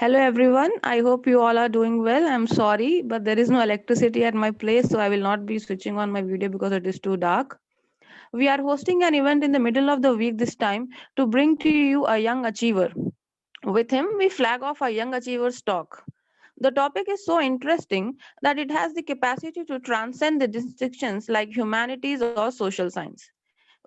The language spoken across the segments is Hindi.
Hello everyone. I hope you all are doing well. I'm sorry, but there is no electricity at my place, so I will not be switching on my video because it is too dark. We are hosting an event in the middle of the week this time to bring to you a young achiever. With him, we flag off a young achiever's talk. The topic is so interesting that it has the capacity to transcend the distinctions like humanities or social science.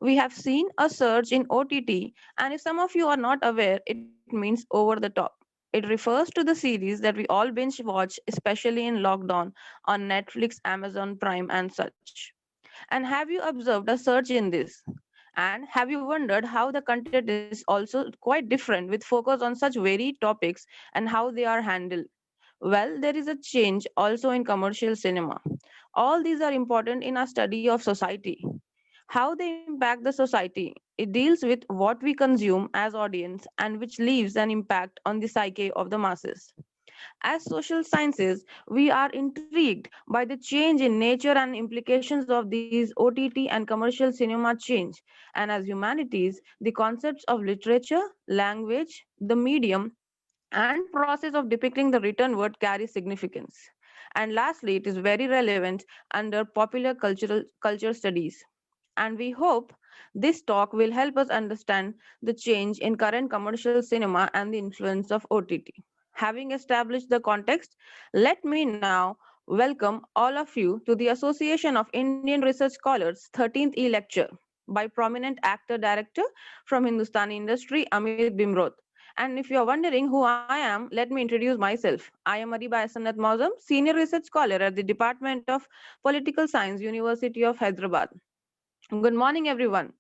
We have seen a surge in OTT, and if some of you are not aware, it means over the top. It refers to the series that we all binge watch, especially in lockdown, on Netflix, Amazon Prime, and such. And have you observed a surge in this? And have you wondered how the content is also quite different with focus on such varied topics and how they are handled? Well, there is a change also in commercial cinema. All these are important in our study of society. How they impact the society. It deals with what we consume as audience and which leaves an impact on the psyche of the masses. As social sciences, we are intrigued by the change in nature and implications of these OTT and commercial cinema change. And as humanities, the concepts of literature, language, the medium, and process of depicting the written word carry significance. And lastly, it is very relevant under popular culture studies. And we hope this talk will help us understand the change in current commercial cinema and the influence of OTT. Having established the context, let me now welcome all of you to the Association of Indian Research Scholars 13th E lecture by prominent actor director from Hindustani industry Amit Bimroth. And if you are wondering who I am, let me introduce myself. I am Ariba Ahsanat Mauzam, Senior Research Scholar at the Department of Political Science, University of Hyderabad. Good morning, everyone.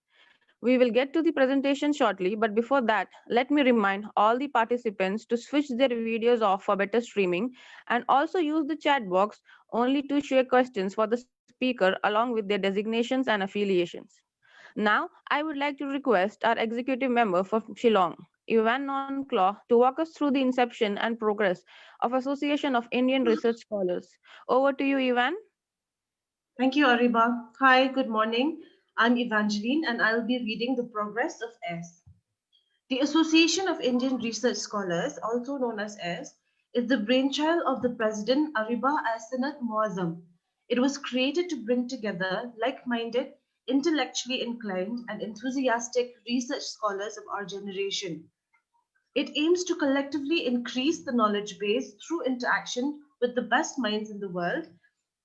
We will get to the presentation shortly, but before that, let me remind all the participants to switch their videos off for better streaming and also use the chat box only to share questions for the speaker along with their designations and affiliations. Now, I would like to request our executive member for Shillong, Ivan Nonclaw, to walk us through the inception and progress of Association of Indian Research Scholars. Over to you, Ivan. Thank you, Ariba. Hi, good morning. I'm Evangeline and I'll be reading the progress of S. The Association of Indian Research Scholars, also known as S, is the brainchild of the president Ariba Ahsanat Muazzam. It was created to bring together like-minded, intellectually inclined, and enthusiastic research scholars of our generation. It aims to collectively increase the knowledge base through interaction with the best minds in the world.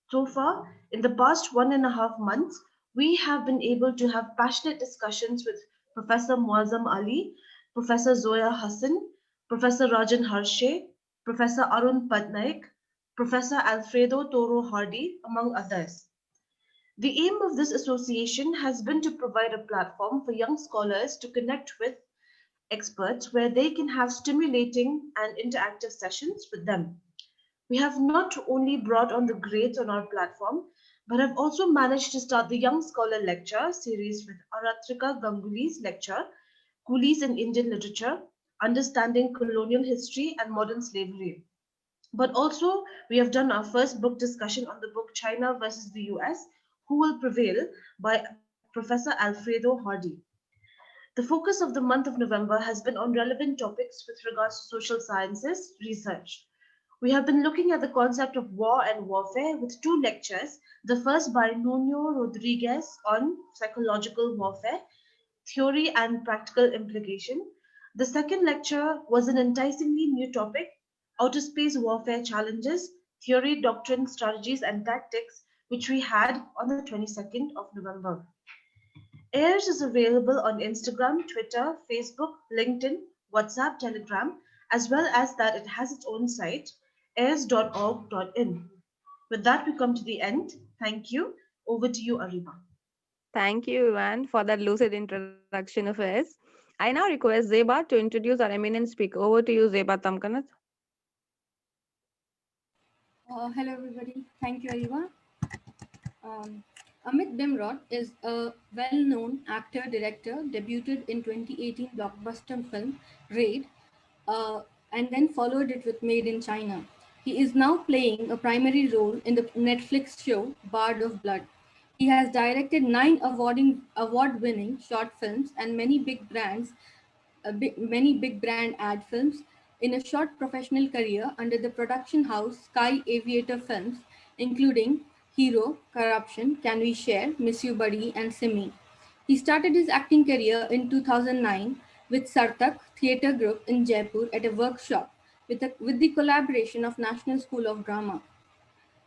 So far, in the past 1.5 months, we have been able to have passionate discussions with Professor Muazzam Ali, Professor Zoya Hassan, Professor Rajan Harshe, Professor Arun Patnaik, Professor Alfredo Toro Hardy, among others. The aim of this association has been to provide a platform for young scholars to connect with experts where they can have stimulating and interactive sessions with them. We have not only brought on the greats on our platform, but have also managed to start the Young Scholar Lecture series with Aratrika Ganguly's lecture, Coolies in Indian Literature, Understanding Colonial History and Modern Slavery. But also, we have done our first book discussion on the book China versus the US, Who Will Prevail by Professor Alfredo Hardy. The focus of the month of November has been on relevant topics with regards to social sciences research. We have been looking at the concept of war and warfare with two lectures, the first by Nuno Rodriguez on psychological warfare, theory and practical implication. The second lecture was an enticingly new topic, outer space warfare challenges, theory, doctrine, strategies, and tactics, which we had on the 22nd of November. AIRS is available on Instagram, Twitter, Facebook, LinkedIn, WhatsApp, Telegram, as well as that it has its own site, airs.org.in. With that, we come to the end. Thank you. Over to you, Ariba. Thank you, Ivan, for that lucid introduction of us. I now request Zeba to introduce our eminent speaker. Over to you, Zeba Tamkanat. Hello, everybody. Thank you, Ariva. Um, Amit Bimrod is a well-known actor director, debuted in 2018 blockbuster film Raid, uh, and then followed it with Made in China. He is now playing a primary role in the Netflix show Bard of Blood. He has directed 9 award-winning short films and many big brand ad films. in a short professional career under the production house Sky Aviator Films, including Hero, Corruption, Can We Share, Miss You Buddy, and Simi. He started his acting career in 2009 with Sartak Theatre Group in Jaipur at a workshop with the collaboration of National School of Drama.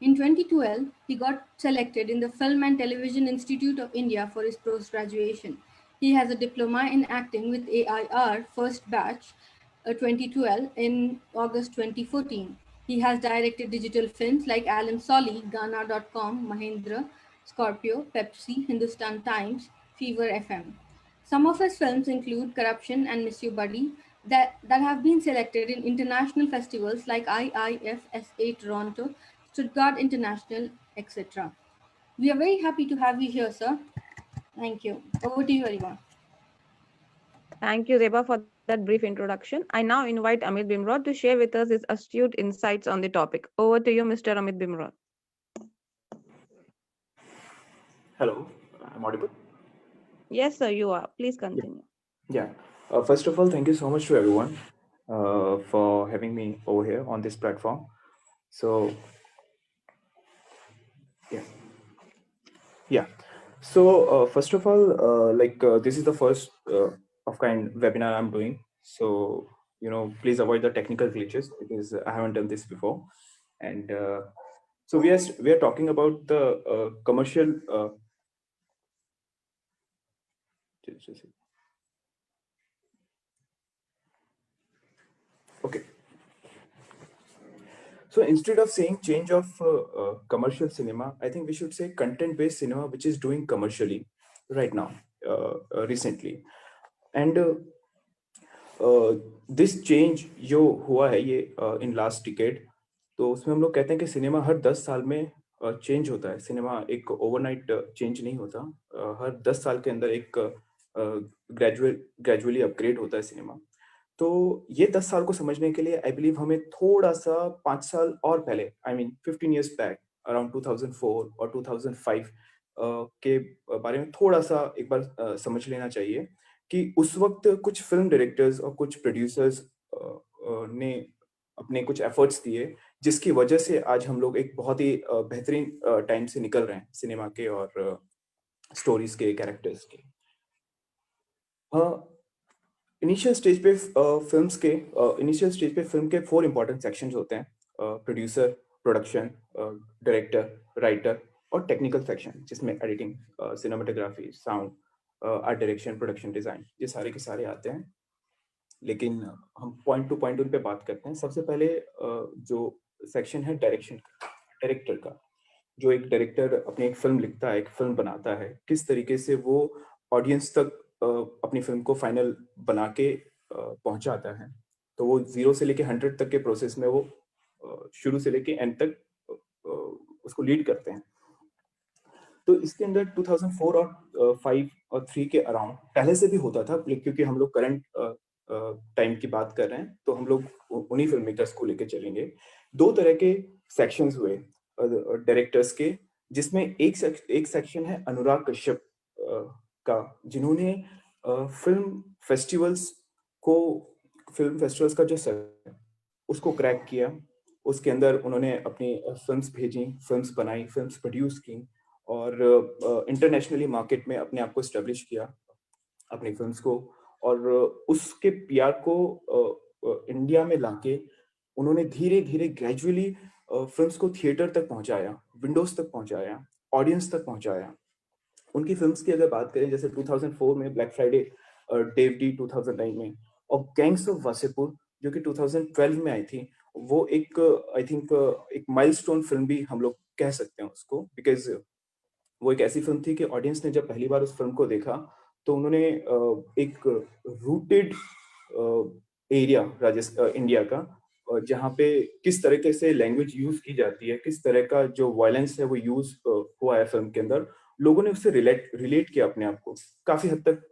In 2012, he got selected in the Film and Television Institute of India for his post-graduation. He has a diploma in acting with AIR First Batch 2012 in August 2014. He has directed digital films like Alan Solly, Ghana.com, Mahendra, Scorpio, Pepsi, Hindustan Times, Fever FM. Some of his films include Corruption and Miss You Buddy that have been selected in international festivals like IIFSA Toronto, Stuttgart International, etc. We are very happy to have you here, sir. Thank you. Over to you, Ariba. Thank you, Zeba, for that brief introduction. I now invite Amit Bimrod to share with us his astute insights on the topic. Over to you, Mr. Amit Bimrod. Hello, I'm audible? Yes, sir, you are. Please continue. Yeah. First of all, thank you so much to everyone for having me over here on this platform. So, yeah. So, first of all, this is the first of kind webinar I'm doing. So, please avoid the technical glitches because I haven't done this before. And so we are talking about the commercial. Okay. So instead of saying change of commercial cinema, I think we should say content-based cinema, which is doing commercially right now, recently. And this change जो हुआ है ये in last decade, तो उसमें हम लोग कहते हैं कि सिनेमा हर 10 साल में चेंज होता है. सिनेमा एक ओवरनाइट चेंज नहीं होता. हर 10 साल के अंदर एक ग्रेजुअली अपग्रेड होता है सिनेमा. तो ये 10 साल को समझने के लिए आई बिलीव हमें थोड़ा सा 5 साल और पहले, I mean 15 years back, around 2004 और 2005 के बारे में थोड़ा सा एक बार समझ लेना चाहिए कि उस वक्त कुछ फिल्म डायरेक्टर्स और कुछ प्रोड्यूसर्स ने अपने कुछ एफर्ट्स दिए, जिसकी वजह से आज हम लोग एक बहुत ही बेहतरीन टाइम से निकल रहे हैं सिनेमा के और स्टोरीज के, कैरेक्टर्स के. इनिशियल स्टेज पे फिल्म के 4 इंपॉर्टेंट सेक्शंस होते हैं: प्रोड्यूसर, प्रोडक्शन, डायरेक्टर, राइटर और टेक्निकल सेक्शन, जिसमें editing, cinematography, sound, art direction, production design, ये सारे के सारे आते हैं. लेकिन हम पॉइंट टू पॉइंट उन पे बात करते हैं. सबसे पहले जो सेक्शन है डायरेक्टर का. जो एक डायरेक्टर अपनी एक फिल्म लिखता है, एक फिल्म बनाता है, किस तरीके से वो ऑडियंस तक अपनी फिल्म को फाइनल बना के पहुंचाता है. तो वो 0 से लेके 100 तक के प्रोसेस में वो शुरू से लेके एंड तक उसको लीड करते हैं. तो इसके अंदर 2004 और 5 और 3 के अराउंड पहले से भी होता था, क्योंकि हम लोग करंट टाइम की बात कर रहे हैं तो हम लोग उन्हीं फिल्म मेकर्स को लेके चलेंगे. 2 तरह के सेक्शंस हुए डायरेक्टर्स के, जिसमें एक सेक्शन है अनुराग कश्यप का, जिन्होंने फिल्म फेस्टिवल्स का जो उसको क्रैक किया. उसके अंदर उन्होंने अपनी फिल्म्स भेजी, फिल्म्स बनाई, फिल्म्स प्रोड्यूस की और इंटरनेशनली मार्केट में अपने आप को एस्टेब्लिश किया, अपनी फिल्म्स को. और उसके पीआर को इंडिया में लाके उन्होंने धीरे धीरे ग्रेजुअली फिल्म्स को थिएटर तक पहुंचाया, विंडोज तक पहुंचाया, ऑडियंस तक पहुंचाया. उनकी फिल्म्स की अगर बात करें, जैसे 2004 में ब्लैक फ्राइडे, डेव डी 2009 में, और गैंग्स ऑफ वासेपुर जो कि 2012 में आई थी, वो एक आई थिंक एक माइलस्टोन फिल्म भी हम लोग कह सकते हैं उसको, बिकॉज वो एक ऐसी फिल्म थी कि ऑडियंस ने जब पहली बार उस फिल्म को देखा तो उन्होंने एक रूटेड एरिया इंडिया का, जहाँ पे किस तरीके से लैंग्वेज यूज की जाती है, किस तरह का जो वायलेंस है वो यूज हुआ है फिल्म के अंदर, लोगों ने उससे रिलेट किया अपने आप को काफी हद तक.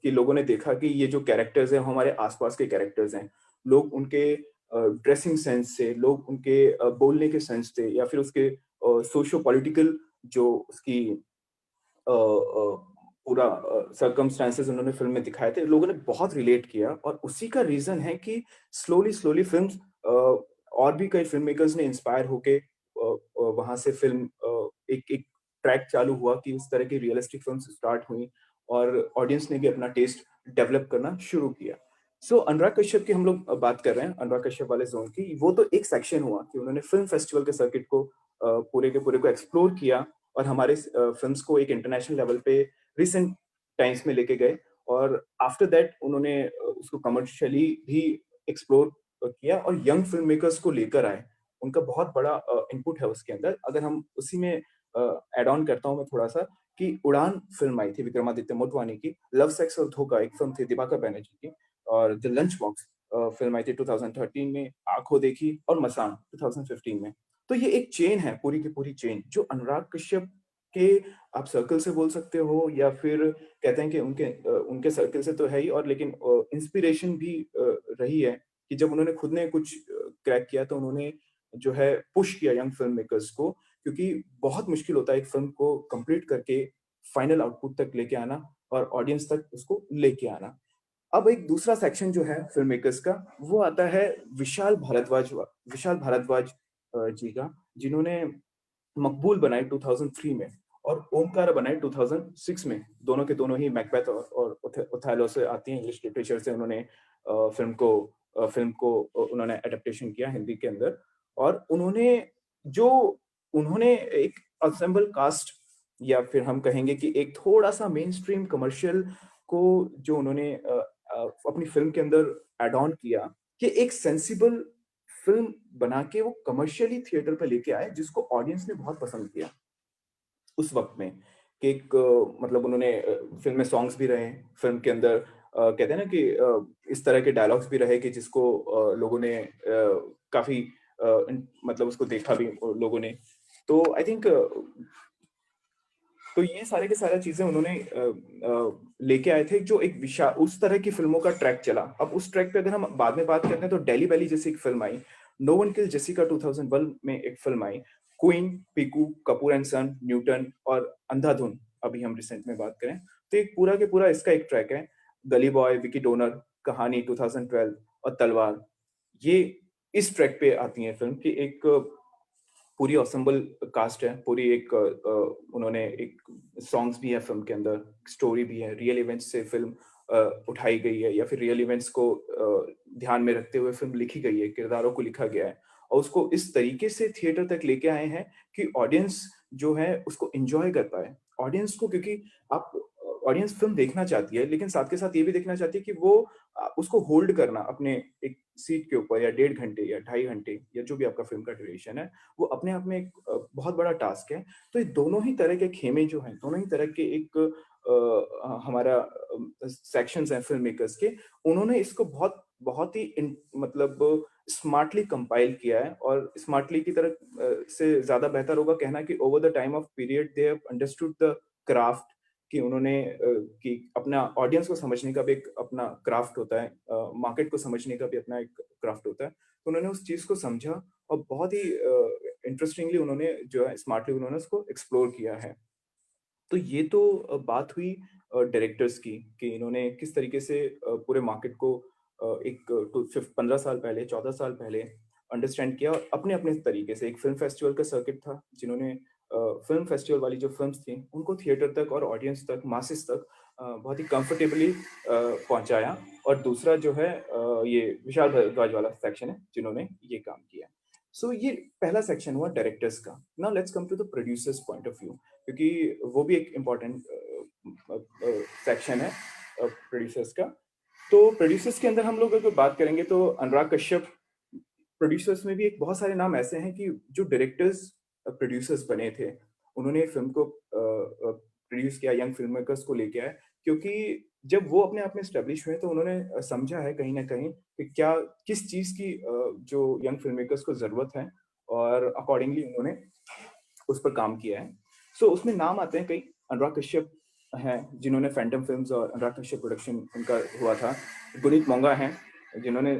कि लोगों ने देखा कि ये जो कैरेक्टर्स हैं हमारे आसपास के कैरेक्टर्स हैं. लोग उनके ड्रेसिंग सेंस से, लोग उनके बोलने के सेंस से, या फिर उसके सोशियो पॉलिटिकल जो उसकी पूरा सर्कमस्टांसेस उन्होंने फिल्म में दिखाए थे, लोगों ने बहुत रिलेट किया, और उसी का रीजन है कि स्लोली फिल्म्स और भी कई फिल्म मेकर्स ने इंस्पायर होके वहां से फिल्म एक एक ट्रैक चालू हुआ कि इस तरह की रियलिस्टिक फिल्म्स स्टार्ट हुई, और ऑडियंस ने भी अपना टेस्ट डेवलप करना शुरू किया। सो अनुराग कश्यप की हम लोग बात कर रहे हैं, अनुराग कश्यप वाले जोन की। वो तो एक सेक्शन हुआ कि उन्होंने फिल्म फेस्टिवल के सर्किट को पूरे के पूरे को एक्सप्लोर किया, और हमारे फिल्म्स को एक इंटरनेशनल लेवल पे रिसेंट टाइम्स में लेके गए, और आफ्टर दैट उन्होंने उसको कमर्शियली भी एक्सप्लोर किया और यंग फिल्म मेकर्स को लेकर आए। उनका बहुत बड़ा इनपुट है उसके अंदर। अगर हम उसी में एड ऑन करता हूँ मैं थोड़ा सा, कि उड़ान फिल्म आई थी विक्रमादित्य मोटवानी की, लव सेक्स और धोखा एक फिल्म थी दिवाकर बैनर्जी की, और द लंच बॉक्स फिल्म आई थी 2013 में, आंखों देखी, और मसान 2015 में। तो ये एक चेन है, पूरी की पूरी चेन, जो अनुराग कश्यप के आप सर्कल से बोल सकते हो, या फिर कहते हैं कि उनके सर्कल से तो है ही, और लेकिन इंस्पिरेशन भी रही है कि जब उन्होंने खुद ने कुछ क्रैक किया तो उन्होंने जो है पुश किया यंग फिल्म मेकर्स को, क्योंकि बहुत मुश्किल होता है एक फिल्म को कंप्लीट करके फाइनल आउटपुट तक लेके आना और ऑडियंस तक उसको लेके आना। अब एक दूसरा सेक्शन जो है फिल्म मेकर्स का, वो आता है विशाल भारद्वाज जी का, जिन्होंने मकबूल बनाई 2003 में, और ओमकारा बनाई 2006 में। दोनों के दोनों ही मैकबेथ और ओथेलो से आती हैं, इंग्लिश लिटरेचर से उन्होंने फिल्म को उन्होंने एडेप्टेशन किया हिंदी के अंदर। और उन्होंने एक असेंबल कास्ट, या फिर हम कहेंगे कि एक थोड़ा सा मेन स्ट्रीम कमर्शियल को जो उन्होंने अपनी फिल्म के अंदर एड ऑन किया, कि एक सेंसिबल फिल्म बना के वो कमर्शियली थिएटर पे लेके आए, जिसको ऑडियंस ने बहुत पसंद किया उस वक्त में। कि एक मतलब उन्होंने फिल्म में सॉन्ग्स भी रहे, फिल्म के अंदर कहते हैं ना कि इस तरह के डायलॉग्स भी रहे कि जिसको लोगों ने काफी मतलब उसको देखा भी लोगों ने। तो आई थिंक तो ये सारे के सारा चीजें उन्होंने लेके आए थे, जो एक विशाल उस तरह की फिल्मों का ट्रैक चला। अब उस ट्रैक पे अगर हम बाद में बात करते हैं तो डेली वैली जैसी एक फिल्म आई, नो वन किल जेसिका 2001 में एक फिल्म आई, Queen, Piku, Kapoor and son, Newton, और अंधाधुन अभी हम रिसेंट में बात करें तो एक पूरा के पूरा इसका एक ट्रैक है। गली बॉय, विकी डोनर, कहानी 2012, और तलवार, ये इस ट्रैक पे आती है फिल्म की। एक पूरी असेंबल कास्ट है, पूरी एक उन्होंने एक सॉन्ग्स भी है फिल्म के अंदर, स्टोरी भी है, रियल इवेंट्स से फिल्म उठाई गई है, या फिर रियल इवेंट्स को ध्यान में रखते हुए फिल्म लिखी गई है, किरदारों को लिखा गया है, और उसको इस तरीके से थिएटर तक लेके आए हैं कि ऑडियंस जो है उसको एंजॉय कर पाए। ऑडियंस को, क्योंकि आप ऑडियंस फिल्म देखना चाहती है, लेकिन साथ के साथ ये भी देखना चाहती है कि वो उसको होल्ड करना अपने एक सीट के ऊपर, या 1.5 घंटे या 2.5 घंटे, या जो भी आपका फिल्म का ड्यूरेशन है, वो अपने आप में एक बहुत बड़ा टास्क है। तो ये दोनों ही तरह के खेमे जो हैं, दोनों ही तरह के एक हमारा सेक्शंस हैं फिल्म मेकर्स के, उन्होंने इसको बहुत बहुत ही मतलब स्मार्टली कंपाइल किया है। और स्मार्टली की तरह से ज्यादा बेहतर होगा कहना कि over the time of period they have understood the craft, कि उन्होंने कि अपना ऑडियंस को समझने का भी एक अपना क्राफ्ट होता है, मार्केट को समझने का भी अपना एक क्राफ्ट होता है। तो उन्होंने उस चीज को समझा, और बहुत ही इंटरेस्टिंगली उन्होंने जो है स्मार्टली उन्होंने उसको एक्सप्लोर किया है। तो ये तो बात हुई डायरेक्टर्स की, कि इन्होंने किस तरीके से पूरे मार्केट को एक 15 साल पहले, 14 साल पहले अंडरस्टैंड किया, और अपने अपने तरीके से एक फिल्म फेस्टिवल का सर्किट था, जिन्होंने फिल्म फेस्टिवल वाली जो फिल्म्स थी उनको थिएटर तक और ऑडियंस तक, मासेस तक बहुत ही कंफर्टेबली पहुंचाया। और दूसरा जो है ये विशाल भारद्वाज वाला सेक्शन है जिन्होंने ये काम किया। सो ये पहला सेक्शन हुआ डायरेक्टर्स का। Now let's come to the producers point of view, क्योंकि वो भी एक इम्पॉर्टेंट सेक्शन है प्रोड्यूसर्स का। तो प्रोड्यूसर्स के अंदर हम लोग अगर बात करेंगे तो अनुराग कश्यप, प्रोड्यूसर्स में भी एक बहुत सारे नाम ऐसे हैं कि जो डायरेक्टर्स प्रोड्यूसर्स बने थे, उन्होंने फिल्म को प्रोड्यूस किया, यंग फिल्म मेकर्स को लेके आए। क्योंकि जब वो अपने आप में स्टेब्लिश हुए तो उन्होंने समझा है कहीं ना कहीं कि क्या किस चीज की जो यंग फिल्म मेकर्स को जरूरत है, और अकॉर्डिंगली उन्होंने उस पर काम किया है। सो उसमें नाम आते हैं कई। अनुराग कश्यप हैं जिन्होंने फैंटम फिल्म्स और अनुराग कश्यप प्रोडक्शन उनका हुआ था। गुनीत मोंगा हैं जिन्होंने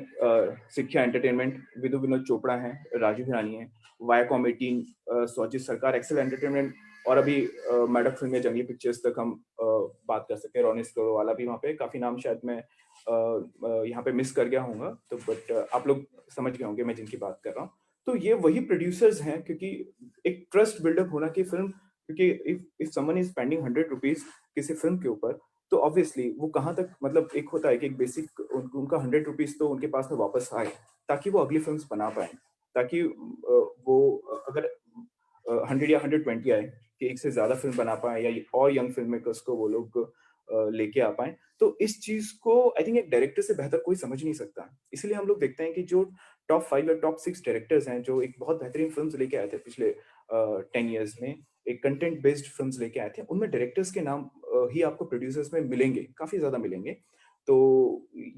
शिक्षा एंटरटेनमेंट, विदु विनोद चोपड़ा हैं, राजू हिरानी हैं, वायाकॉम 18, सौजित सरकार, एक्सेल एंटरटेनमेंट, और अभी मैडक फिल्म या जंगली पिक्चर्स तक हम बात कर सकते हैं। रोनिस वाला भी वहाँ पे, काफी नाम शायद मैं यहाँ पे मिस कर गया हूँगा, तो बट आप लोग समझ गए होंगे मैं जिनकी बात कर रहा हूँ। तो ये वही प्रोड्यूसर्स हैं, क्योंकि एक ट्रस्ट बिल्डअप होना कि फिल्म, क्योंकि if someone is spending 100 rupees किसी फिल्म के ऊपर, तो ऑब्वियसली वो कहाँ तक, मतलब एक होता है कि एक बेसिक उनका 100 रुपीज तो उनके पास में वापस आए, ताकि वो अगली फिल्म बना पाए, ताकि वो अगर 100 या 120 आए कि एक से ज्यादा फिल्म बना पाए, या और यंग फिल्म मेकर्स को वो लोग लेके आ पाए। तो इस चीज को आई थिंक एक डायरेक्टर से बेहतर कोई समझ नहीं सकता। इसलिए हम लोग देखते हैं कि जो टॉप 5 या टॉप 6 डायरेक्टर्स हैं जो एक बहुत बेहतरीन फिल्म लेके आए थे पिछले 10 ईयर्स में, एक कंटेंट बेस्ड फिल्म्स लेके आए थे, उनमें डायरेक्टर्स के नाम ही आपको प्रोड्यूसर्स में मिलेंगे, काफी ज्यादा मिलेंगे। तो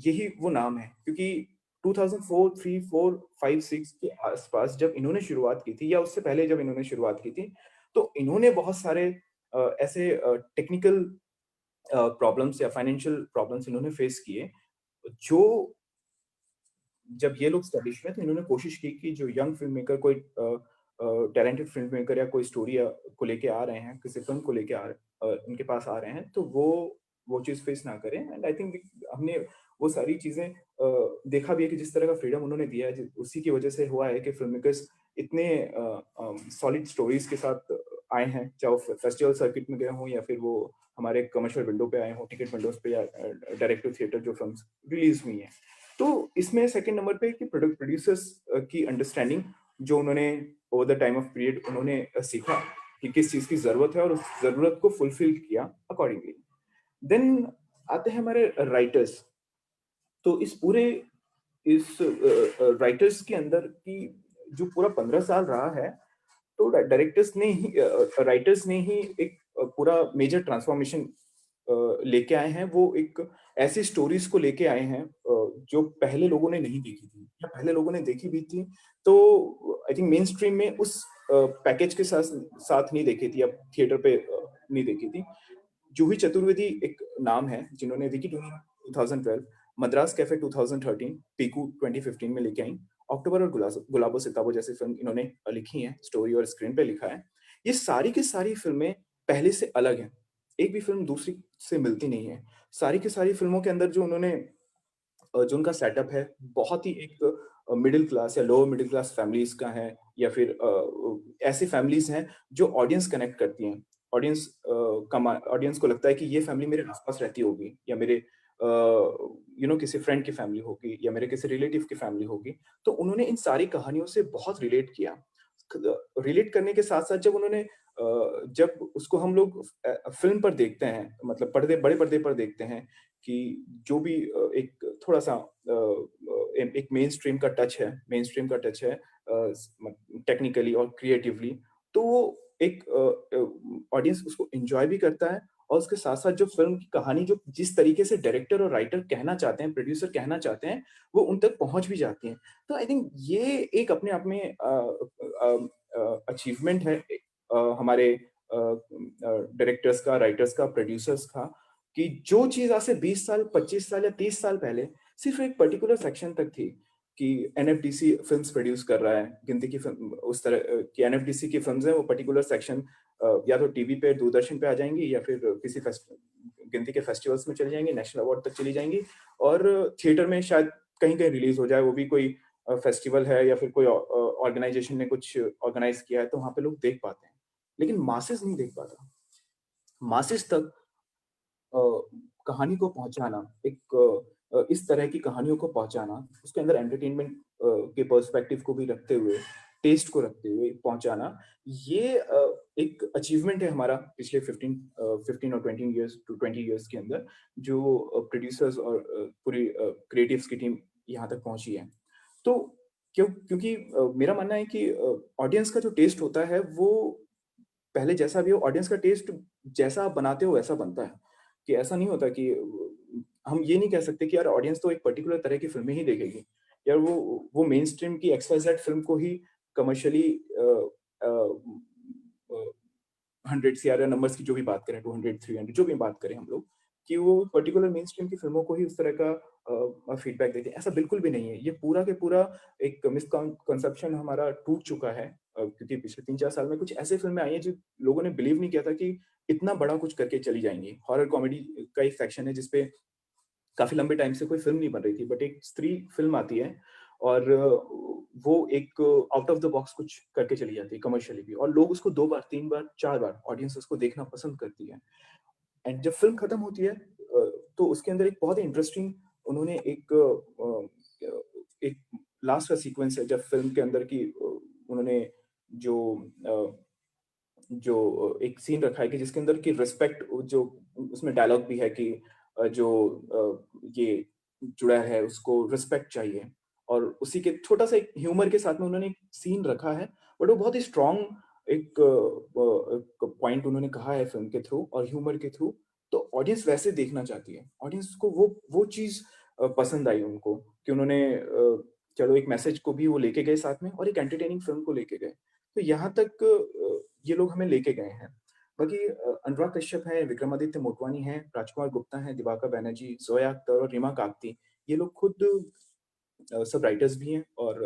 यही वो नाम है, क्योंकि 2004, 3, 4, 5, 6 के आसपास जब इन्होंने शुरुआत की थी, या उससे पहले जब इन्होंने शुरुआत की थी, तो इन्होंने बहुत सारे ऐसे टेक्निकल प्रॉब्लम्स या फाइनेंशियल प्रॉब्लम्स इन्होंने फेस किए, जो जब ये लोग स्टैब्लिश हुए तो इन्होंने कोशिश की कि जो यंग फिल्म मेकर, कोई टैलेंटेड फिल्म मेकर या कोई स्टोरी को लेके आ रहे हैं, किसी फिल्म को लेके उनके पास आ रहे हैं, तो वो चीज फेस ना करें। एंड आई थिंक हमने वो सारी चीजें देखा भी है कि जिस तरह का फ्रीडम उन्होंने दिया है, उसी की वजह से हुआ है कि फिल्म मेकर्स इतने सॉलिड स्टोरीज के साथ आए हैं, चाहे वो फेस्टिवल सर्किट में गए हों, या फिर वो हमारे कमर्शियल विंडो पे आए हों, टिकट विंडोज पे, या डायरेक्ट टू थिएटर जो फिल्म रिलीज हुई हैं। तो इसमें सेकंड नंबर पे कि प्रोड्यूसर्स की अंडरस्टैंडिंग, जो उन्होंने over the time of period उन्होंने सीखा कि किस चीज की जरूरत है, और उस जरूरत को फुलफिल किया अकॉर्डिंगली। देन आते हैं हमारे राइटर्स। तो इस राइटर्स के अंदर की जो पूरा 15 साल रहा है, तो राइटर्स ने ही एक पूरा मेजर ट्रांसफॉर्मेशन लेके आए हैं। वो एक ऐसी स्टोरीज को लेके आए हैं जो पहले लोगों ने नहीं देखी थी, या पहले लोगों ने देखी भी थी तो आई थिंक मेन स्ट्रीम में उस पैकेज के साथ नहीं देखी थी, या थिएटर पे नहीं देखी थी। जूही चतुर्वेदी एक नाम है, जिन्होंने विकी 2012, मद्रास कैफे 2013, पीकू 2015 में लेके आई, अक्टूबर और गुलाबो सिताबो जैसी फिल्म इन्होंने लिखी है, स्टोरी और स्क्रीन पे लिखा है। ये सारी की सारी फिल्में पहले से अलग हैं, एक भी फिल्म दूसरी से मिलती नहीं है। सारी की सारी फिल्मों के अंदर जो उनका सेटअप है, बहुत ही एक मिडिल क्लास या लोअर मिडिल क्लास फैमिलीज का है, या फिर ऐसी फैमिलीज हैं जो ऑडियंस कनेक्ट करती हैं। ऑडियंस को लगता है कि ये फैमिली मेरे आसपास रहती होगी, या मेरे किसी फ्रेंड की फैमिली होगी, या मेरे किसी रिलेटिव की फैमिली होगी। तो उन्होंने इन सारी कहानियों से बहुत रिलेट किया। रिलेट करने के साथ साथ जब उसको हम लोग फिल्म पर देखते हैं, मतलब बड़े पर्दे पर देखते हैं, कि जो भी एक थोड़ा सा एक मेन स्ट्रीम का टच है टेक्निकली और क्रिएटिवली, तो वो एक ऑडियंस उसको एंजॉय भी करता है, और उसके साथ साथ जो फिल्म की कहानी, जो जिस तरीके से डायरेक्टर और राइटर कहना चाहते हैं, प्रोड्यूसर कहना चाहते हैं, वो उन तक पहुंच भी जाती है। तो आई थिंक ये एक अपने आप में अचीवमेंट है हमारे डायरेक्टर्स का, राइटर्स का, प्रोड्यूसर्स का, कि जो चीज आज से 20 साल, 25 साल या 30 साल पहले सिर्फ एक पर्टिकुलर सेक्शन तक थी, कि एनएफडीसी फिल्म्स प्रोड्यूस कर रहा है, गिनती की फिल्म, उस तरह की एनएफडीसी की फिल्म्स है, वो पर्टिकुलर सेक्शन या तो टीवी पे, दूरदर्शन पे आ जाएंगी, या फिर किसी गिनती के फेस्टिवल्स में चली जाएंगी, नेशनल अवार्ड तक चली जाएंगी, और थिएटर में शायद कहीं कहीं रिलीज हो जाए, वो भी कोई फेस्टिवल है, या फिर कोई ऑर्गेनाइजेशन ने कुछ ऑर्गेनाइज किया है, तो वहां पे लोग देख पाते हैं। लेकिन मासेस नहीं देख पाता। मासेस तक कहानी को पहुंचाना, इस तरह की कहानियों को पहुंचाना, उसके अंदर एंटरटेनमेंट के पर्सपेक्टिव को भी रखते हुए, टेस्ट को रखते हुए पहुंचाना, ये एक अचीवमेंट है हमारा पिछले 15 और 20 इयर्स के अंदर, जो प्रोड्यूसर्स और पूरी क्रिएटिव्स की टीम यहाँ तक पहुंची है। तो क्योंकि मेरा मानना है कि ऑडियंस का जो टेस्ट होता है, वो पहले जैसा भी हो, ऑडियंस का टेस्ट जैसा आप बनाते हो वैसा बनता है। कि ऐसा नहीं होता कि हम ये नहीं कह सकते कि यार ऑडियंस तो एक पर्टिकुलर तरह की फिल्में ही देखेगी, यार वो मेन स्ट्रीम की XYZ फिल्म को ही कमर्शियली 100 CR नंबर्स की जो भी बात करें, 200, 300 जो भी बात करें हम लोग, कि वो पर्टिकुलर मेन स्ट्रीम की फिल्मों को ही उस तरह का फीडबैक देते हैं। ऐसा बिल्कुल भी नहीं है। ये पूरा के पूरा एक मिसकंसेप्शन हमारा टूट चुका है, क्योंकि पिछले 3-4 साल में कुछ ऐसी फिल्में आई हैं जो लोगों ने बिलीव नहीं किया था कि इतना बड़ा कुछ करके चली जाएंगी। हॉरर कॉमेडी का एक सेक्शन है जिसपे काफी लंबे टाइम से कोई फिल्म नहीं बन रही थी, बट एक स्त्री फिल्म आती है और वो एक आउट ऑफ द बॉक्स कुछ करके चली जाती है कमर्शियली भी, और लोग उसको 2 बार 3 बार 4 बार ऑडियंस उसको देखना पसंद करती है। एंड जब फिल्म खत्म होती है तो उसके अंदर एक बहुत ही इंटरेस्टिंग उन्होंने एक लास्ट का सीक्वेंस है जब फिल्म के अंदर की उन्होंने जो एक सीन रखा है कि जिसके अंदर की रिस्पेक्ट, जो उसमें डायलॉग भी है कि जो ये जुड़ा है उसको रिस्पेक्ट चाहिए, और उसी के छोटा सा एक ह्यूमर के साथ में उन्होंने एक सीन रखा है, बट वो बहुत ही स्ट्रॉन्ग एक पॉइंट उन्होंने कहा है फिल्म के थ्रू और ह्यूमर के थ्रू। तो ऑडियंस वैसे देखना चाहती है, ऑडियंस को वो चीज पसंद आई उनको, कि उन्होंने चलो एक मैसेज को भी वो लेके गए साथ में और एक एंटरटेनिंग फिल्म को लेके गए। तो यहाँ तक ये लोग हमें लेके गए हैं। बाकी अनुराग कश्यप हैं, विक्रमादित्य मोटवानी हैं, राजकुमार गुप्ता हैं, दिवाकर बैनर्जी, जोया अख्तर और रीमा काकती, ये लोग खुद सब राइटर्स भी हैं और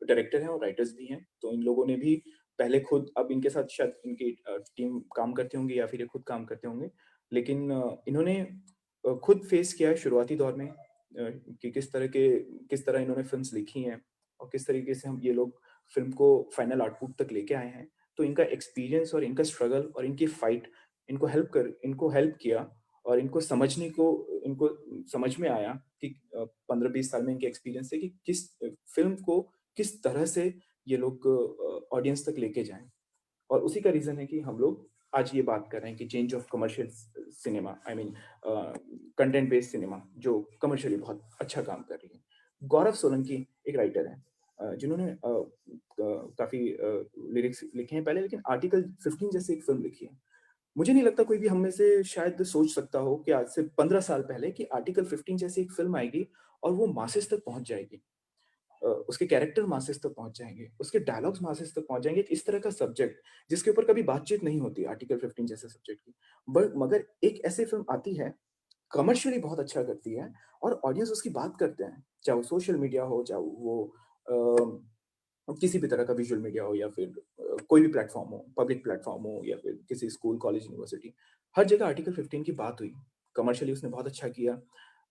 डायरेक्टर हैं और राइटर्स भी हैं। तो इन लोगों ने भी पहले खुद, अब इनके साथ शायद इनकी टीम काम करते होंगे या फिर ये खुद काम करते होंगे, लेकिन इन्होंने खुद फेस किया है शुरुआती दौर में कि किस तरह इन्होंने फिल्म्स लिखी हैं और किस तरीके से हम ये लोग फिल्म को फाइनल आउटपुट तक लेके आए हैं। तो इनका एक्सपीरियंस और इनका स्ट्रगल और इनकी फाइट इनको हेल्प किया और इनको समझ में आया कि 15-20 साल में इनके एक्सपीरियंस से कि किस फिल्म को किस तरह से ये लोग ऑडियंस तक लेके जाएं। और उसी का रीजन है कि हम लोग आज ये बात कर रहे हैं कि change of commercial cinema, I mean content based cinema, जो कमर्शियली बहुत अच्छा काम कर रही है। गौरव सोलंकी एक राइटर है जिन्होंने काफी लिरिक्स लिखे हैं पहले, लेकिन आर्टिकल 15 जैसे एक फिल्म लिखी है। मुझे नहीं लगता कोई भी हम में से शायद सोच सकता हो कि आज से 15 साल पहले कि आर्टिकल 15 जैसी एक फिल्म आएगी और वो मासेस तक पहुंच जाएगी, उसके कैरेक्टर मासेस तक पहुंच जाएंगे, उसके डायलॉग्स मासेस तक पहुंच जाएंगे। इस तरह का सब्जेक्ट जिसके ऊपर कभी बातचीत नहीं होती आर्टिकल 15 जैसे सब्जेक्ट की, मगर एक ऐसी फिल्म आती है, कमर्शियली बहुत अच्छा करती है और ऑडियंस उसकी बात करते हैं, चाहे वो सोशल मीडिया हो, चाहे वो किसी भी तरह का विजुअल मीडिया हो, या फिर कोई भी प्लेटफॉर्म हो, पब्लिक प्लेटफॉर्म हो, या फिर किसी स्कूल, कॉलेज, यूनिवर्सिटी, हर जगह आर्टिकल 15 की बात हुई। कमर्शियली उसने बहुत अच्छा किया,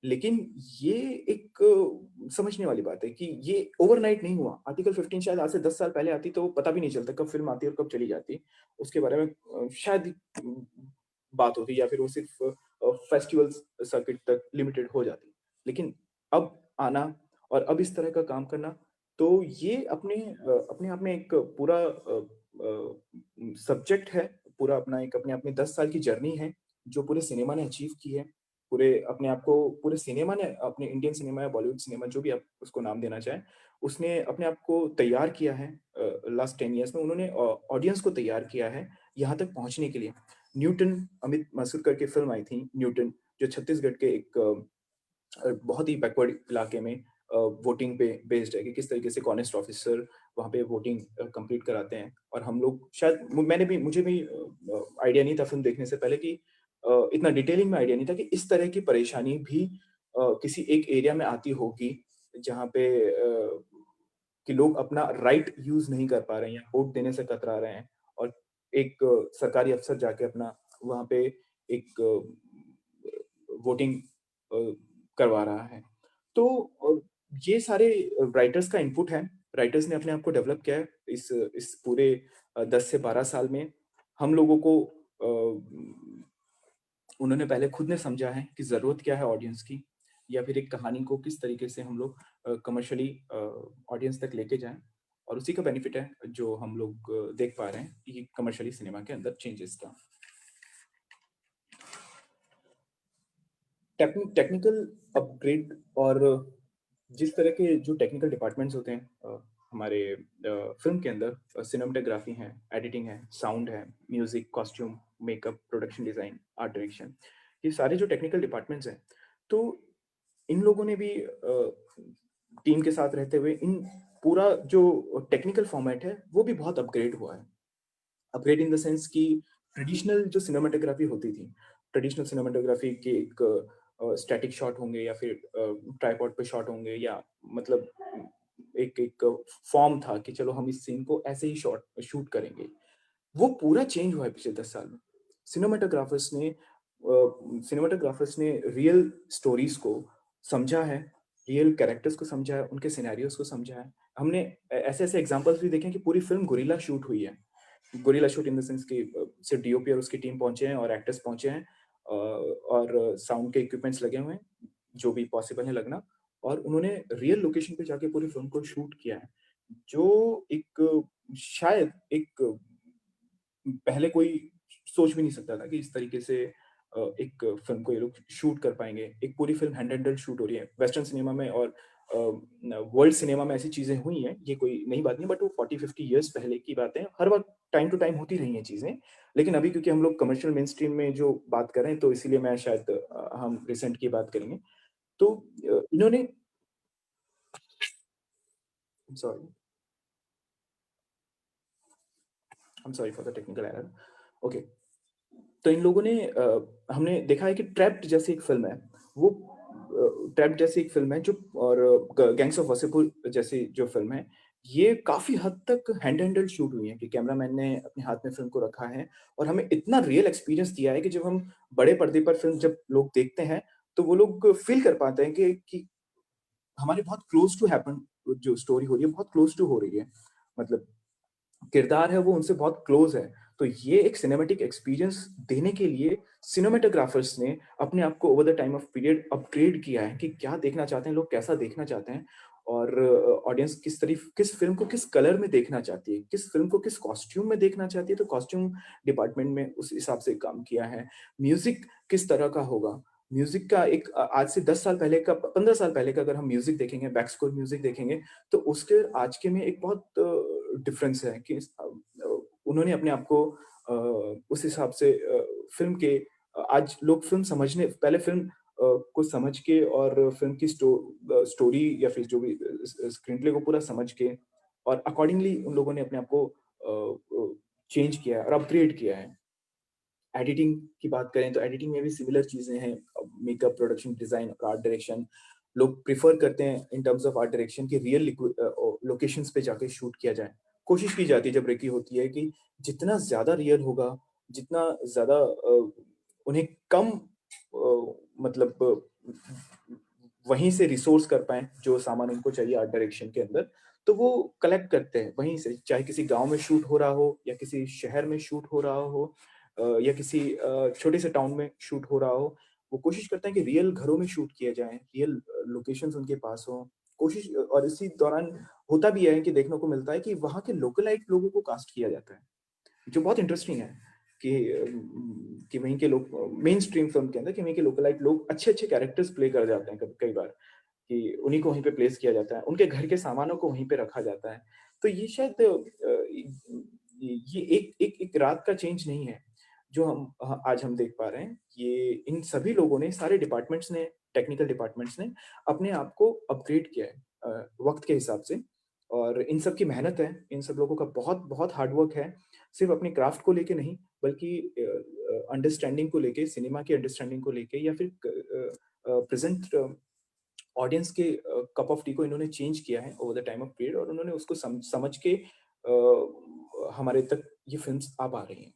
लेकिन ये एक समझने वाली बात है कि ये ओवरनाइट नहीं हुआ। आर्टिकल 15 शायद आज से 10 साल पहले आती तो पता भी नहीं चलता कब फिल्म आती और कब चली जाती। उसके बारे में शायद बात होती, या फिर वो सिर्फ फेस्टिवल सर्किट तक लिमिटेड हो जाती। लेकिन अब आना और अब इस तरह का काम करना, तो ये अपने आप में एक पूरा सब्जेक्ट है, पूरा अपना एक अपने आप में 10 साल की जर्नी है जो पूरे सिनेमा ने अचीव की है। पूरे सिनेमा ने, अपने इंडियन सिनेमा या बॉलीवुड सिनेमा, जो भी आप उसको नाम देना चाहें, उसने अपने आप को तैयार किया है। लास्ट 10 इयर्स में उन्होंने ऑडियंस को तैयार किया है यहाँ तक पहुँचने के लिए। न्यूटन, अमित मालूसकर की फिल्म आई थी न्यूटन, जो छत्तीसगढ़ के एक बहुत ही बैकवर्ड इलाके में वोटिंग पे बेस्ड है कि किस तरीके से कॉनेस्ट ऑफिसर वहाँ पे वोटिंग कंप्लीट कराते हैं। और हम लोग शायद, मुझे भी आइडिया नहीं था फिल्म देखने से पहले कि इतना डिटेलिंग में आइडिया नहीं था कि इस तरह की परेशानी भी किसी एक एरिया में आती होगी, जहाँ पे कि लोग अपना राइट यूज नहीं कर पा रहे हैं या वोट देने से कतरा रहे हैं, और एक सरकारी अफसर जाके अपना वहाँ पे एक वोटिंग करवा रहा है। तो ये सारे राइटर्स का इनपुट है। राइटर्स ने अपने आप को डेवलप किया है इस पूरे 10 से 12 साल में। हम लोगों को उन्होंने पहले खुद ने समझा है कि जरूरत क्या है ऑडियंस की, या फिर एक कहानी को किस तरीके से हम लोग कमर्शियली ऑडियंस तक लेके जाएं, और उसी का बेनिफिट है जो हम लोग देख पा रहे हैं कि कमर्शियली सिनेमा के अंदर चेंजेस का। टेक्निकल अपग्रेड, और जिस तरह के जो टेक्निकल डिपार्टमेंट्स होते हैं हमारे फिल्म के अंदर, सिनेमेटोग्राफी है, एडिटिंग है, साउंड है, music, costume, makeup, production design, art direction, ये सारे जो टेक्निकल डिपार्टमेंट्स हैं, तो इन लोगों ने भी टीम के साथ रहते हुए इन पूरा जो टेक्निकल फॉर्मेट है वो भी बहुत अपग्रेड हुआ है। अपग्रेड इन द सेंस कि ट्रेडिशनल जो सिनेमेटोग्राफी होती थी, ट्रेडिशनल सिनेमाटोग्राफी के एक स्टैटिक शॉट होंगे या फिर ट्राइपॉड पे शॉट होंगे, या मतलब एक फॉर्म था कि चलो हम इस सीन को ऐसे ही शूट करेंगे। वो पूरा चेंज हुआ है पिछले 10 साल में। सिनेमाटोग्राफर्स ने रियल स्टोरीज को समझा है, रियल कैरेक्टर्स को समझा है, उनके सिनेरियोस को समझा है। हमने ऐसे एग्जांपल्स भी देखे हैं कि पूरी फिल्म गोरिल्ला शूट हुई है। Gorilla shoot in the sense कि सिर्फ डीओपी और उसकी टीम पहुंचे हैं और एक्टर्स पहुंचे हैं, और साउंड के इक्विपमेंट्स लगे हुए हैं, जो भी पॉसिबल है लगना, और उन्होंने रियल लोकेशन पे जाके पूरी फिल्म को शूट किया है, जो शायद पहले कोई सोच भी नहीं सकता था कि इस तरीके से एक फिल्म को ये लोग शूट कर पाएंगे। एक पूरी फिल्म हैंड एंड शूट हो रही है। वेस्टर्न सिनेमा में और वर्ल्ड सिनेमा में ऐसी चीजें हुई हैं, ये कोई नई बात नहीं, बट वो 40-50 ईयर्स पहले की बातें हैं। हर वक्त टाइम टू टाइम होती रही हैं चीजें, लेकिन अभी क्योंकि हम लोग कमर्शियल मेन स्ट्रीम में जो बात कर रहे हैं, तो इसीलिए मैं शायद हम रिसेंट की बात करेंगे। तो इन्होंने sorry for the technical error. Okay, तो इन लोगों ने हमने देखा है कि ट्रैप्ड जैसी एक फिल्म है, वो ट्रैप्ड जैसी एक फिल्म है जो, और गैंग्स ऑफ वासेपुर जैसी जो फिल्म है, ये काफी हद तक हैंड हैंडल्ड शूट हुई है कि कैमरामैन ने अपने हाथ में फिल्म को रखा है और हमें इतना रियल एक्सपीरियंस दिया है कि जब हम बड़े पर्दे पर फिल्म जब लोग देखते हैं तो वो लोग फील कर पाते हैं कि हमारे बहुत क्लोज टू हैपन, जो स्टोरी हो रही है बहुत क्लोज टू हो रही है, मतलब किरदार है वो उनसे बहुत क्लोज है। तो ये एक सिनेमैटिक एक्सपीरियंस देने के लिए सिनेमेटोग्राफर्स ने अपने आप को over the time of period upgrade किया है कि क्या देखना चाहते हैं लोग, कैसा देखना चाहते हैं, और ऑडियंस किस फिल्म को किस कलर में देखना चाहती है, किस फिल्म को किस कॉस्ट्यूम में देखना चाहती है, तो कॉस्ट्यूम डिपार्टमेंट में उस हिसाब से काम किया है। म्यूजिक किस तरह का होगा, म्यूजिक का एक आज से 10 साल पहले का, 15 साल पहले का अगर हम म्यूजिक देखेंगे, बैक स्कोर म्यूजिक देखेंगे, तो उसके आज के में एक बहुत डिफरेंस है कि उन्होंने अपने आप को उस हिसाब से फिल्म के, आज लोग फिल्म समझने, पहले फिल्म को समझ के और फिल्म की स्टोरी या फिर जो भी स्क्रीन प्ले को पूरा समझ के और अकॉर्डिंगली उन लोगों ने अपने आप को चेंज किया है और अपग्रेड किया है। एडिटिंग की बात करें तो एडिटिंग में भी सिमिलर चीजें हैं, मेकअप, प्रोडक्शन डिजाइन और आर्ट डायरेक्शन। लोग प्रिफर करते हैं इन टर्म्स ऑफ आर्ट डायरेक्शन की रियल लोकेशंस पे जाके शूट किया जाए। कोशिश की जाती है जब रेकी होती है कि जितना ज्यादा रियल होगा, जितना ज्यादा उन्हें कम मतलब वहीं से रिसोर्स कर पाए जो सामान उनको चाहिए आर्ट डायरेक्शन के अंदर, तो वो कलेक्ट करते हैं वहीं से, चाहे किसी गांव में शूट हो रहा हो या किसी शहर में शूट हो रहा हो या किसी छोटे से टाउन में शूट हो रहा हो। वो कोशिश करते हैं कि रियल घरों में शूट किया जाए, रियल लोकेशंस उनके पास हो। कोशिश, और इसी दौरान होता भी है कि देखने को मिलता है कि वहाँ के लोकलाइट लोगों को कास्ट किया जाता है, जो बहुत इंटरेस्टिंग है कि वहीं के लोग मेन स्ट्रीम फिल्म के अंदर कि वहीं के लोकलाइट लोग अच्छे अच्छे कैरेक्टर्स प्ले कर जाते हैं कई बार, कि उन्हीं को वहीं पे प्लेस किया जाता है, उनके घर के सामानों को वहीं पे रखा जाता है। तो ये शायद ये एक रात का चेंज नहीं है जो आज हम देख पा रहे हैं। ये इन सभी लोगों ने, सारे डिपार्टमेंट्स ने, टेक्निकल डिपार्टमेंट्स ने अपने आप को अपग्रेड किया है वक्त के हिसाब से, और इन सब की मेहनत है, इन सब लोगों का बहुत बहुत हार्डवर्क है, सिर्फ अपने क्राफ्ट को लेके नहीं बल्कि अंडरस्टैंडिंग को लेके, सिनेमा की अंडरस्टैंडिंग को लेके, या फिर प्रेजेंट ऑडियंस के कप ऑफ टी को इन्होंने चेंज किया है over the time of period, और उन्होंने उसको समझ के हमारे तक ये फिल्म्स आ पा रही हैं।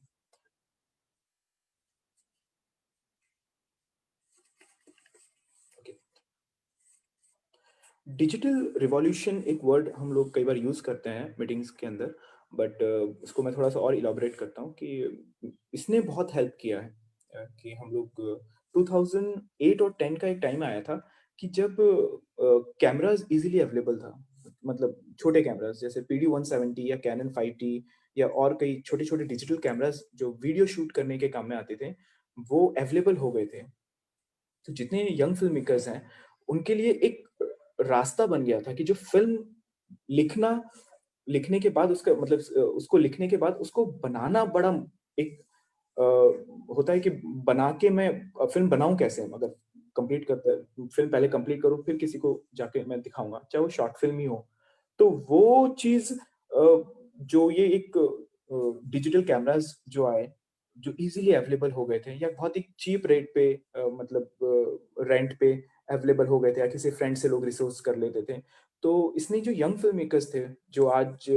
डिजिटल रिवॉल्यूशन एक वर्ड हम लोग कई बार यूज करते हैं मीटिंग्स के अंदर, बट इसको मैं थोड़ा सा और इलाबोरेट करता हूँ कि इसने बहुत हेल्प किया है कि हम लोग 2008 और 10 का एक टाइम आया था कि जब कैमराज इजीली अवेलेबल था, मतलब छोटे कैमराज जैसे PD-170 या Canon 5T या और कई छोटे छोटे डिजिटल कैमराज जो वीडियो शूट करने के काम में आते थे, वो अवेलेबल हो गए थे। तो जितने यंग फिल्म मेकर्स हैं उनके लिए एक रास्ता बन गया था कि जो फिल्म लिखने के बाद उसका मतलब उसको लिखने के बाद उसको बनाना बड़ा एक होता है कि बना के मैं फिल्म बनाऊं कैसे, मगर कंप्लीट करता फिल्म पहले कंप्लीट करूं फिर किसी को जाके मैं दिखाऊंगा, चाहे वो शॉर्ट फिल्म ही हो। तो वो चीज जो ये एक डिजिटल कैमरास जो आए जो इजीली अवेलेबल हो गए थे या बहुत ही चीप रेट पे मतलब रेंट पे अवेलेबल हो गए थे, या किसी फ्रेंड से लोग रिसोर्स कर लेते थे। तो इसने जो यंग फिल्म मेकर्स थे, जो आज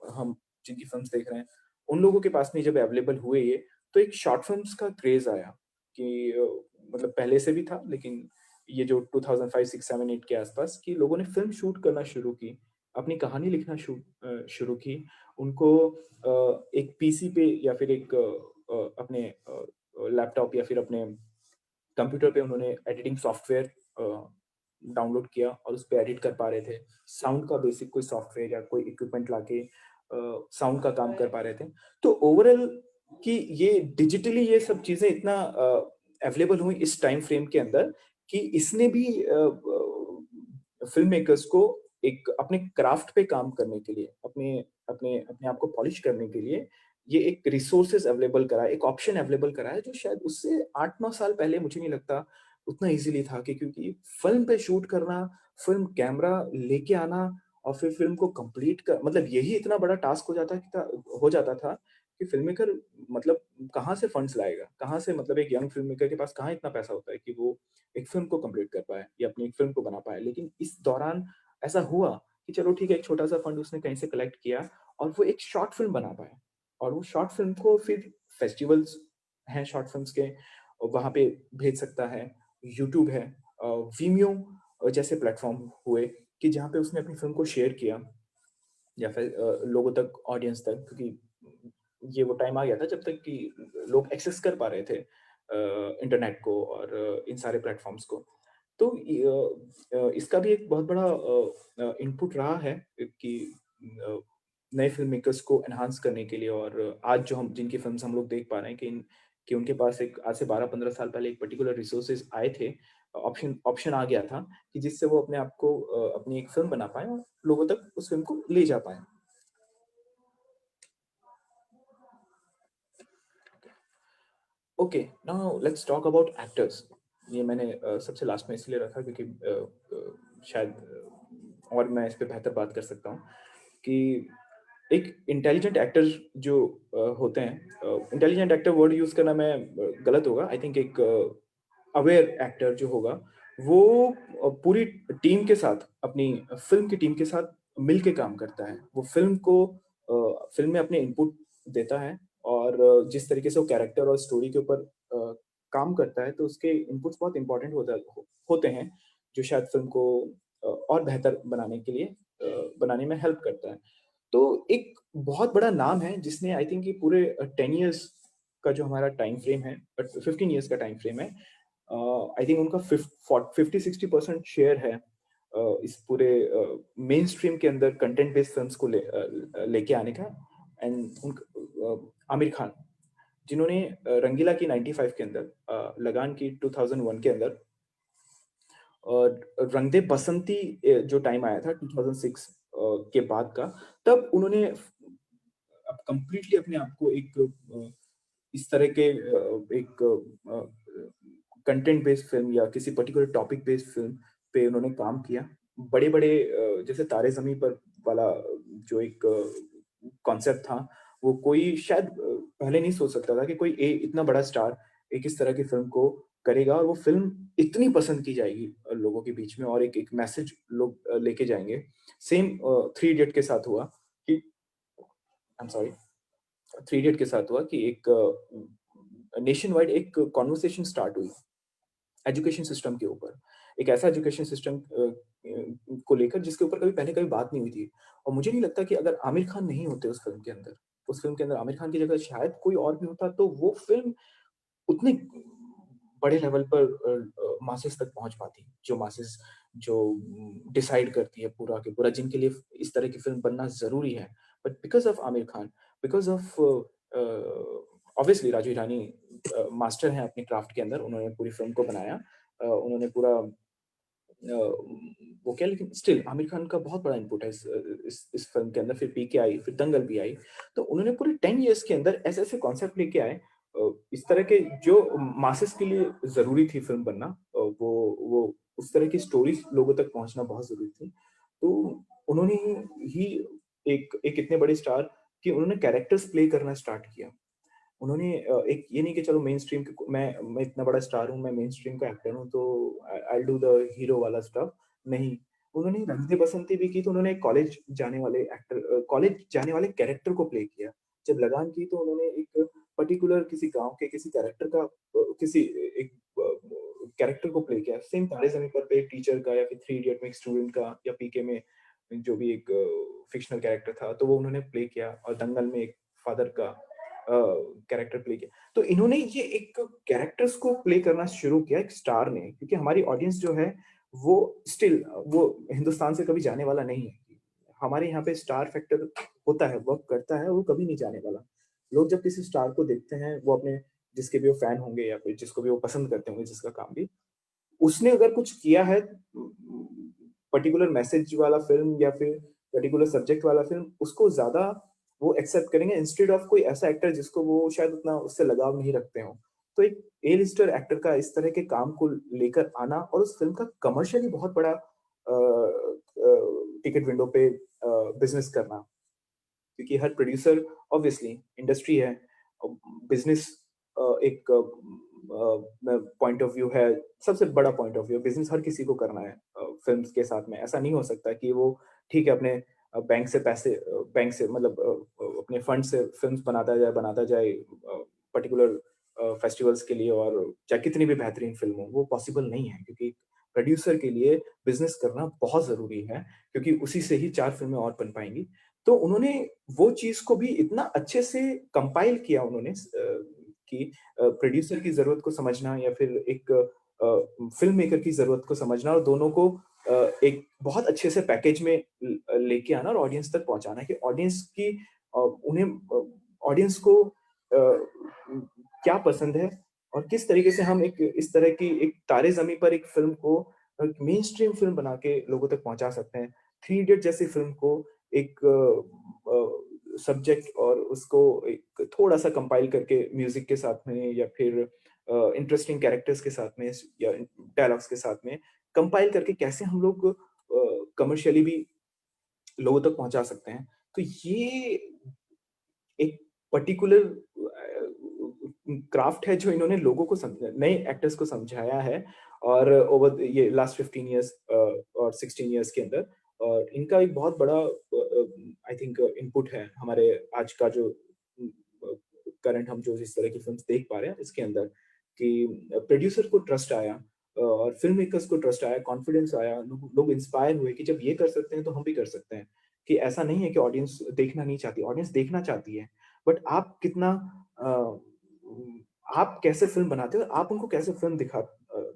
हम जिनकी फिल्म्स देख रहे हैं, उन लोगों के पास में जब अवेलेबल हुए ये, तो एक शॉर्ट फिल्म्स का क्रेज आया कि मतलब पहले से भी था, लेकिन ये जो 2005, 6, 7, 8 के आसपास कि लोगों ने फिल्म शूट करना शुरू की, अपनी कहानी लिखना शुरू की। उनको एक पीसी पे या फिर एक अपने लैपटॉप या फिर अपने कंप्यूटर पे उन्होंने एडिटिंग सॉफ्टवेयर डाउनलोड किया और उस पे एडिट कर पा रहे थे। साउंड का बेसिक कोई सॉफ्टवेयर या कोई इक्विपमेंट लाके साउंड का काम कर पा रहे थे। तो ओवरऑल कि ये डिजिटली ये सब चीज़ें इतना अवेलेबल हुई इस टाइम फ्रेम के अंदर कि इसने भी फ़िल्म मेकर्स को एक अपने क्राफ्ट पे काम करने के लिए, अपने अपने अपने आप को पॉलिश करने के लिए ये एक रिसोर्सेज़ अवेलेबल कराया, एक ऑप्शन अवेलेबल कराया जो शायद उससे 8-9 साल पहले मुझे नहीं लगता उतना ईज़िली था कि क्योंकि फ़िल्म पे शूट करना, फ़िल्म कैमरा लेके आना और फिर फ़िल्म को कंप्लीट कर मतलब यही इतना बड़ा टास्क हो जाता था कि फ़िल्म मेकर मतलब कहाँ से फंड्स लाएगा? कहाँ से मतलब एक यंग फ़िल्म मेकर के पास कहाँ इतना पैसा होता है कि वो एक फ़िल्म को कंप्लीट कर पाए या अपनी एक फ़िल्म को बना पाए। लेकिन इस दौरान ऐसा हुआ कि चलो ठीक है, एक छोटा-सा फंड उसने कहीं से कलेक्ट किया और वो एक शॉर्ट फ़िल्म बना पाया। और वो शॉर्ट फ़िल्म को फिर फेस्टिवल्स हैं शॉर्ट फ़िल्म्स के, वहाँ पे भेज सकता है। यूट्यूब है, वीमियो जैसे प्लेटफ़ॉर्म हुए कि जहाँ पे उसने अपनी फ़िल्म को शेयर किया या फिर लोगों तक, ऑडियंस तक, क्योंकि ये वो टाइम आ गया था जब तक कि लोग एक्सेस कर पा रहे थे इंटरनेट को और इन सारे प्लेटफ़ॉर्म्स को। तो इसका भी एक बहुत बड़ा इनपुट रहा है कि अ, नए फ़िल्म मेकर्स को एनहांस करने के लिए। और आज जो हम जिनकी फ़िल्म्स हम लोग देख पा रहे हैं कि उनके पास एक आज से 12-15 साल पहले एक पर्टिकुलर रिसोर्सेज़ आए थे, ऑप्शन ऑप्शन आ गया था कि जिससे वो अपने आप को अपनी एक फ़िल्म बना पाएँ और लोगों तक उस फ़िल्म को ले जा पाएँ। Okay, now let's talk about actors. ये मैंने सबसे लास्ट में इसलिए रखा क्योंकि शायद और मैं इस पे बेहतर बात कर सकता हूँ कि एक इंटेलिजेंट एक्टर जो होते हैं, इंटेलिजेंट एक्टर वर्ड यूज़ करना मैं गलत होगा। आई थिंक एक अवेयर एक्टर जो होगा, वो पूरी टीम के साथ, अपनी फ़िल्म की टीम के साथ मिल के काम करता है। वो फ़िल्म में अपने इनपुट देता है और जिस तरीके से वो कैरेक्टर और स्टोरी के ऊपर काम करता है, तो उसके इनपुट्स बहुत इम्पोर्टेंट होते हैं, जो शायद फ़िल्म को और बेहतर बनाने के लिए बनाने में हेल्प करता है। तो एक बहुत बड़ा नाम है जिसने आई थिंक ये पूरे 10 इयर्स का जो हमारा टाइम फ्रेम है, बट 15 इयर्स का टाइम फ्रेम है, आई थिंक उनका 50-60% शेयर है इस पूरे मेन स्ट्रीम के अंदर कंटेंट बेस्ड फिल्म्स को लेके आने का। एंड आमिर खान, जिन्होंने रंगीला की 95 के अंदर, लगान की 2001 के अंदर, और रंग दे बसंती जो टाइम आया था 2006 के बाद का, तब उन्होंने अब कंप्लीटली अपने आप को एक इस तरह के एक कंटेंट बेस्ड फिल्म या किसी पर्टिकुलर टॉपिक बेस्ड फिल्म पे उन्होंने काम किया। बड़े-बड़े जैसे तारे ज़मीं पर वाला जो एक कॉन्सेप्ट था, वो कोई शायद पहले नहीं सोच सकता था कि कोई इतना बड़ा स्टार एक इस तरह की फिल्म को करेगा और वो फिल्म इतनी पसंद की जाएगी लोगों के बीच में और एक एक मैसेज लोग लेके जाएँगे। सेम थ्री इडियट के साथ हुआ कि I am sorry, three idiot के साथ हुआ कि एक नेशन वाइड एक कन्वर्सेशन स्टार्ट हुई एजुकेशन सिस्टम के ऊपर। एक ऐसा एजुकेशन सिस्टम को लेकर जिसके ऊपर कभी बात नहीं हुई थी। और मुझे नहीं लगता कि अगर आमिर खान नहीं होते उस फ़िल्म के अंदर आमिर खान की जगह शायद कोई और भी होता, तो वो फ़िल्म उतने बड़े लेवल पर मासेस तक पहुँच पाती। जो मासेस जो डिसाइड करती है पूरा के पूरा, जिनके लिए इस तरह की फ़िल्म बनना ज़रूरी है। But because of Aamir Khan, because of obviously Raju Hirani master हैं अपने क्राफ्ट के अंदर, उन्होंने पूरी फ़िल्म को बनाया। उन्होंने पूरा वो क्या, लेकिन स्टिल आमिर खान का बहुत बड़ा इनपुट है इस फ़िल्म के अंदर। फिर पीके आई, फिर दंगल भी आई। तो उन्होंने पूरे 10 इयर्स के अंदर ऐसे-ऐसे कॉन्सेप्ट लेके आए, इस तरह के जो मासेस के लिए ज़रूरी थी फ़िल्म बनना, वो उस तरह की स्टोरीज़ लोगों तक पहुँचना बहुत ज़रूरी थी। तो उन्होंने ही एक एक इतने बड़े स्टार कि उन्होंने कैरेक्टर्स प्ले करना स्टार्ट किया। उन्होंने एक ये नहीं कि चलो मेन स्ट्रीम मैं इतना बड़ा स्टार हूँ, मैं मेन स्ट्रीम का एक्टर हूँ, तो आई डू द हीरो वाला स्टफ। नहीं, उन्होंने रंग दे बसंती भी की, तो उन्होंने कॉलेज जाने वाले कैरेक्टर को प्ले किया। जब लगान की तो उन्होंने एक पर्टिकुलर किसी गाँव के किसी कैरेक्टर का किसी एक कैरेक्टर को प्ले किया। सेम तारे ज़मीं पर पे एक टीचर का, या फिर थ्री इडियट में एक स्टूडेंट का, या पीके में जो भी एक फ़िक्शनल कैरेक्टर था, तो वो उन्होंने प्ले किया, और दंगल में एक फादर का कैरेक्टर प्ले किया। तो इन्होंने ये एक कैरेक्टर्स को प्ले करना शुरू किया एक स्टार ने, क्योंकि हमारी ऑडियंस जो है वो स्टिल वो हिंदुस्तान से कभी जाने वाला नहीं है। हमारे यहाँ पे स्टार फैक्टर होता है, वर्क करता है, वो कभी नहीं जाने वाला। लोग जब किसी स्टार को देखते हैं, वो अपने जिसके भी वो फैन होंगे या फिर जिसको भी वो पसंद करते होंगे, जिसका काम भी, उसने अगर कुछ किया है पर्टिकुलर मैसेज वाला फ़िल्म या फिर पर्टिकुलर सब्जेक्ट वाला फ़िल्म, उसको ज़्यादा वो एक्सेप्ट करेंगे इंस्टेड ऑफ कोई ऐसा एक्टर जिसको वो शायद उतना उससे लगाव नहीं रखते हों। तो एक ए लिस्टर एक्टर का इस तरह के काम को लेकर आना और उस फ़िल्म का कमर्शियली बहुत बड़ा टिकट विंडो पे बिज़नेस करना। क्योंकि हर प्रोड्यूसर ऑब्वियसली इंडस्ट्री है, बिजनेस एक पॉइंट ऑफ व्यू है, सबसे बड़ा पॉइंट ऑफ व्यू बिजनेस हर किसी को करना है। फिल्म्स के साथ में ऐसा नहीं हो सकता कि वो ठीक है अपने बैंक से मतलब अपने फंड से फिल्म्स बनाता जाए पर्टिकुलर फेस्टिवल्स के लिए, और चाहे कितनी भी बेहतरीन फिल्म हो, वो पॉसिबल नहीं है, क्योंकि प्रोड्यूसर के लिए बिजनेस करना बहुत जरूरी है, क्योंकि उसी से ही 4 फिल्में और बन पाएंगी। तो उन्होंने वो चीज़ को भी इतना अच्छे से कंपाइल किया उन्होंने कि प्रोड्यूसर की ज़रूरत को समझना या फिर एक फ़िल्म मेकर की ज़रूरत को समझना, और दोनों को एक बहुत अच्छे से पैकेज में लेके आना और ऑडियंस तक पहुँचाना, कि ऑडियंस की उन्हें ऑडियंस को क्या पसंद है, और किस तरीके से हम एक इस तरह की एक तारे ज़मीं पर एक फ़िल्म को मेन स्ट्रीम फ़िल्म बना के लोगों तक पहुँचा सकते हैं। थ्री इडियट जैसी फ़िल्म को एक सब्जेक्ट और उसको एक थोड़ा-सा कंपाइल करके म्यूज़िक के साथ में या फिर इंटरेस्टिंग कैरेक्टर्स के साथ में या डायलॉग्स के साथ में कंपाइल करके कैसे हम लोग कमर्शियली भी लोगों तक पहुँचा सकते हैं। तो ये एक पर्टिकुलर क्राफ्ट है जो इन्होंने लोगों को नए एक्टर्स को समझाया है, और ओवर ये लास्ट 15 इयर्स और 16 इयर्स के अंदर, और इनका एक बहुत बड़ा आई थिंक इनपुट है हमारे आज का जो करंट हम जो इस तरह की फिल्म्स देख पा रहे हैं इसके अंदर, कि प्रोड्यूसर को ट्रस्ट आया और फिल्म मेकर्स को ट्रस्ट आया, कॉन्फिडेंस आया, लोग इंस्पायर हुए कि जब ये कर सकते हैं तो हम भी कर सकते हैं। कि ऐसा नहीं है कि ऑडियंस देखना नहीं चाहती, ऑडियंस देखना चाहती है, बट आप कितना आप कैसे फ़िल्म बनाते हो, आप उनको कैसे फ़िल्म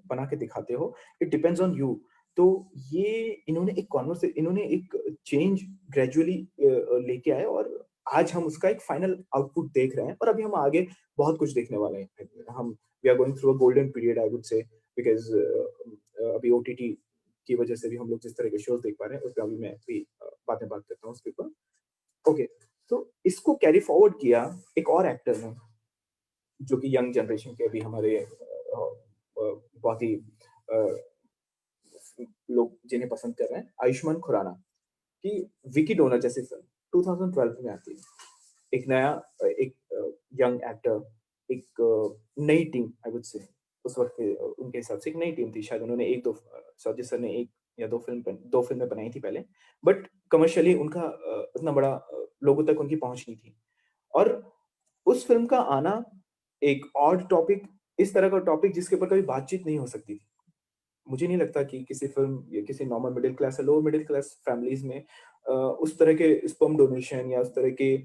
बना के दिखाते हो, इट डिपेंड्स ऑन यू। तो ये इन्होंने एक चेंज ग्रेजुअली लेके आए, और आज हम उसका एक फाइनल आउटपुट देख रहे हैं, और अभी हम आगे बहुत कुछ देखने वाले हैं। हम we are going through a golden period I would say, because अभी ओटीटी की वजह से भी हम लोग जिस तरह के शोज़ देख पा रहे हैं, उस पे अभी मैं भी बाद में बात करता हूँ उसके ऊपर। ओके, तो इसको कैरी फॉरवर्ड किया एक और एक्टर ने, जो कि यंग जनरेशन के अभी हमारे बहुत ही लोग जिन्हें पसंद कर रहे हैं, आयुष्मान खुराना की विकी डोनर जैसी फिल्म 2012 में आती है। एक नया एक यंग एक्टर, एक नई टीम आई वुड से, उस वक़्त के उनके हिसाब से एक नई टीम थी। शायद उन्होंने 1-2 साजिद सर ने 1 या 2 फ़िल्में बनाई थी पहले, बट कमर्शियली उनका उतना बड़ा लोगों तक उनकी पहुँच नहीं थी। और उस फ़िल्म का आना एक ऑड टॉपिक, इस तरह का टॉपिक जिसके ऊपर कभी बातचीत नहीं हो सकती थी। मुझे नहीं लगता कि किसी फ़िल्म या किसी नॉर्मल मिडल क्लास या लोअर मिडल क्लास फैमिलीज़ में उस तरह के स्पर्म डोनेशन या उस तरह के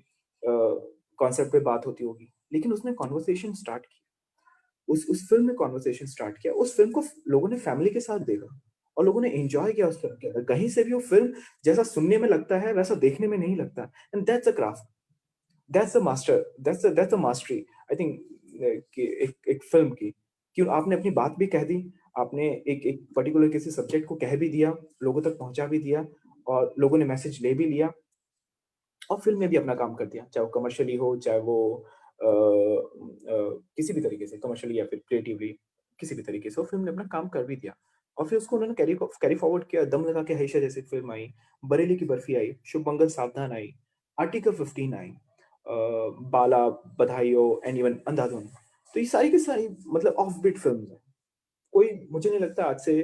कॉन्सेप्ट पे बात होती होगी। लेकिन उसने कन्वर्सेशन स्टार्ट की। उस फ़िल्म ने कन्वर्सेशन स्टार्ट किया। उस फ़िल्म को लोगों ने फैमिली के साथ देखा, और लोगों ने एन्जॉय किया उस फ़िल्म के अंदर। कहीं से भी वो फ़िल्म जैसा सुनने में लगता है, वैसा देखने में नहीं लगता। And that's a craft. That's a mastery I think, कि एक फ़िल्म की, कि आपने अपनी बात भी कह दी, आपने एक एक पर्टिकुलर किसी सब्जेक्ट को कह भी दिया, लोगों तक पहुँचा भी दिया, और लोगों ने मैसेज ले भी लिया, और फ़िल्म में भी अपना काम कर दिया। चाहे वो कमर्शियली हो, चाहे वो किसी भी तरीके से कमर्शियली या फिर क्रिएटिवली किसी भी तरीके से, वो फ़िल्म ने अपना काम कर भी दिया। और फिर उसको उन्होंने कैरी फॉरवर्ड किया। दम लगा के हईशा जैसी फ़िल्म आई, बरेली की बर्फी आई, शुभ मंगल सावधान आई, आर्टिकल 15 आई। बाला, बधाई हो एंड इवन अंधाधुन। तो ये सारी की सारी मतलब ऑफ बीट फिल्म्स हैं। कोई मुझे नहीं लगता आज से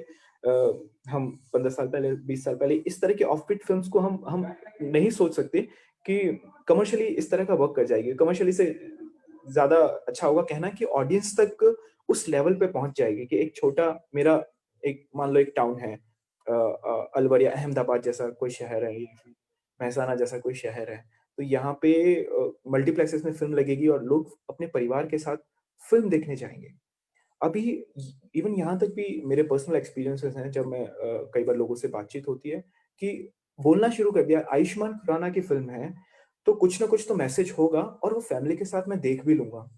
हम 15 साल पहले, 20 साल पहले इस तरह की ऑफ बीट फिल्म्स को हम नहीं सोच सकते कि कमर्शियली इस तरह का वर्क कर जाएगी। कमर्शियली से ज़्यादा अच्छा होगा कहना कि ऑडियंस तक उस लेवल पे पहुँच जाएगी कि एक छोटा मेरा एक मान लो एक टाउन है, अलवर या अहमदाबाद जैसा कोई शहर है, या फिर मेहसाना जैसा कोई शहर है। तो यहाँ पे मल्टीप्लेक्सेस में फ़िल्म लगेगी और लोग अपने परिवार के साथ फ़िल्म देखने जाएँगे। अभी इवन यहाँ तक भी मेरे पर्सनल एक्सपीरियंसेस हैं, जब मैं कई बार लोगों से बातचीत होती है कि बोलना शुरू कर दिया, आयुष्मान खुराना की फ़िल्म है, तो कुछ ना कुछ तो मैसेज होगा और वो फैमिली के साथ मैं देख भी लूँगा।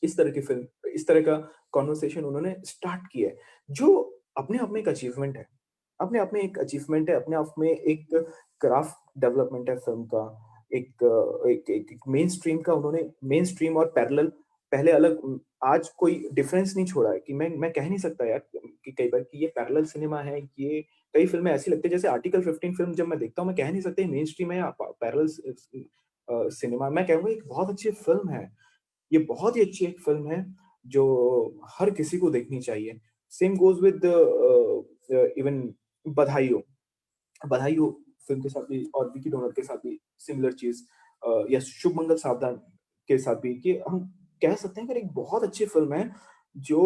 इस तरह की फ़िल्म, इस तरह का कन्वर्सेशन उन्होंने स्टार्ट किया है, जो अपने आप में एक अचीवमेंट है। अपने आप में एक अचीवमेंट है, अपने आप में एक क्राफ्ट डेवलपमेंट है फ़िल्म का। एक मेनस्ट्रीम का उन्होंने मेनस्ट्रीम और पैरेलल पहले अलग आज कोई डिफरेंस नहीं छोड़ा है कि मैं कह नहीं सकता यार कि कई बार कि ये पैरेलल सिनेमा है, ये कई फ़िल्में ऐसी लगती है जैसे आर्टिकल 15 फ़िल्म जब मैं देखता हूँ, मैं कह नहीं सकता ये मेनस्ट्रीम है या प पैरेलल सिनेमा। मैं कहूँगा एक बहुत अच्छी फ़िल्म है। ये बहुत ही अच्छी एक फ़िल्म है, जो हर किसी को देखनी चाहिए। सेम गोज़ विद इवन बधाई हो। बधाई हो फ़िल्म के साथ भी और विकी डोनर के साथ भी सिमिलर चीज़, या शुभ मंगल सावधान के साथ भी, कि हम कह सकते हैं कि एक बहुत अच्छी फ़िल्म है, जो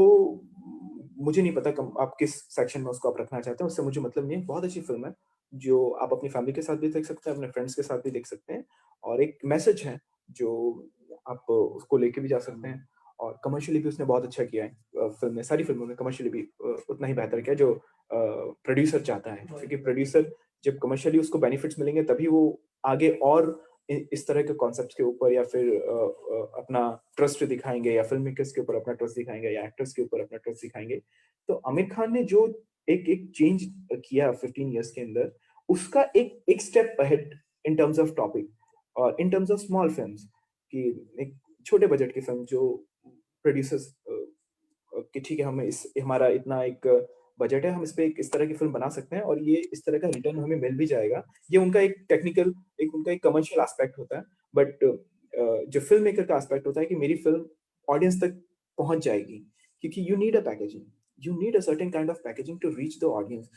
मुझे नहीं पता कम आप किस सेक्शन में उसको आप रखना चाहते हैं, उससे मुझे मतलब नहीं है। बहुत अच्छी फ़िल्म है, जो आप अपनी फैमिली के साथ भी देख सकते हैं, अपने फ्रेंड्स के साथ भी देख सकते हैं और एक मैसेज है, जो आप उसको लेके भी जा सकते हैं और कमर्शियली भी उसने बहुत अच्छा किया है। फ़िल्म ने सारी फ़िल्मों में कमर्शियली भी उतना ही बेहतर किया जो प्रोड्यूसर चाहता है। क्योंकि प्रोड्यूसर जब कमर्शियली उसको बेनिफिट्स मिलेंगे तभी वो आगे और इस तरह के कॉन्सेप्ट्स के ऊपर या फिर अपना ट्रस्ट दिखाएँगे या फ़िल्म मेकर्स के ऊपर अपना ट्रस्ट दिखाएँगे या एक्टर्स के ऊपर अपना ट्रस्ट दिखाएँगे। तो आमिर खान ने जो एक एक चेंज किया 15 इयर्स के अंदर, उसका एक एक step ahead in terms of topic और in terms of small films, कि एक छोटे बजट की फ़िल्म जो प्रोड्यूसर्स कि ठीक है, हमें इस हमारा इतना एक बजट है, हम इस पे एक इस तरह की फ़िल्म बना सकते हैं और ये इस तरह का रिटर्न हमें मिल भी जाएगा। ये उनका एक टेक्निकल, एक उनका एक कमर्शियल एस्पेक्ट होता है। बट जो फ़िल्म मेकर का एस्पेक्ट होता है कि मेरी फ़िल्म ऑडियंस तक पहुँच जाएगी, क्योंकि you need a packaging, you need a certain kind of packaging to reach the audience.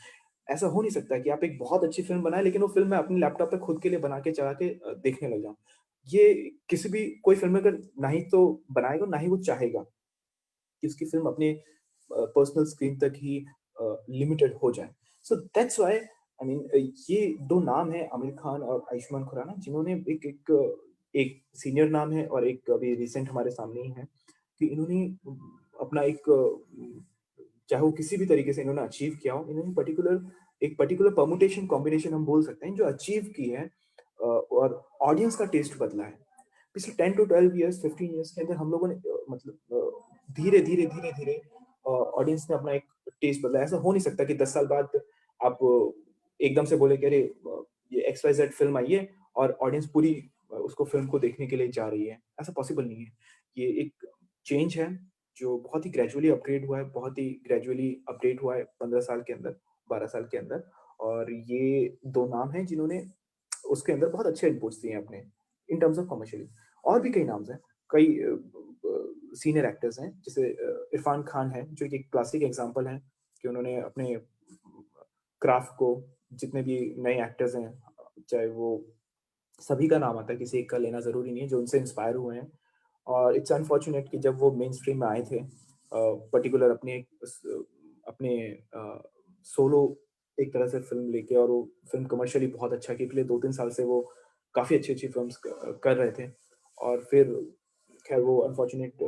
ऐसा हो नहीं सकता कि आप एक बहुत अच्छी फ़िल्म बनाएँ, लेकिन वो फ़िल्म मैं अपने लैपटॉप पे खुद के लिए बना के चला के देखने लग जाऊँ। ये किसी भी कोई फ़िल्म मेकर ना ही तो बनाएगा, ना ही वो चाहेगा कि उसकी फ़िल्म अपने पर्सनल स्क्रीन तक ही लिमिटेड हो जाए। So that's why I mean ये 2 नाम हैं आमिर खान और आयुष्मान खुराना, जिन्होंने एक एक एक सीनियर नाम है और एक अभी रिसेंट हमारे सामने ही है, कि इन्होंने अपना एक चाहे वो किसी भी तरीके से इन्होंने अचीव किया हो, इन्होंने एक पर्टिकुलर परम्यूटेशन कॉम्बिनेशन हम बोल सकते हैं जो अचीव की है, और ऑडियंस का टेस्ट बदला है। पिछले 10 टू 12 इयर्स, 15 इयर्स के अंदर हम लोगों ने मतलब धीरे-धीरे, धीरे-धीरे ऑडियंस ने अपना एक टेस्ट बदला है। ऐसा हो नहीं सकता कि 10 साल बाद आप एकदम से बोले कि अरे ये एक्स-वाई-ज़ेड फ़िल्म आई है और ऑडियंस पूरी उसको फ़िल्म को देखने के लिए जा रही है। ऐसा पॉसिबल नहीं है। ये एक चेंज है जो बहुत ही ग्रेजुअली अपग्रेड हुआ है, बहुत ही ग्रेजुअली अपडेट हुआ है 15 साल के अंदर, 12 साल के अंदर, और ये 2 नाम हैं जिन्होंने उसके अंदर बहुत अच्छे इनपुट्स दिए हैं अपने, इन टर्म्स ऑफ कमर्शियली। और भी कई नाम्स हैं, कई सीनियर एक्टर्स हैं, जैसे इरफान खान है, जो कि एक क्लासिक एग्ज़ाम्पल है कि उन्होंने अपने क्राफ्ट को, जितने भी नए एक्टर्स हैं, चाहे वो सभी का नाम आता है, किसी एक का लेना ज़रूरी नहीं है, जो उनसे इंस्पायर हुए हैं। और इट्स अनफॉर्च्यूनेट कि जब वो मेनस्ट्रीम में आए थे, पर्टिकुलर अपने सोलो एक तरह से फ़िल्म लेके, और वो फ़िल्म कमर्शियली बहुत अच्छा की, पिछले 2-3 साल से वो काफ़ी अच्छी-अच्छी फ़िल्म्स कर रहे थे। और फिर खैर वो अनफॉर्च्यूनेट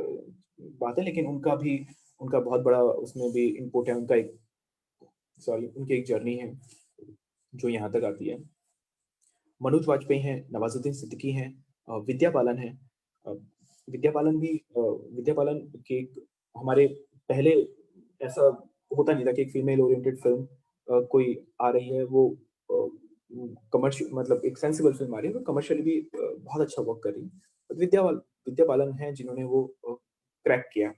बात है, लेकिन उनका बहुत बड़ा उसमें भी इनपुट है, उनकी एक जर्नी है, जो यहाँ तक आती है। मनोज वाजपेयी हैं, नवाज़ुद्दीन सिद्दीकी हैं, विद्या बालन हैं। अ, विद्या बालन की एक हमारे पहले ऐसा होता नहीं था कि एक फीमेल ओरिएंटेड फ़िल्म कोई आ रही है, वो अ, मतलब एक सेंसिबल फ़िल्म आ रही है, वो कमर्शियली भी बहुत अच्छा वर्क कर रही है। बट विद्या बालन हैं जिन्होंने वो क्रैक किया,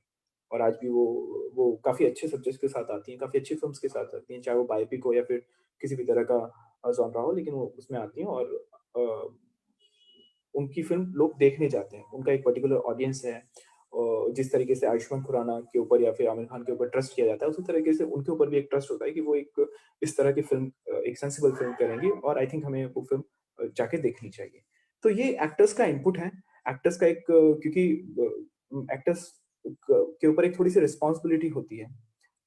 और आज भी वो काफ़ी अच्छे सब्जेक्ट्स के साथ आती हैं, काफ़ी अच्छी फ़िल्म्स के साथ आती हैं, चाहे वो बायोपिक हो या फिर किसी भी तरह का जॉनरा हो, लेकिन वो उसमें आती हैं और अ, उनकी फिल्म लोग देखने जाते हैं, उनका एक पर्टिकुलर ऑडियंस है। जिस तरीके से आयुष्मान खुराना के ऊपर या फिर आमिर खान के ऊपर ट्रस्ट किया जाता है, उसी तरीके से उनके ऊपर भी एक ट्रस्ट होता है कि वो एक इस तरह की फिल्म, एक सेंसिबल फिल्म करेंगे, और आई थिंक हमें वो फिल्म जाके देखनी चाहिए। तो ये एक्टर्स का इनपुट है, एक्टर्स का एक, क्योंकि एक्टर्स के ऊपर एक थोड़ी-सी रिस्पॉन्सिबिलिटी होती है,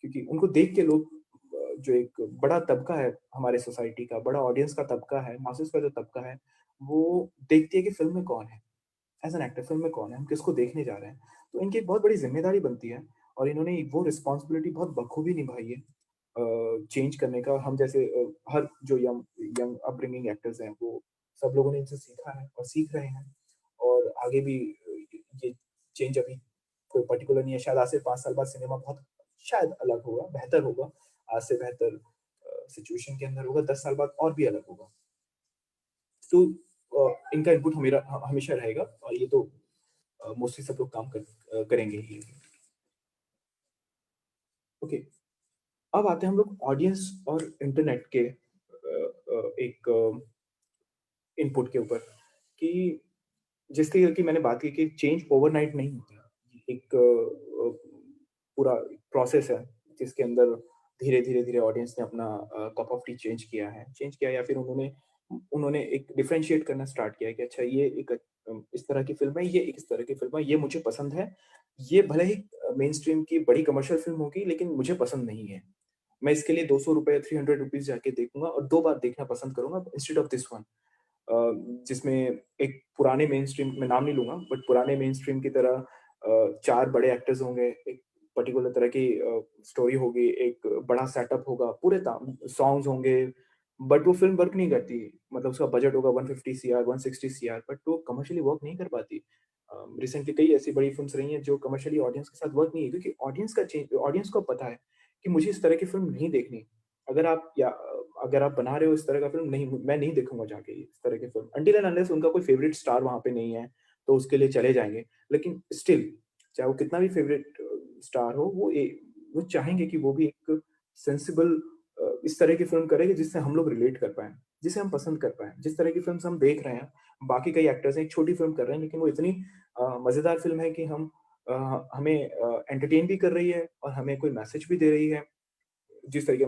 क्योंकि उनको देख के लोग, जो एक बड़ा तबका है हमारे सोसाइटी का, बड़ा ऑडियंस का तबका है, मासेस का जो तबका है, वो देखती है कि फ़िल्म में कौन है? एज़ एन एक्टर फ़िल्म में कौन है? हम किसको देखने जा रहे हैं? तो इनकी एक बहुत बड़ी ज़िम्मेदारी बनती है, और इन्होंने वो रिस्पॉन्सिबिलिटी बहुत बखूबी निभाई है, चेंज करने का। हम जैसे हर जो यंग यंग अपब्रिंगिंग एक्टर्स हैं, वो सब लोगों ने इनसे सीखा है और सीख रहे हैं, और आगे भी ये चेंज अभी कोई पर्टिकुलर नहीं है। शायद आज से 5 साल बाद सिनेमा बहुत शायद अलग होगा, बेहतर होगा, आज से बेहतर सिचुएशन के अंदर होगा, 10 साल बाद और भी अलग होगा। तो इनका इनपुट हमेशा रहेगा, और ये तो मोस्टली सब लोग करेंगे ही। ओके, अब आते हैं हम लोग ऑडियंस और इंटरनेट के एक इनपुट के ऊपर, कि जिस तरीके की मैंने बात की कि चेंज ओवरनाइट नहीं होता। एक पूरा प्रोसेस है, जिसके अंदर धीरे-धीरे ऑडियंस ने अपना कप ऑफ टी चेंज किया, या फिर उन्होंने उन्होंने एक डिफरेंशिएट करना स्टार्ट किया कि अच्छा, ये एक इस तरह की फ़िल्म है, ये एक इस तरह की फ़िल्म है, ये मुझे पसंद है। ये भले ही मेनस्ट्रीम की बड़ी कमर्शियल फ़िल्म होगी, लेकिन मुझे पसंद नहीं है। मैं इसके लिए ₹200 ₹300 जाके देखूँगा, और 2 बार देखना पसंद करूँगा इंस्टेड ऑफ दिस वन। जिसमें एक पुराने मेनस्ट्रीम, मैं नाम नहीं लूँगा, बट पुराने मेनस्ट्रीम की तरह 4 बड़े एक्टर्स होंगे, एक पर्टिकुलर तरह की स्टोरी होगी, एक बड़ा सेटअप होगा, पूरे ताम सॉन्ग्स होंगे, बट वो फ़िल्म वर्क नहीं करती। मतलब उसका बजट होगा 150 सीआर, 160 सीआर, बट वो कमर्शियली वर्क नहीं कर पाती। रिसेंटली कई ऐसी बड़ी फ़िल्म्स रही हैं जो कमर्शियली ऑडियंस के साथ वर्क नहीं है, क्योंकि ऑडियंस को पता है कि मुझे इस तरह की फ़िल्म नहीं देखनी। अगर आप बना रहे हो इस तरह का फ़िल्म, नहीं, मैं नहीं देखूँगा जाके इस तरह की फ़िल्म, अनटिल एंड अनलेस उनका कोई फ़ेवरेट स्टार वहाँ पे नहीं है, तो उसके लिए चले जाएँगे। लेकिन स्टिल, चाहे वो कितना भी फ़ेवरेट स्टार हो, वो चाहेंगे कि वो भी एक सेंसिबल इस तरह की फ़िल्म करे कि जिससे हम लोग रिलेट कर पाएँ, जिसे हम पसंद कर पाएँ। जिस तरह की फ़िल्म्स हम देख रहे हैं, बाकी कई एक्टर्स हैं, एक छोटी फ़िल्म कर रहे हैं, लेकिन वो इतनी मज़ेदार फ़िल्म है कि हमें एंटरटेन भी कर रही है, और हमें कोई मैसेज भी दे रही है। जिस तरीके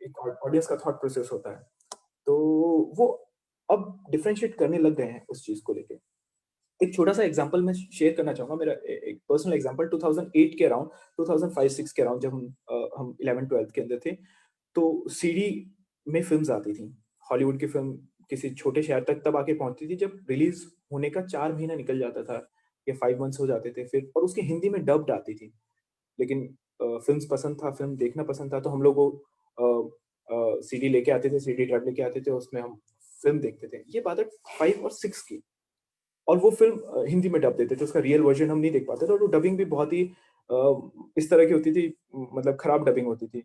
एक ऑडियंस का थॉट प्रोसेस होता है। तो वो अब डिफरेंशिएट करने लग गए हैं उस चीज़ को लेके। एक छोटा-सा एग्ज़ाम्पल मैं शेयर करना चाहूँगा, मेरा एक पर्सनल एग्ज़ाम्पल 2008 के अराउंड, 2005-6 के अराउंड, जब हम 11th-12th के अंदर थे, तो सीडी में फ़िल्म्स आती थी। हॉलीवुड की फ़िल्म किसी छोटे शहर तक तब आके पहुँचती थी जब रिलीज़ होने का 4 महीना निकल जाता था, या 5 मंथ्स हो जाते थे फिर, और उसकी हिंदी में डब्ड आती थी। लेकिन फ़िल्म्स पसंद था, फ़िल्म देखना पसंद था, तो हम लोग वो सीडी लेके आते थे, सीडी ड्राइव लेके आते थे, उसमें हम फ़िल्म देखते थे। ये बात है 5 और 6 की, और वो फ़िल्म हिंदी में डब देते थे, उसका रियल वर्ज़न हम नहीं देख पाते थे, और वो डबिंग भी बहुत ही इस तरह की होती थी, मतलब खराब डबिंग होती थी।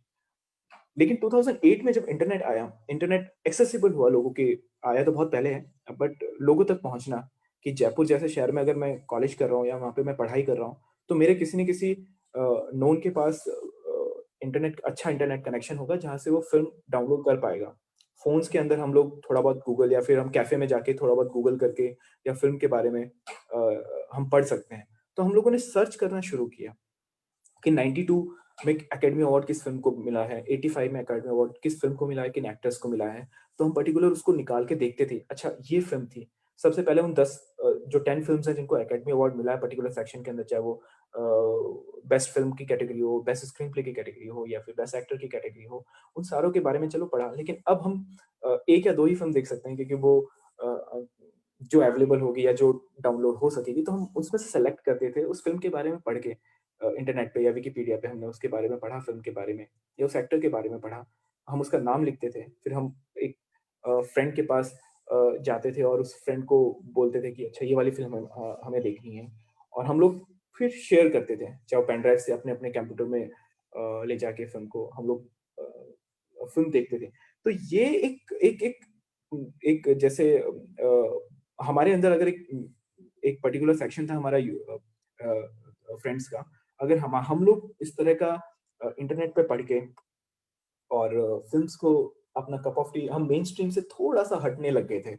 लेकिन 2008 में जब इंटरनेट आया, इंटरनेट एक्सेसिबल हुआ लोगों के, आया तो बहुत पहले है, बट लोगों तक पहुँचना, कि जयपुर जैसे शहर में अगर मैं कॉलेज कर रहा हूँ या वहाँ पे मैं पढ़ाई कर रहा हूँ, तो मेरे किसी न किसी नोन के पास अच्छा इंटरनेट कनेक्शन होगा, जहाँ से वो फ़िल्म डाउनलोड कर पाएगा। फ़ोन्स के अंदर हम लोग थोड़ा बहुत गूगल, या फिर हम कैफ़े में जाके थोड़ा बहुत गूगल करके, या फ़िल्म के बारे में हम पढ़ सकते हैं। तो हम लोगों ने सर्च करना शुरू किया कि 92 में एकेडमी अवार्ड किस फ़िल्म को मिला है, 85 में एकेडमी अवार्ड किस फ़िल्म को मिला है, किन एक्टर्स को मिला है। तो हम पर्टिकुलर उसको निकाल के देखते थे, अच्छा ये फ़िल्म थी। सबसे पहले उन 10 जो 10 फ़िल्म्स हैं जिनको एकेडमी अवार्ड मिला है पर्टिकुलर सेक्शन के अंदर, चाहे वो बेस्ट फ़िल्म की कैटेगरी हो, बेस्ट स्क्रीन प्ले की कैटेगरी हो, या फिर बेस्ट एक्टर की कैटेगरी हो, उन सारों के बारे में चलो पढ़ा। लेकिन अब हम 1 या 2 ही फ़िल्म देख सकते हैं, क्योंकि वो जो अवेलेबल होगी या जो डाउनलोड हो सकेगी, तो हम उसमें से सेलेक्ट करते थे उस फ़िल्म के बारे में पढ़ के। इंटरनेट पे या विकिपीडिया पे हमने उसके बारे में पढ़ा, फ़िल्म के बारे में, या उस एक्टर के बारे में पढ़ा। हम उसका नाम लिखते थे, फिर हम एक फ्रेंड के पास जाते थे, और उस फ्रेंड को बोलते थे कि अच्छा ये वाली फ़िल्म हमें देखनी है, और हम लोग फिर शेयर करते थे, चाहे वो पेन ड्राइव से अपने-अपने कंप्यूटर में ले जाके फ़िल्म को हम लोग फ़िल्म देखते थे। तो ये एक जैसे हमारे अंदर अगर एक पर्टिकुलर सेक्शन था हमारा फ्रेंड्स का, अगर हम लोग इस तरह का इंटरनेट पे पढ़ के, और फ़िल्म्स को अपना कप ऑफ टी, हम मेनस्ट्रीम से थोड़ा-सा हटने लग गए थे।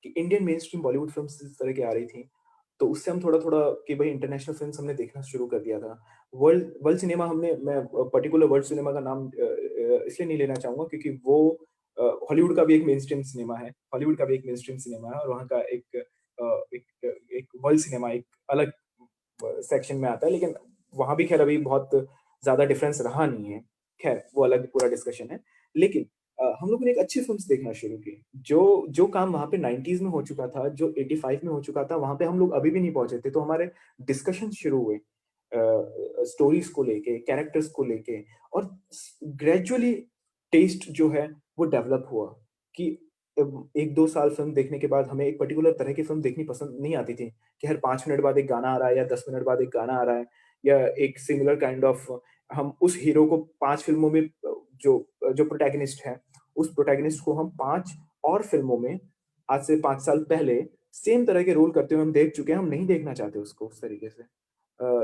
कि Indian main stream Bollywood films इस तरह की आ रही थी, तो उससे हम थोड़ा-थोड़ा कि भाई इंटरनेशनल फिल्म्स हमने देखना शुरू कर दिया था। वर्ल्ड वर्ल्ड सिनेमा मैं पर्टिकुलर वर्ल्ड सिनेमा का नाम इसलिए नहीं लेना चाहूँगा क्योंकि वो हॉलीवुड का भी एक मेन स्ट्रीम सिनेमा है, हॉलीवुड का भी एक मेन स्ट्रीम सिनेमा है और वहाँ का एक वर्ल्ड सिनेमा एक अलग सेक्शन में आता है, लेकिन वहाँ भी खैर अभी बहुत ज़्यादा डिफरेंस रहा नहीं है। खैर वो अलग पूरा डिस्कशन है। लेकिन हम लोगों ने एक अच्छी फ़िल्म्स देखना शुरू की। जो जो काम वहाँ पे 90s में हो चुका था, जो 85 में हो चुका था, वहाँ पे हम लोग अभी भी नहीं पहुँचे थे। तो हमारे डिस्कशन शुरू हुए स्टोरीज़ को लेके, कैरेक्टर्स को लेके और ग्रेजुअली टेस्ट जो है वो डेवलप हुआ कि 1-2 साल फ़िल्म देखने के बाद हमें एक पर्टिकुलर तरह की फ़िल्म देखनी पसंद नहीं आती थी, कि हर 5 मिनट बाद एक गाना आ रहा है या 10 मिनट बाद एक गाना आ रहा है या एक सिमिलर काइंड ऑफ हम उस हीरो को 5 फ़िल्मों में जो प्रोटैगनिस्ट है, उस प्रोटैगनिस्ट को हम 5 और फ़िल्मों में आज से 5 साल पहले सेम तरह के रोल करते हुए हम देख चुके हैं, हम नहीं देखना चाहते उसको उस तरीके से।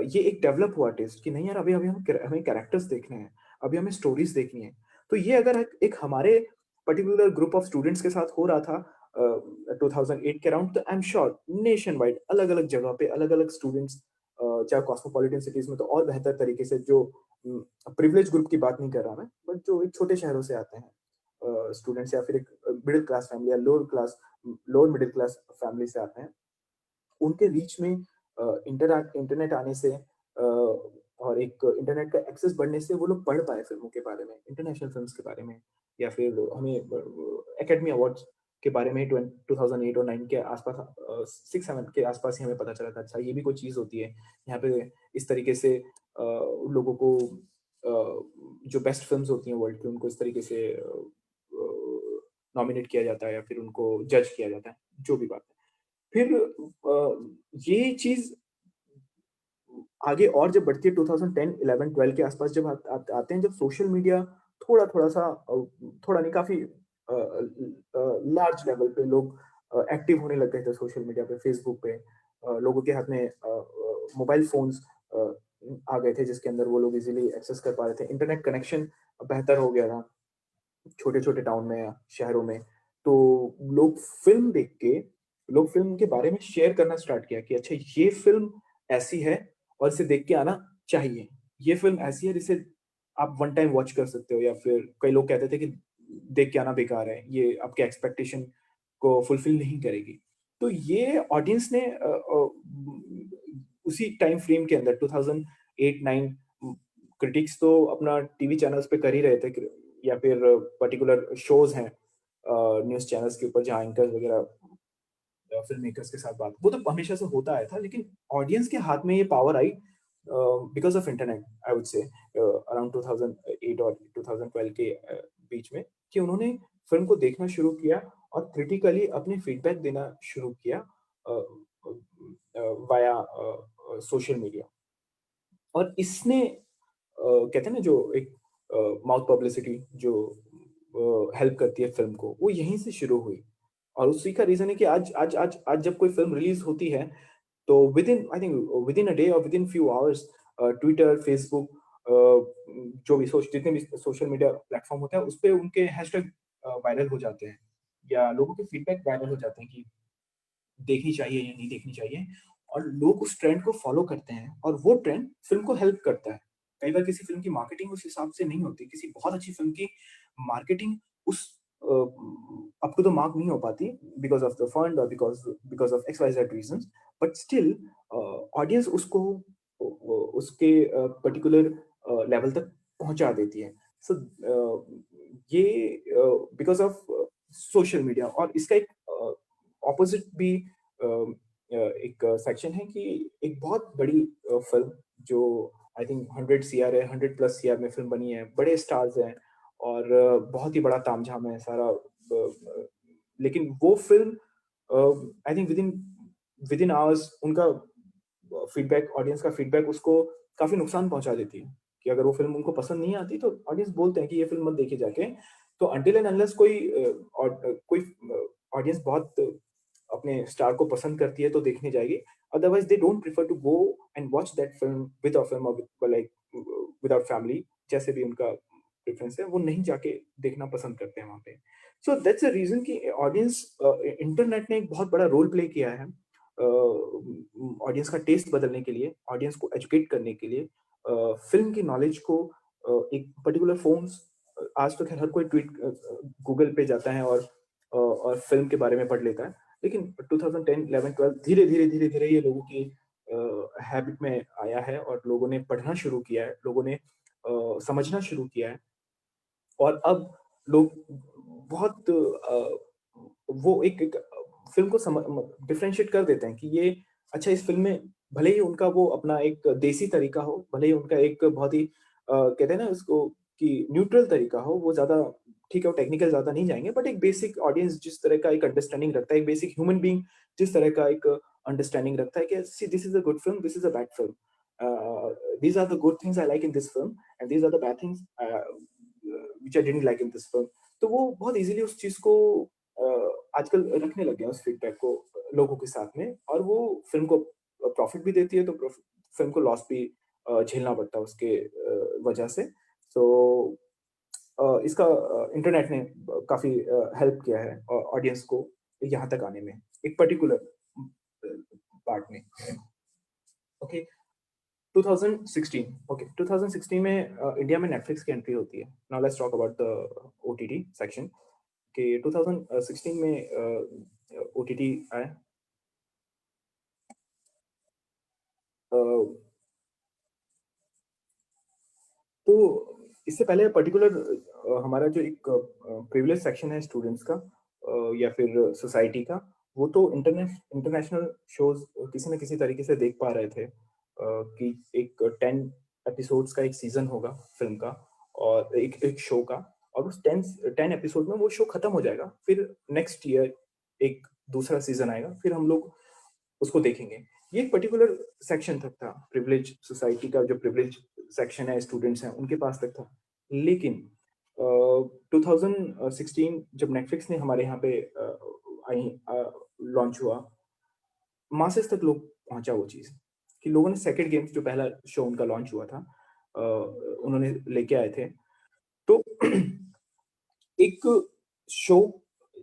ये एक डेवलप हुआ टेस्ट कि नहीं यार अभी अभी हमें कैरेक्टर्स देखने हैं, अभी हमें स्टोरीज़ देखनी है। तो ये अगर एक हमारे पर्टिकुलर ग्रुप ऑफ स्टूडेंट्स के साथ हो रहा था 2008 के अराउंड, तो I am sure nation wide अलग-अलग जगह पे अलग-अलग स्टूडेंट्स चाहे कॉस्मोपॉलिटन सिटीज़ में तो और बेहतर तरीके से जो प्रिविलेज ग्रुप की बात नहीं कर रहा मैं, बट जो एक छोटे शहरों से आते हैं स्टूडेंट्स या फिर एक मिडल क्लास फैमिली या लोअर मिडल क्लास फैमिली से आते हैं, उनके रीच में इंटरनेट आने से और एक इंटरनेट का एक्सेस बढ़ने से वो लोग पढ़ पाए फ़िल्मों के बारे में, इंटरनेशनल फ़िल्म्स के बारे में या फिर हमें एकेडमी अवार्ड्स के बारे में 2008 और 9 के आसपास 6-7 के आसपास ही हमें पता चला था, अच्छा ये भी कोई चीज़ होती है। यहाँ पे इस तरीके से लोगों को जो बेस्ट फ़िल्म्स होती हैं वर्ल्ड की, उनको इस तरीके से नॉमिनेट किया जाता है या फिर उनको जज किया जाता है, जो भी बात है। फिर ये चीज़ आगे और जब बढ़ती है 2010, 11, 12 के आसपास जब आते हैं, जब सोशल मीडिया थोड़ा-थोड़ा सा थोड़ा नहीं काफ़ी लार्ज लेवल पे लोग एक्टिव होने लग गए थे सोशल मीडिया पे, फेसबुक पे। लोगों के हाथ में मोबाइल फ़ोन्स आ गए थे जिसके अंदर वो लोग इज़िली एक्सेस कर पा रहे थे। इंटरनेट कनेक्शन बेहतर हो गया था। छोटे-छोटे टाउन में या शहरों में, तो लोग फ़िल्म के बारे में शेयर करना स्टार्ट किया कि अच्छा ये फ़िल्म ऐसी है और इसे देख के आना चाहिए। ये फ़िल्म ऐसी है जिसे आप वन टाइम वॉच कर सकते हो या फिर कई लोग कहते थे कि देख के आना बेकार है, ये आपके एक्सपेक्टेशन को फुलफ़िल नहीं करेगी। तो ये ऑडियंस ने उसी टाइम फ्रेम के अंदर 2008-9 क्रिटिक्स तो अपना टीवी चैनल्स पे कर ही रहे थे या फिर पर्टिकुलर शोज़ हैं न्यूज़ चैनल्स के ऊपर जहाँ एंकर्स वगैरह फ़िल्म मेकर्स के साथ बात वो तो हमेशा से होता आया था, लेकिन ऑडियंस के हाथ में ये power I because of internet I would से अराउंड 2008 और 2012 के बीच में कि उन्होंने फ़िल्म को देखना शुरू किया और क्रिटिकली अपने फीडबैक देना शुरू किया वाया सोशल मीडिया और इसने कहते हैं ना जो एक माउथ पब्लिसिटी जो हेल्प करती है फ़िल्म को, वो यहीं से शुरू हुई और उसी का रीज़न है कि आज जब कोई फ़िल्म रिलीज़ होती है, तो विदिन अ डे और within few hours Twitter, Facebook जो भी जितने भी सोशल मीडिया प्लेटफ़ॉर्म होते हैं, उसपे उनके हैशटैग वायरल हो जाते हैं या लोगों के फीडबैक वायरल हो जाते हैं कि देखनी चाहिए या नहीं देखनी चाहिए और लोग उस ट्रेंड को फ़ॉलो करते हैं और वो ट्रेंड फ़िल्म को हेल्प करता है। कई बार किसी फ़िल्म की मार्केटिंग उस हिसाब से नहीं होती, किसी बहुत अच्छी फ़िल्म की मार्केटिंग उस अप टू द मार्क नहीं हो पाती बिकॉज़ ऑफ द फंड और because of XYZ reasons but still audience उसको उसके पर्टिकुलर लेवल तक पहुँचा देती है। सो ये बिकॉज़ ऑफ सोशल मीडिया और इसका एक ऑपोज़िट भी एक सेक्शन है कि एक बहुत बड़ी फ़िल्म जो आई थिंक 100 सीआर है, 100 प्लस सीआर में फ़िल्म बनी है, बड़े स्टार्स हैं और बहुत ही बड़ा तामझाम है सारा लेकिन वो film I think within hours उनका फीडबैक ऑडियंस का फीडबैक उसको काफ़ी नुकसान पहुँचा देती है, कि अगर वो फ़िल्म उनको पसंद नहीं आती तो ऑडियंस बोलते हैं कि ये फ़िल्म मत देखी जाके। तो अंटिल एंड अनलेस कोई ऑडियंस बहुत अपने स्टार को पसंद करती है तो देखने जाएगी। Otherwise they don't prefer to go and watch that film with a film और लाइक विदाउट फैमिली जैसे भी उनका प्रेफ़रेंस है, वो नहीं जाके देखना पसंद करते हैं वहाँ पे। सो दैट्स अ रीजन कि ऑडियंस, इंटरनेट ने एक बहुत बड़ा रोल प्ले किया है ऑडियंस का टेस्ट बदलने के लिए, ऑडियंस को एजुकेट करने के लिए, फिल्म की नॉलेज को एक पर्टिकुलर फॉर्म्स, आज तो खैर हर कोई ट्वीट गूगल पे जाता है और फिल्म के बारे में पढ़ लेता है, लेकिन 2010, 11, 12 धीरे-धीरे ये लोगों की हैबिट में आया है और लोगों ने पढ़ना शुरू किया है, लोगों ने समझना शुरू किया है और अब लोग बहुत वो एक फ़िल्म को डिफरेंशिएट कर देते हैं कि ये अच्छा इस फ़िल्म में भले ही उनका वो अपना एक देसी तरीका हो, भले ही उनका एक बहुत ही कहते हैं ना उसको कि न्यूट्रल तरीका हो, वो ज़्यादा ठीक है, वो टेक्निकल ज़्यादा नहीं जाएँगे, बट एक बेसिक ऑडियंस जिस तरह का एक अंडरस्टैंडिंग रखता है, एक बेसिक ह्यूमन बीइंग जिस तरह का एक अंडरस्टैंडिंग रखता है कि see this is a good film, this is a bad film. These are the good things I like in this film and these are the bad things which I didn't like in this film. तो वो बहुत ईज़िली उस चीज़ को आजकल रखने लग गए हैं उस फीडबैक को लोगों के साथ में और वो फ़िल्म को प्रॉफ़िट भी देती है तो फ़िल्म को लॉस भी झेलना पड़ता है उसके वजह से। तो इसका इंटरनेट ने काफ़ी हेल्प किया है ऑडियंस को यहाँ तक आने में, एक पर्टिकुलर पार्ट में। ओके, 2016 ओके 2016 में इंडिया में नेटफ्लिक्स की एंट्री होती है। Now let's talk about the OTT section कि 2016 में ओटीटी आया। अ, तो इससे पहले पर्टिकुलर हमारा जो एक प्रिविलेज सेक्शन है स्टूडेंट्स का या फिर सोसाइटी का, वो तो इंटरनेशनल शोज़ किसी न किसी तरीके से देख पा रहे थे कि एक 10 एपिसोड्स का एक सीज़न होगा फ़िल्म का और एक एक शो का और उस 10 एपिसोड में वो शो खत्म हो जाएगा। फिर नेक्स्ट ईयर एक दूसरा सीज़न आएगा, फिर हम लोग उसको देखेंगे। ये एक पर्टिकुलर सेक्शन तक था, प्रिविलेज सोसाइटी का जो प्रिविलेज सेक्शन है, स्टूडेंट्स हैं, उनके पास तक था। लेकिन 2016 जब नेटफ्लिक्स ने हमारे यहाँ पे लॉन्च हुआ, मासेस तक लोग पहुँचा वो चीज़, कि लोगों ने सेक्रेड गेम्स जो पहला शो उनका लॉन्च हुआ था उन्होंने लेके आए थे। तो एक शो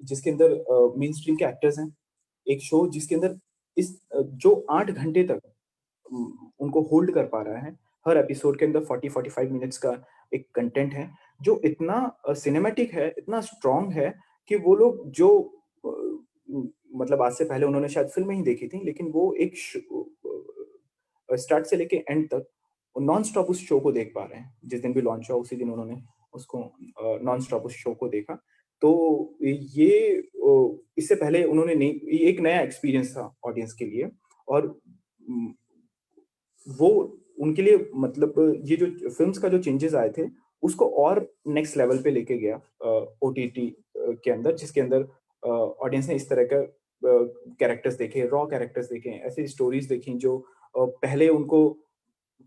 जिसके अंदर मेनस्ट्रीम के एक्टर्स हैं, एक शो जिसके अंदर जो 8 घंटे तक उनको होल्ड कर पा रहा है। हर एपिसोड के अंदर 40-45 मिनट्स का एक कंटेंट है, जो इतना सिनेमैटिक है, इतना स्ट्रॉन्ग है कि वो लोग जो अ, मतलब आज से पहले उन्होंने शायद फ़िल्में ही देखी थी, लेकिन वो एक स्टार्ट से लेके एंड तक नॉन स्टॉप उस शो को देख पा रहे हैं। जिस दिन भी लॉन्च हुआ उसी दिन उन्होंने उसको नॉन स्टॉप उस शो को देखा। तो ये इससे पहले उन्होंने नहीं, ये एक नया एक्सपीरियंस था ऑडियंस के लिए और उम, वो उनके लिए मतलब ये जो फ़िल्म्स का जो चेंजेज़ आए थे, उसको और नेक्स्ट लेवल पे लेके गया ओटीटी के अंदर, जिसके अंदर ऑडियंस ने इस तरह का कैरेक्टर्स देखे, रॉ कैरेक्टर्स देखे, ऐसी स्टोरीज़ देखी जो पहले उनको,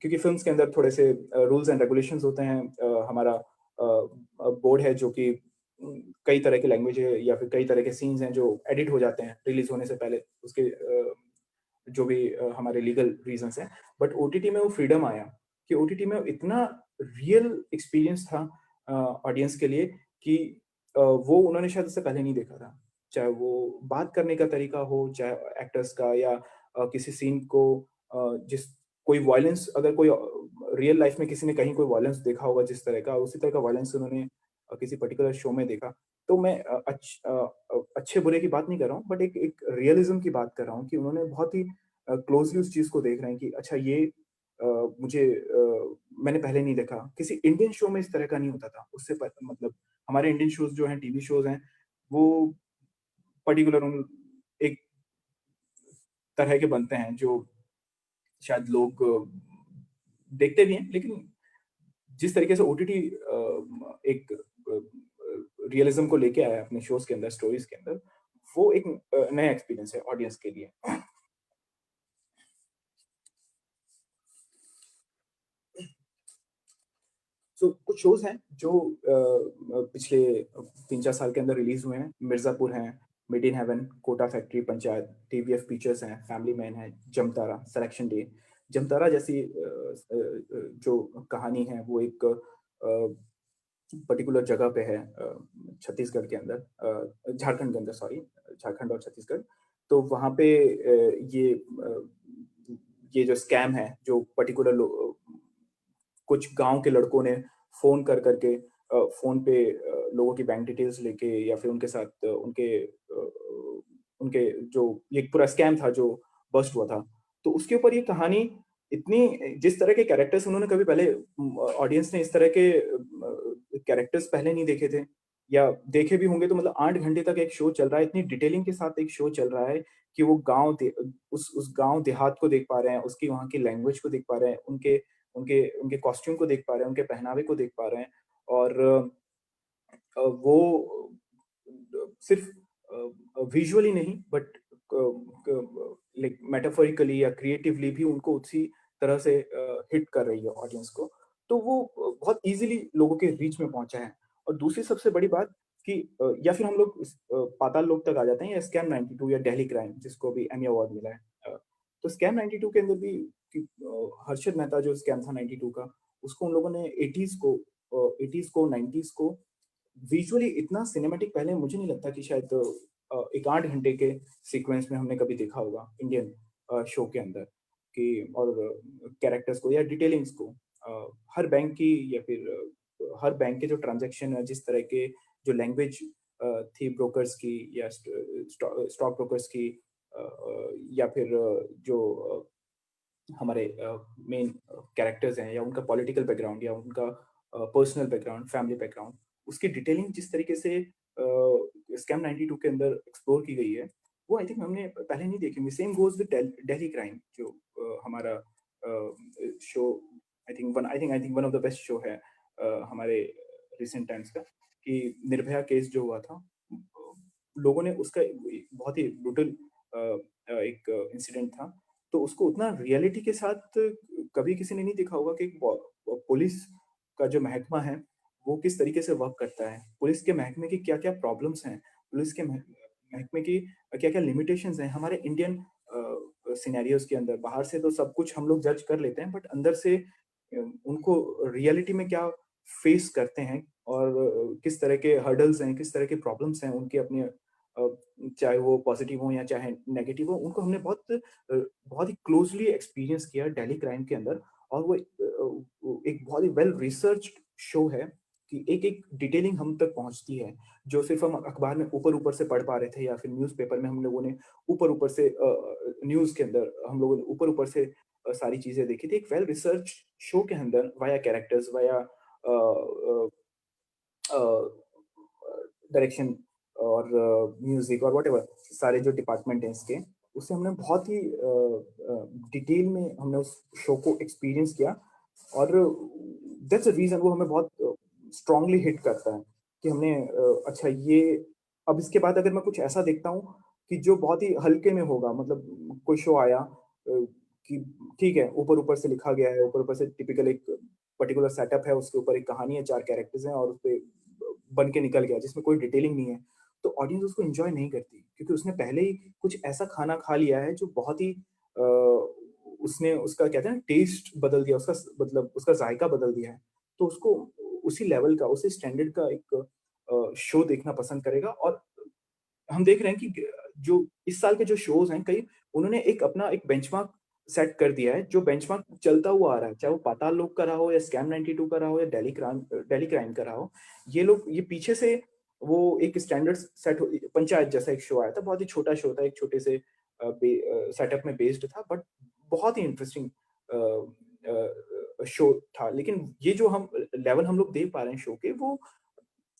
क्योंकि फ़िल्म्स के अंदर थोड़े से रूल्स एंड रेगुलेशंस होते हैं। हमारा बोर्ड है जो कि कई तरह की लैंग्वेज है या फिर कई तरह के सीन्स हैं जो एडिट हो जाते हैं रिलीज़ होने से पहले, उसके जो भी हमारे लीगल रीज़न्स हैं। बट ओटीटी में वो फ्रीडम आया कि ओटीटी में इतना रियल एक्सपीरियंस था ऑडियंस के लिए कि वो उन्होंने शायद उससे पहले नहीं देखा था। चाहे वो बात करने का तरीका हो, चाहे एक्टर्स का या किसी सीन को जिस कोई वायलेंस, अगर कोई रियल लाइफ में किसी ने कहीं कोई वायलेंस देखा होगा जिस तरह का, उसी तरह का वायलेंस उन्होंने किसी पर्टिकुलर शो में देखा। तो मैं अच्छे-बुरे की बात नहीं कर रहा हूँ, बट एक एक रियलिज़्म की बात कर रहा हूँ कि उन्होंने बहुत ही क्लोज़ली उस चीज़ को देख रहे हैं कि अच्छा ये मैंने पहले नहीं देखा। किसी इंडियन शो में इस तरह का नहीं होता था। उससे मतलब हमारे इंडियन शोज़ जो हैं, टीवी शोज़ हैं, वो पर्टिकुलर उन एक तरह के बनते हैं जो शायद लोग देखते भी हैं, लेकिन जिस तरीके से ओटीटी एक रियलिज़्म को लेके आया है अपने शोज़ के अंदर, स्टोरीज़ के अंदर, वो एक नया एक्सपीरियंस है ऑडियंस के लिए। सो कुछ शोज़ हैं जो पिछले 3-4 साल के अंदर रिलीज़ हुए हैं। मिर्ज़ापुर हैं, made in heaven, Kota factory, Panchayat, TVF pictures हैं, फैमिली मैन है, जमतारा, सिलेक्शन डे। जमतारा जैसी जो कहानी है वो एक पर्टिकुलर जगह पे है छत्तीसगढ़ के अंदर, झारखंड के अंदर, सॉरी, झारखंड और छत्तीसगढ़। तो वहाँ पे ये जो स्कैम है, जो पर्टिकुलर कुछ गांव के लड़कों ने फोन कर करके फोन पे लोगों की बैंक डिटेल्स लेके, या फिर उनके साथ उनके जो ये पूरा स्कैम था जो बस्ट हुआ था, तो उसके ऊपर ये कहानी इतनी, जिस तरह के कैरेक्टर्स उन्होंने कभी पहले, ऑडियंस ने इस तरह के कैरेक्टर्स पहले नहीं देखे थे, या देखे भी होंगे तो मतलब 8 घंटे तक एक शो चल रहा है, इतनी डिटेलिंग के साथ एक शो चल रहा है कि वो उस गांव देहात को देख पा रहे हैं, उसकी वहाँ की लैंग्वेज को देख पा रहे हैं, उनके उनके उनके कॉस्ट्यूम को देख पा रहे हैं, उनके पहनावे को देख पा रहे हैं। और वो सिर्फ विजुअली नहीं, बट लाइक मेटाफोरिकली या क्रिएटिवली भी उनको उसी तरह से हिट कर रही है ऑडियंस को। तो वो बहुत इजीली लोगों के रीच में पहुंचा है। और दूसरी सबसे बड़ी बात कि या फिर हम लोग पाताल लोक तक आ जाते हैं, या स्कैम 92 या दिल्ली क्राइम, जिसको भी एमी अवार्ड मिला है। तो स्कैम 92 के अंदर भी हर्षद मेहता जो स्कैम था 92 का, उसको उन लोगों ने 80s को 90s को विजुअली इतना सिनेमैटिक पहले मुझे नहीं लगता कि शायद एक 8 घंटे के सीक्वेंस में हमने कभी देखा होगा इंडियन शो के अंदर, कि और कैरेक्टर्स को या डिटेलिंग्स को, हर बैंक की, या फिर हर बैंक के जो ट्रांजैक्शन है, जिस तरह के जो लैंग्वेज थी ब्रोकर्स की, या स्टॉक ब्रोकर्स की, या फिर जो हमारे मेन कैरेक्टर्स हैं, या उनका पॉलिटिकल बैकग्राउंड, या उनका पर्सनल बैकग्राउंड, फैमिली बैकग्राउंड, उसकी डिटेलिंग जिस तरीके से स्कैम 92 के अंदर एक्सप्लोर की गई है, वो आई थिंक हमने पहले नहीं देखी होंगी। Same goes with Delhi crime, जो हमारा show, I think one of the best show है हमारे रिसेंट टाइम्स का, कि निर्भया केस जो हुआ था, लोगों ने उसका बहुत ही ब्रूटल एक इंसिडेंट था, तो उसको उतना रियलिटी के साथ कभी किसी ने नहीं देखा होगा कि पुलिस का जो महकमा है वो किस तरीके से वर्क करता है, पुलिस के महकमे की क्या क्या प्रॉब्लम्स हैं, पुलिस के महकमे की क्या क्या लिमिटेशंस हैं हमारे इंडियन सिनेरियोज के अंदर। बाहर से तो सब कुछ हम लोग जज कर लेते हैं, बट अंदर से उनको रियलिटी में क्या फेस करते हैं, और किस तरह के हर्डल्स हैं, किस तरह के प्रॉब्लम्स हैं उनके अपने, चाहे वो पॉजिटिव हो या चाहे नेगेटिव हो, उनको हमने बहुत ही क्लोजली एक्सपीरियंस किया दिल्ली क्राइम के अंदर। और वो एक बहुत ही वेल रिसर्च शो है, कि एक एक डिटेलिंग हम तक पहुंचती है, जो सिर्फ हम अखबार में ऊपर ऊपर से पढ़ पा रहे थे, या फिर न्यूज़पेपर में हम लोगों ने ऊपर ऊपर से, न्यूज़ के अंदर हम लोगों ने ऊपर ऊपर से सारी चीजें देखी थी। एक वेल रिसर्च शो के अंदर, वाया कैरेक्टर्स, वाया डायरेक्शन और म्यूजिक और व्हाटएवर, सारे जो डिपार्टमेंट हैं इसके, उससे हमने बहुत ही डिटेल में हमने उस शो को एक्सपीरियंस किया। और दैट्स अ रीजन वो हमें बहुत स्ट्रांगली हिट करता है, कि हमने अच्छा ये, अब इसके बाद अगर मैं कुछ ऐसा देखता हूँ कि जो बहुत ही हल्के में होगा, मतलब कोई शो आया कि ठीक है, ऊपर ऊपर से लिखा गया है, ऊपर ऊपर से टिपिकल एक पर्टिकुलर सेटअप है, उसके ऊपर एक कहानी है, 4 कैरेक्टर्स हैं, और उस पे बन के निकल गया, जिसमें कोई डिटेलिंग नहीं है, तो ऑडियंस उसको एंजॉय नहीं करती, क्योंकि उसने पहले ही कुछ ऐसा खाना खा लिया है जो बहुत ही उसने उसका कहते हैं ना टेस्ट बदल दिया, उसका मतलब उसका जायका बदल दिया है। तो उसको उसी लेवल का, उसी स्टैंडर्ड का एक शो देखना पसंद करेगा। और हम देख रहे हैं कि जो इस साल के जो शोज हैं, कई उन्होंने एक अपना एक बेंचमार्क सेट कर दिया है, जो बेंचमार्क चलता हुआ आ रहा है, चाहे वो पाताल लोक का रहा हो, या स्कैम 92 का रहा हो, या दिल्ली क्राइम का रहा हो। ये लोग ये पीछे से वो एक स्टैंडर्ड सेट, पंचायत जैसा एक शो आया था, बहुत ही छोटा शो था, एक छोटे से सेटअप में बेस्ड था, बट बहुत ही इंटरेस्टिंग शो था। लेकिन ये जो हम लेवल हम लोग दे पा रहे हैं शो के, वो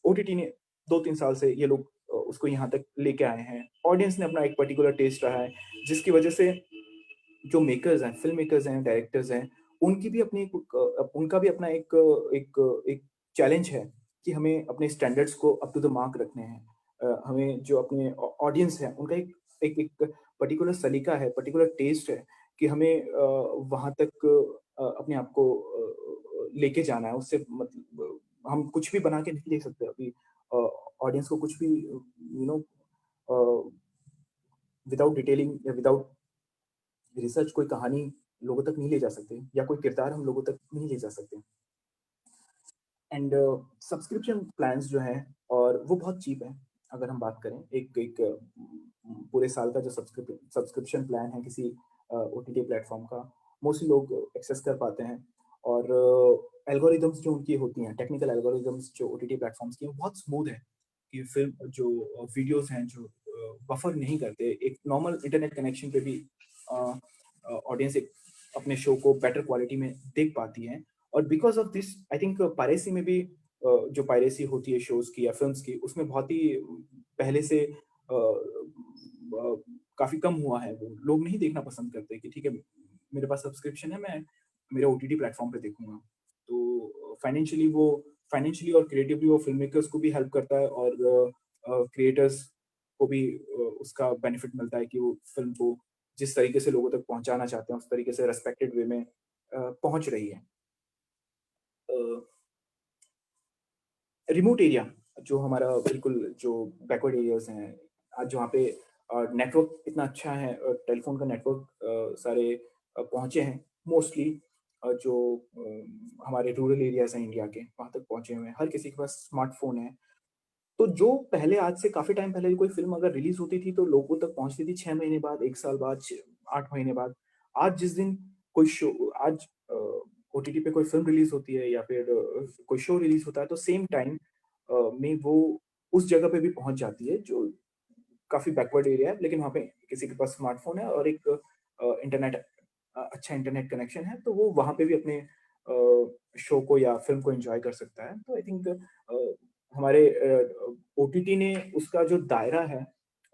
ओटीटी ने 2-3 साल से ये लोग उसको यहाँ तक लेके आए हैं। ऑडियंस ने अपना एक पर्टिकुलर टेस्ट रहा है, जिसकी वजह से जो मेकर्स हैं, फिल्म मेकर्स हैं, डायरेक्टर्स हैं, उनकी भी अपनी उनका भी अपना एक चैलेंज है, कि हमें अपने स्टैंडर्ड्स को अप टू द मार्क रखने हैं। हमें जो अपने ऑडियंस है, उनका एक पर्टिकुलर सलीका है, पर्टिकुलर टेस्ट है, कि हमें वहाँ तक अपने आप को लेके जाना है। उससे मतलब हम कुछ भी बना के नहीं दे सकते अभी ऑडियंस को, कुछ भी विदाउट डिटेलिंग या विदाउट रिसर्च कोई कहानी लोगों तक नहीं ले जा सकते, या कोई किरदार हम लोगों तक नहीं ले जा सकते। एंड सब्सक्रिप्शन प्लान्स जो हैं और वो बहुत चीप है। अगर हम बात करें एक एक पूरे साल का जो सब्सक्रिप्शन प्लान है किसी ओटीटी प्लेटफॉर्म का, मोस्टली लोग एक्सेस कर पाते हैं। और एल्गोरिदम्स जो उनकी होती हैं, टेक्निकल एल्गोरिदम्स जो ओटीटी प्लेटफॉर्म्स की हैं, वो बहुत स्मूथ है कि फिल्म जो वीडियोस हैं जो बफर नहीं करते। एक नॉर्मल इंटरनेट कनेक्शन पे भी ऑडियंस एक अपने शो को बेटर क्वालिटी में देख पाती है। और because of this I think piracy में भी जो पायरेसी होती है शोज की या फिल्म्स की, उसमें बहुत ही पहले से काफी कम हुआ है। वो लोग नहीं देखना पसंद करते कि ठीक है मेरे पास सब्सक्रिप्शन है, मैं मेरे ओटीटी प्लेटफॉर्म पे देखूंगा। तो फाइनेंशियली और क्रिएटिवली वो फिल्म मेकर्स को भी हेल्प करता है और क्रिएटर्स को भी उसका बेनिफिट मिलता है कि वो फिल्म को जिस तरीके से लोगों तक पहुंचाना चाहते हैं उस तरीके से रेस्पेक्टेड वे में पहुंच रही है। रिमोट एरिया जो हमारा बिल्कुल जो बैकवर्ड एरियाज हैं, आज जहाँ पे नेटवर्क इतना अच्छा है, टेलीफोन का नेटवर्क सारे पहुँचे हैं मोस्टली, जो हमारे रूरल एरियाज हैं इंडिया के, वहाँ तक पहुँचे हुए हैं। हर किसी के पास स्मार्टफोन है। तो जो पहले आज से काफ़ी टाइम पहले कोई फ़िल्म अगर रिलीज़ होती थी तो लोगों तक पहुँचती थी 6 महीने बाद, 1 साल बाद, 8 महीने बाद। आज जिस दिन कोई शो आज ओटीटी पे कोई फ़िल्म रिलीज़ होती है या फिर कोई शो रिलीज़ होता है तो सेम टाइम में वो उस जगह पे भी पहुँच जाती है जो काफ़ी बैकवर्ड एरिया है, लेकिन वहाँ पे किसी के पास स्मार्टफ़ोन है और एक अच्छा इंटरनेट कनेक्शन है, तो वो वहाँ पे भी अपने शो को या फ़िल्म को एन्जॉय कर सकता है। तो आई थिंक हमारे ओटीटी ने उसका जो दायरा है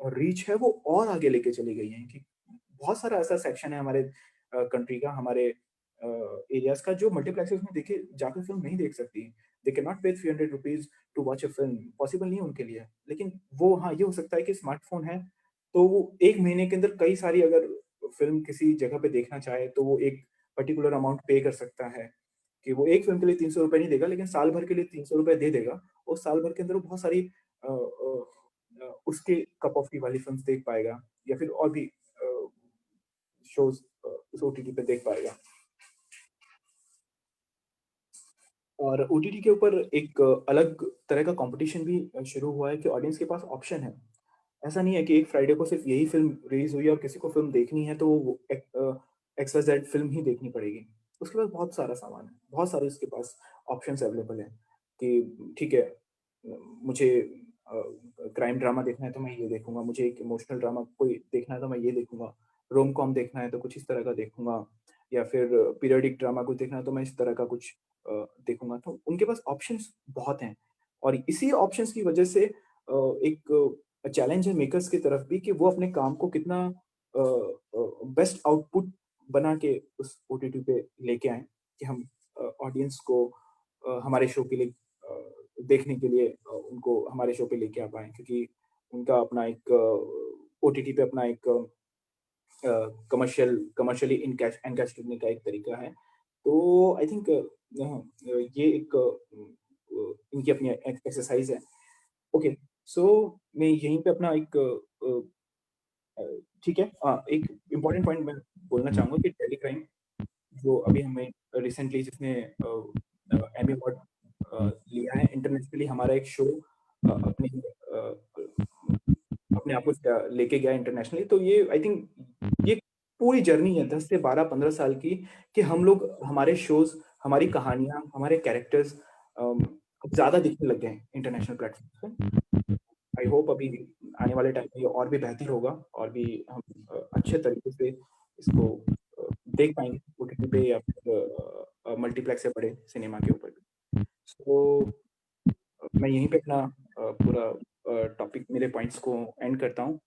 और रीच है वो और आगे लेके चली गई है कि बहुत सारा ऐसा सेक्शन है हमारे कंट्री का, हमारे एरियाज़ का जो मल्टीप्लेक्सेस में देखिए जाके फ़िल्म नहीं देख सकती। They can not pay ₹300 to watch a film, possible नहीं है उनके लिए। लेकिन वो हाँ, ये हो सकता है कि स्मार्टफ़ोन है, तो वो 1 महीने के अंदर कई सारी अगर फ़िल्म किसी जगह पे देखना चाहे, तो वो एक पर्टिकुलर अमाउंट पे कर सकता है, कि वो एक फ़िल्म के लिए ₹300 नहीं देगा, लेकिन साल भर के लिए ₹300 दे देगा और साल भर के अंदर वो बहुत सारी उसके कप ऑफ टी वाली फ़िल्म्स देख पाएगा या फिर और भी शोज़ उस ओटीटी पे देख पाएगा। और ओटीटी के ऊपर एक अलग तरह का कॉम्पिटिशन भी शुरू हुआ है कि ऑडियंस के पास ऑप्शन है। ऐसा नहीं है कि एक फ्राइडे को सिर्फ यही फ़िल्म रिलीज़ हुई है और किसी को फ़िल्म देखनी है तो वो एक्स-वाई-ज़ेड फ़िल्म ही देखनी पड़ेगी। उसके पास बहुत सारा सामान है, बहुत सारे उसके पास ऑप्शंस अवेलेबल हैं कि ठीक है मुझे क्राइम ड्रामा देखना है तो मैं ये देखूँगा, मुझे एक इमोशनल ड्रामा कोई देखना है तो मैं ये देखूँगा, रोम-कॉम देखना है तो कुछ इस तरह का देखूँगा या फिर पीरियडिक ड्रामा कुछ देखना है तो मैं इस तरह का कुछ देखूँगा। तो उनके पास ऑप्शंस बहुत हैं और इसी ऑप्शंस की वजह से एक चैलेंज है मेकर्स की तरफ भी कि वो अपने काम को कितना बेस्ट आउटपुट बना के उस ओटीटी पे लेके आएँ कि हम ऑडियंस को हमारे शो के लिए देखने के लिए उनको हमारे शो पे लेके आ पाएँ, क्योंकि उनका अपना एक ओटीटी पे अपना एक कमर्शियली एनकैश करने का एक तरीका है। तो आई थिंक ये एक इनकी अपनी एक्सरसाइज़ है। ओके, सो मैं यहीं पे अपना एक ठीक है, एक इम्पोर्टेंट पॉइंट मैं बोलना चाहूँगा कि टेलीक्राइम जो अभी हमें रिसेंटली जिसने एमी अवार्ड लिया है इंटरनेशनली, हमारा एक शो अपने आप को लेके गया इंटरनेशनली। तो ये आई थिंक ये पूरी जर्नी है 10 से 12-15 साल की कि हम लोग हमारे शोज़, हमारी कहानियाँ, हमारे कैरेक्टर्स अब ज़्यादा दिखने लग गए हैं इंटरनेशनल प्लेटफ़ॉर्म्स पे। आई होप अभी आने वाले टाइम में ये और भी बेहतर होगा और भी हम अच्छे तरीके से इसको देख पाएँगे ओटीटी पे या फिर मल्टीप्लेक्स या बड़े सिनेमा के ऊपर भी। सो मैं यहीं पे अपना पूरा टॉपिक मेरे पॉइंट्स को एंड करता हूँ।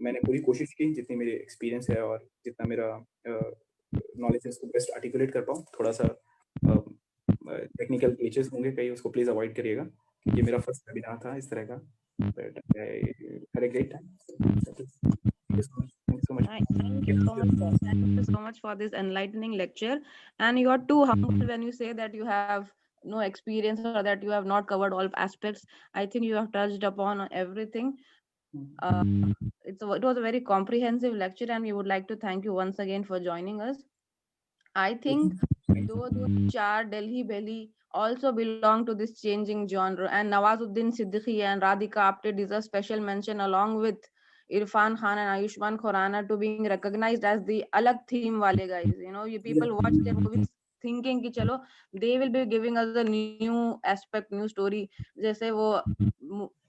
मैंने पूरी कोशिश की जितनी मेरी एक्सपीरियंस है और जितना मेरा नॉलेज है उसको बेस्ट आर्टिकुलेट कर पाऊँ। थोड़ा-सा टेक्निकल ग्लिचेस होंगे कहीं, उसको प्लीज़ अवॉइड करिएगा। ये मेरा फर्स्ट वेबिनार था इस तरह का। But I had a great time. Thank you so much. Thank you so much. Thank you so much, sir. Thank you so much for this enlightening lecture. And you are too humble when you say that you have no experience or that you have not covered all aspects. I think you have touched upon everything. Uh, it was a very comprehensive lecture, and we would like to thank you once again for joining us. I think Do 4 Delhi Belly also belong to this changing genre, and Nawazuddin Siddiqui and Radhika Apte deserve special mention along with Irfan Khan and Ayushmann Khurrana to being recognized as the alag theme wale guys. You know, you people watch their movies thinking कि चलो they will be giving us a new aspect, new story. जैसे वो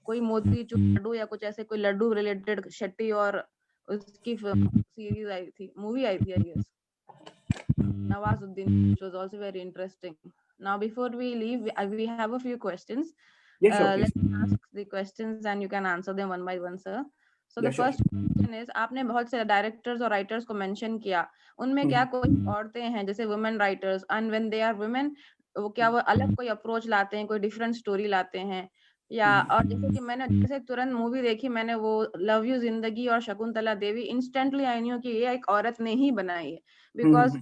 कोई मोतीचूर लड्डू या कुछ ऐसे कोई लड्डू related शेट्टी और उसकी सीरीज आई थी, मूवी आई थी, I guess. Nawazuddin, which was also very interesting. Now, before we leave, we have a few questions. Yeah, sure, Let please. me ask the questions and you can answer them one by one, sir. So Yeah, the sure. first question is, आपने बहुत से डायरेक्टर्स और राइटर्स को मेंशन किया, उनमें क्या कोई औरतें हैं जैसे women writers, and when they are women वो क्या वो अलग कोई अप्रोच लाते हैं, कोई डिफरेंट स्टोरी लाते हैं, या और जैसे कि मैंने जैसे तुरंत मूवी देखी मैंने वो लव यू जिंदगी और Shakuntala Devi, instantly I knew कि ये एक औरत ने ही बनाई है, because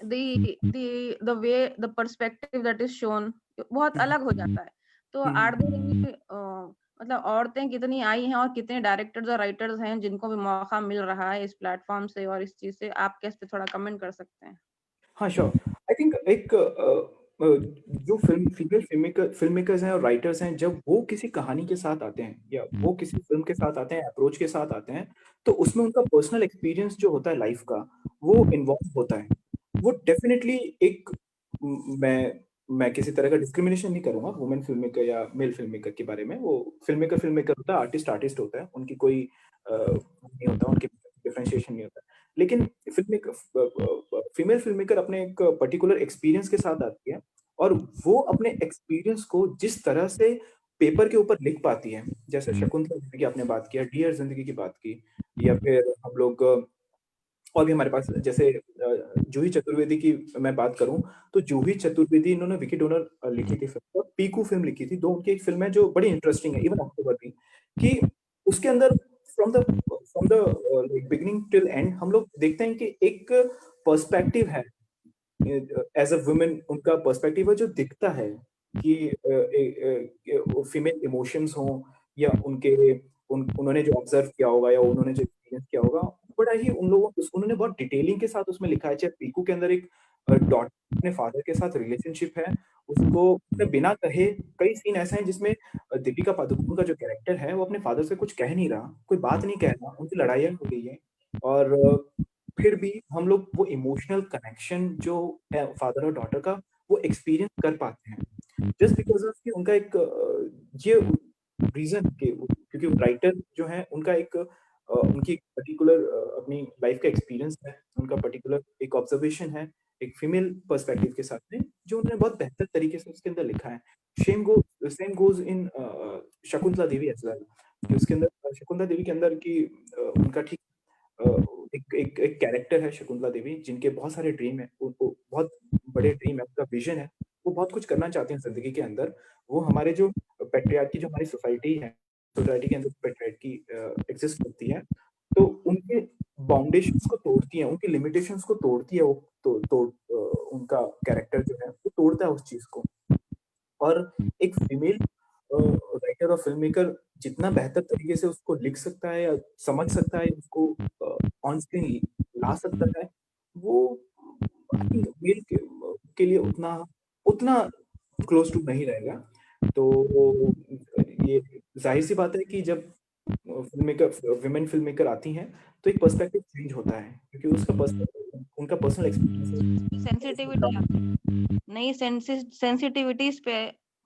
the way the perspective that is shown बहुत अलग हो जाता है. तो आर देयर मतलब औरतें कितनी आई हैं और कितने डायरेक्टर्स और राइटर्स हैं जिनको भी मौका मिल रहा है इस प्लेटफॉर्म से और इस चीज से, आप कैसे पे थोड़ा कमेंट कर सकते हैं? हाँ, श्योर। आई थिंक एक जो फिल्म मेकर्स हैं और राइटर्स हैं, जब वो किसी कहानी के साथ आते हैं या वो किसी फिल्म के साथ आते हैं, अप्रोच के साथ आते हैं, तो उसमें उनका पर्सनल एक्सपीरियंस जो होता है लाइफ का, वो इन्वॉल्व होता है. वो डेफिनेटली एक मैं किसी तरह का डिस्क्रिमिनेशन नहीं करूंगा वुमेन फिल्म मेकर या मेल फिल्म मेकर के बारे में. वो फिल्म मेकर होता है, आर्टिस्ट होता है, उनकी कोई नहीं होता, उनके डिफरेंशिएशन नहीं होता. लेकिन फीमेल फिल्म मेकर अपने एक पर्टिकुलर एक्सपीरियंस के साथ आती है और वो अपने एक्सपीरियंस को जिस तरह से पेपर के ऊपर लिख पाती है, जैसे शकुंतला देवी की आपने बात किया, डियर जिंदगी की बात की, या फिर हम लोग और भी हमारे पास जैसे जूही चतुर्वेदी की मैं बात करूं, तो जूही चतुर्वेदी इन्होंने विकी डोनर लिखी थी फिल्म और पीकू फिल्म लिखी थी, दो उनकी एक फिल्म है जो बड़ी इंटरेस्टिंग है, इवन अक्टूबर की, कि उसके अंदर from the beginning till and हम लोग देखते हैं कि एक पर्सपेक्टिव है एज अ वुमेन, उनका पर्सपेक्टिव है जो दिखता है कि फीमेल इमोशंस हो या उन्होंने जो ऑब्जर्व किया होगा या उन्होंने जो एक्सपीरियंस किया होगा, बड़ा ही उन्होंने बहुत डिटेलिंग के साथ उसमें लिखा है. चाहे पीकू के अंदर एक डॉटर अपने फादर के साथ रिलेशनशिप है, उसको बिना कहे कई सीन ऐसे हैं जिसमें दीपिका पादुकोण का जो कैरेक्टर है वो अपने फादर से कुछ कह नहीं रहा, कोई बात नहीं कह रहा, उनकी लड़ाइयाँ हो रही है और फिर भी हम लोग वो इमोशनल कनेक्शन जो है फादर और डॉटर का, वो एक्सपीरियंस कर पाते हैं जस्ट बिकॉज ऑफ कि उनका एक ये रीजन के, क्योंकि राइटर जो है उनका एक उनकी पर्टिकुलर अपनी लाइफ का एक्सपीरियंस है, उनका पर्टिकुलर एक ऑब्जर्वेशन है एक फीमेल पर्सपेक्टिव के साथ में, जो उन्होंने बहुत बेहतर तरीके से उसके अंदर लिखा है. Same goes in Shakuntala Devi as well. उसके अंदर शकुंतला देवी के अंदर की उनका ठीक एक कैरेक्टर है शकुंतला देवी, जिनके बहुत सारे ड्रीम है, उनको बहुत बड़े ड्रीम है, उनका विजन है, वो बहुत कुछ करना चाहते हैं जिंदगी के अंदर. वो हमारे जो पेट्रियार्की जो हमारी सोसाइटी है, सोसाइटी के अंदर पेट्रियार्की एग्जिस्ट करती है, तो उनके बाउंडेशंस को तोड़ती है, उनकी लिमिटेशंस को तोड़ती है वो, उनका कैरेक्टर जो है वो तोड़ता है उस चीज को. और एक फीमेल राइटर और फिल्म मेकर जितना बेहतर तरीके से उसको लिख सकता है या समझ सकता है, उसको ऑन स्क्रीन ला सकता है, वो आई थिंक मेल के लिए उतना उतना क्लोज टू नहीं रहेगा. तो ये जाहिर सी बात है कि जब film maker women film maker आती हैं तो एक पर्सपेक्टिव चेंज होता है, क्योंकि उनका पर्सनल एक्सपीरियंस सेंसिटिविटी नई सेंसिटिविटीज पे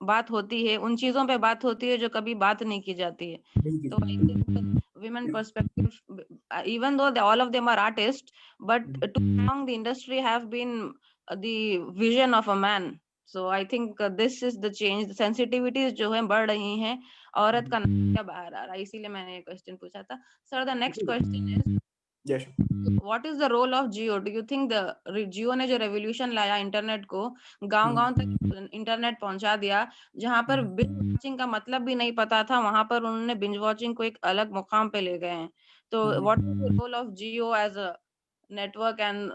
बात होती है, उन चीजों पे बात होती है जो कभी बात नहीं की जाती है. तो I think women perspective, even though all of them are artists, but too long the industry have been the vision of a man. So I think this is the change. The sensitivities जो है बढ़ रही हैं, औरत का नजरिया बाहर आ रहा है, इसीलिए मैंने ये क्वेश्चन पूछा था. Sir, the next question is, Yes. What is the role of Jio? Do you think the Jio ने जो रेवोल्यूशन लाया इंटरनेट को, गांव-गांव तक इंटरनेट पहुंचा दिया, जहां पर बिंज वॉचिंग का मतलब भी नहीं पता था, वहां पर उन्होंने बिंज वॉचिंग को एक अलग मुकाम पे ले गए हैं. तो what is the role of Jio as a network, and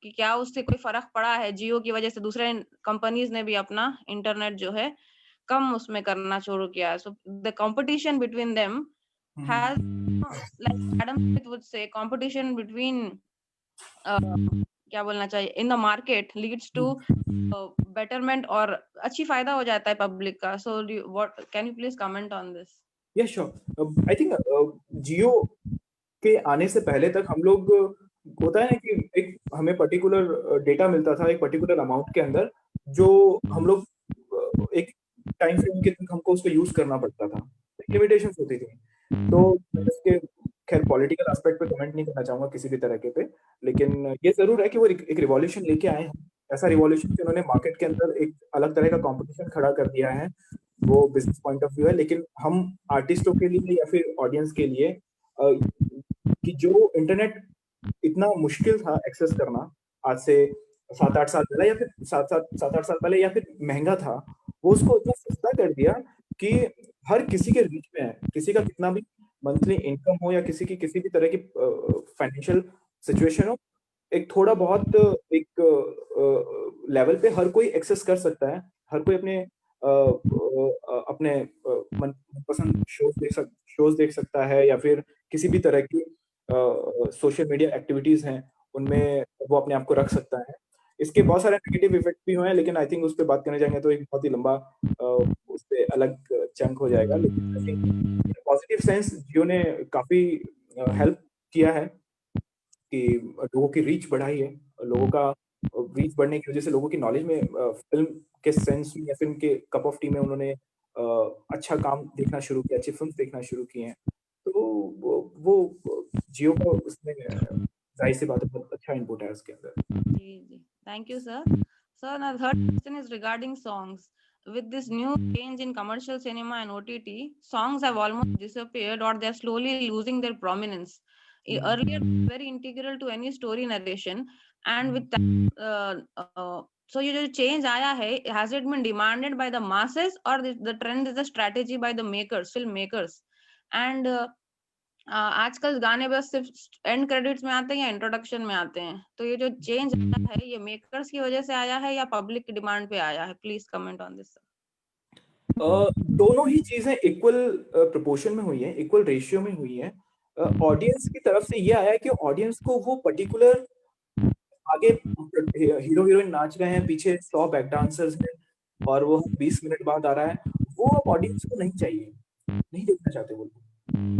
कि क्या उससे कोई फर्क पड़ा है? जियो की वजह से दूसरे कंपनीज ने भी अपना इंटरनेट जो है कम उसमें करना शुरू किया. So the competition between them has, like Adam Smith would say, competition between क्या बोलना चाहिए, in the market leads to betterment और अच्छी फायदा हो जाता है पब्लिक का. So what can you please comment on this? Yeah, sure. I think Jio के आने से पहले तक हम लोग होता है ना कि एक हमें पर्टिकुलर डेटा मिलता था एक पर्टिकुलर अमाउंट के अंदर, जो हम लोग एक टाइम फ्रेम के तक हमको उसको यूज करना पड़ता था, लिमिटेशंस होती थी. तो इसके खैर पॉलिटिकल एस्पेक्ट पे कमेंट नहीं करना चाहूंगा किसी भी तरह के पे, लेकिन ये जरूर है कि वो एक रिवॉल्यूशन लेके आए हैं. ऐसा रिवॉल्यूशन कि उन्होंने मार्केट के अंदर एक अलग तरह का कंपटीशन खड़ा कर दिया है. वो बिजनेस पॉइंट ऑफ व्यू है, लेकिन हम आर्टिस्टों के लिए या फिर ऑडियंस के लिए कि जो इंटरनेट इतना मुश्किल था एक्सेस करना आज से 7-8 साल पहले, या फिर 7-8 साल पहले, या फिर महंगा था, वो उसको इतना सस्ता कर दिया कि हर किसी के रीच में है. किसी का कितना भी मंथली इनकम हो या किसी की किसी भी तरह की फाइनेंशियल सिचुएशन हो, एक थोड़ा बहुत एक लेवल पे हर कोई एक्सेस कर सकता है. हर कोई अपने मनपसंद शोज देख सकता है, या फिर किसी भी तरह की सोशल मीडिया एक्टिविटीज हैं उनमें वो अपने आप को रख सकता है. इसके बहुत सारे नेगेटिव इफेक्ट भी हुए हैं, लेकिन आई थिंक उस पर बात करने जाएंगे तो एक बहुत ही लंबा उस पे अलग चंक हो जाएगा. लेकिन आई थिंक पॉजिटिव सेंस जियो ने काफी हेल्प किया है कि लोगों की रीच बढ़ाई है. लोगों का रीच बढ़ने की वजह से लोगों की नॉलेज में फिल्म के सेंस में या फिल्म के कप ऑफ टी में उन्होंने अच्छा काम देखना शुरू किया, अच्छी फिल्म देखना शुरू की हैं. तो वो जियो का उसमें जाहिर सी बात है बहुत अच्छा इनपुट है उसके अंदर. जी जी, thank you sir. Sir, now the third question is regarding songs. With this new change in commercial cinema and OTT, songs have almost disappeared or they're slowly losing their prominence. Earlier, they were very integral to any story narration, and with that, so ये जो change आया है, has it been demanded by the masses or the trend is a strategy by the makers, filmmakers? And आजकल गाने बस सिर्फ एंड क्रेडिट्स में आते हैं या इंट्रोडक्शन में आते हैं, तो ये जो चेंज आया है ये मेकर्स की वजह से आया है या पब्लिक की डिमांड पे आया है? Please comment on this. दोनों ही चीजें इक्वल प्रोपोर्शन में हुई हैं, इक्वल रेशियो में हुई हैं. ऑडियंस की तरफ से ये आया कि ऑडियंस को वो पर्टिकुलर आगे हीरो हीरोइन नाच रहे हैं, पीछे 100 बैक डांसर्स हैं और वो 20 मिनट बाद आ रहा है, वो अब ऑडियंस को नहीं चाहिए, नहीं देखना चाहते वो.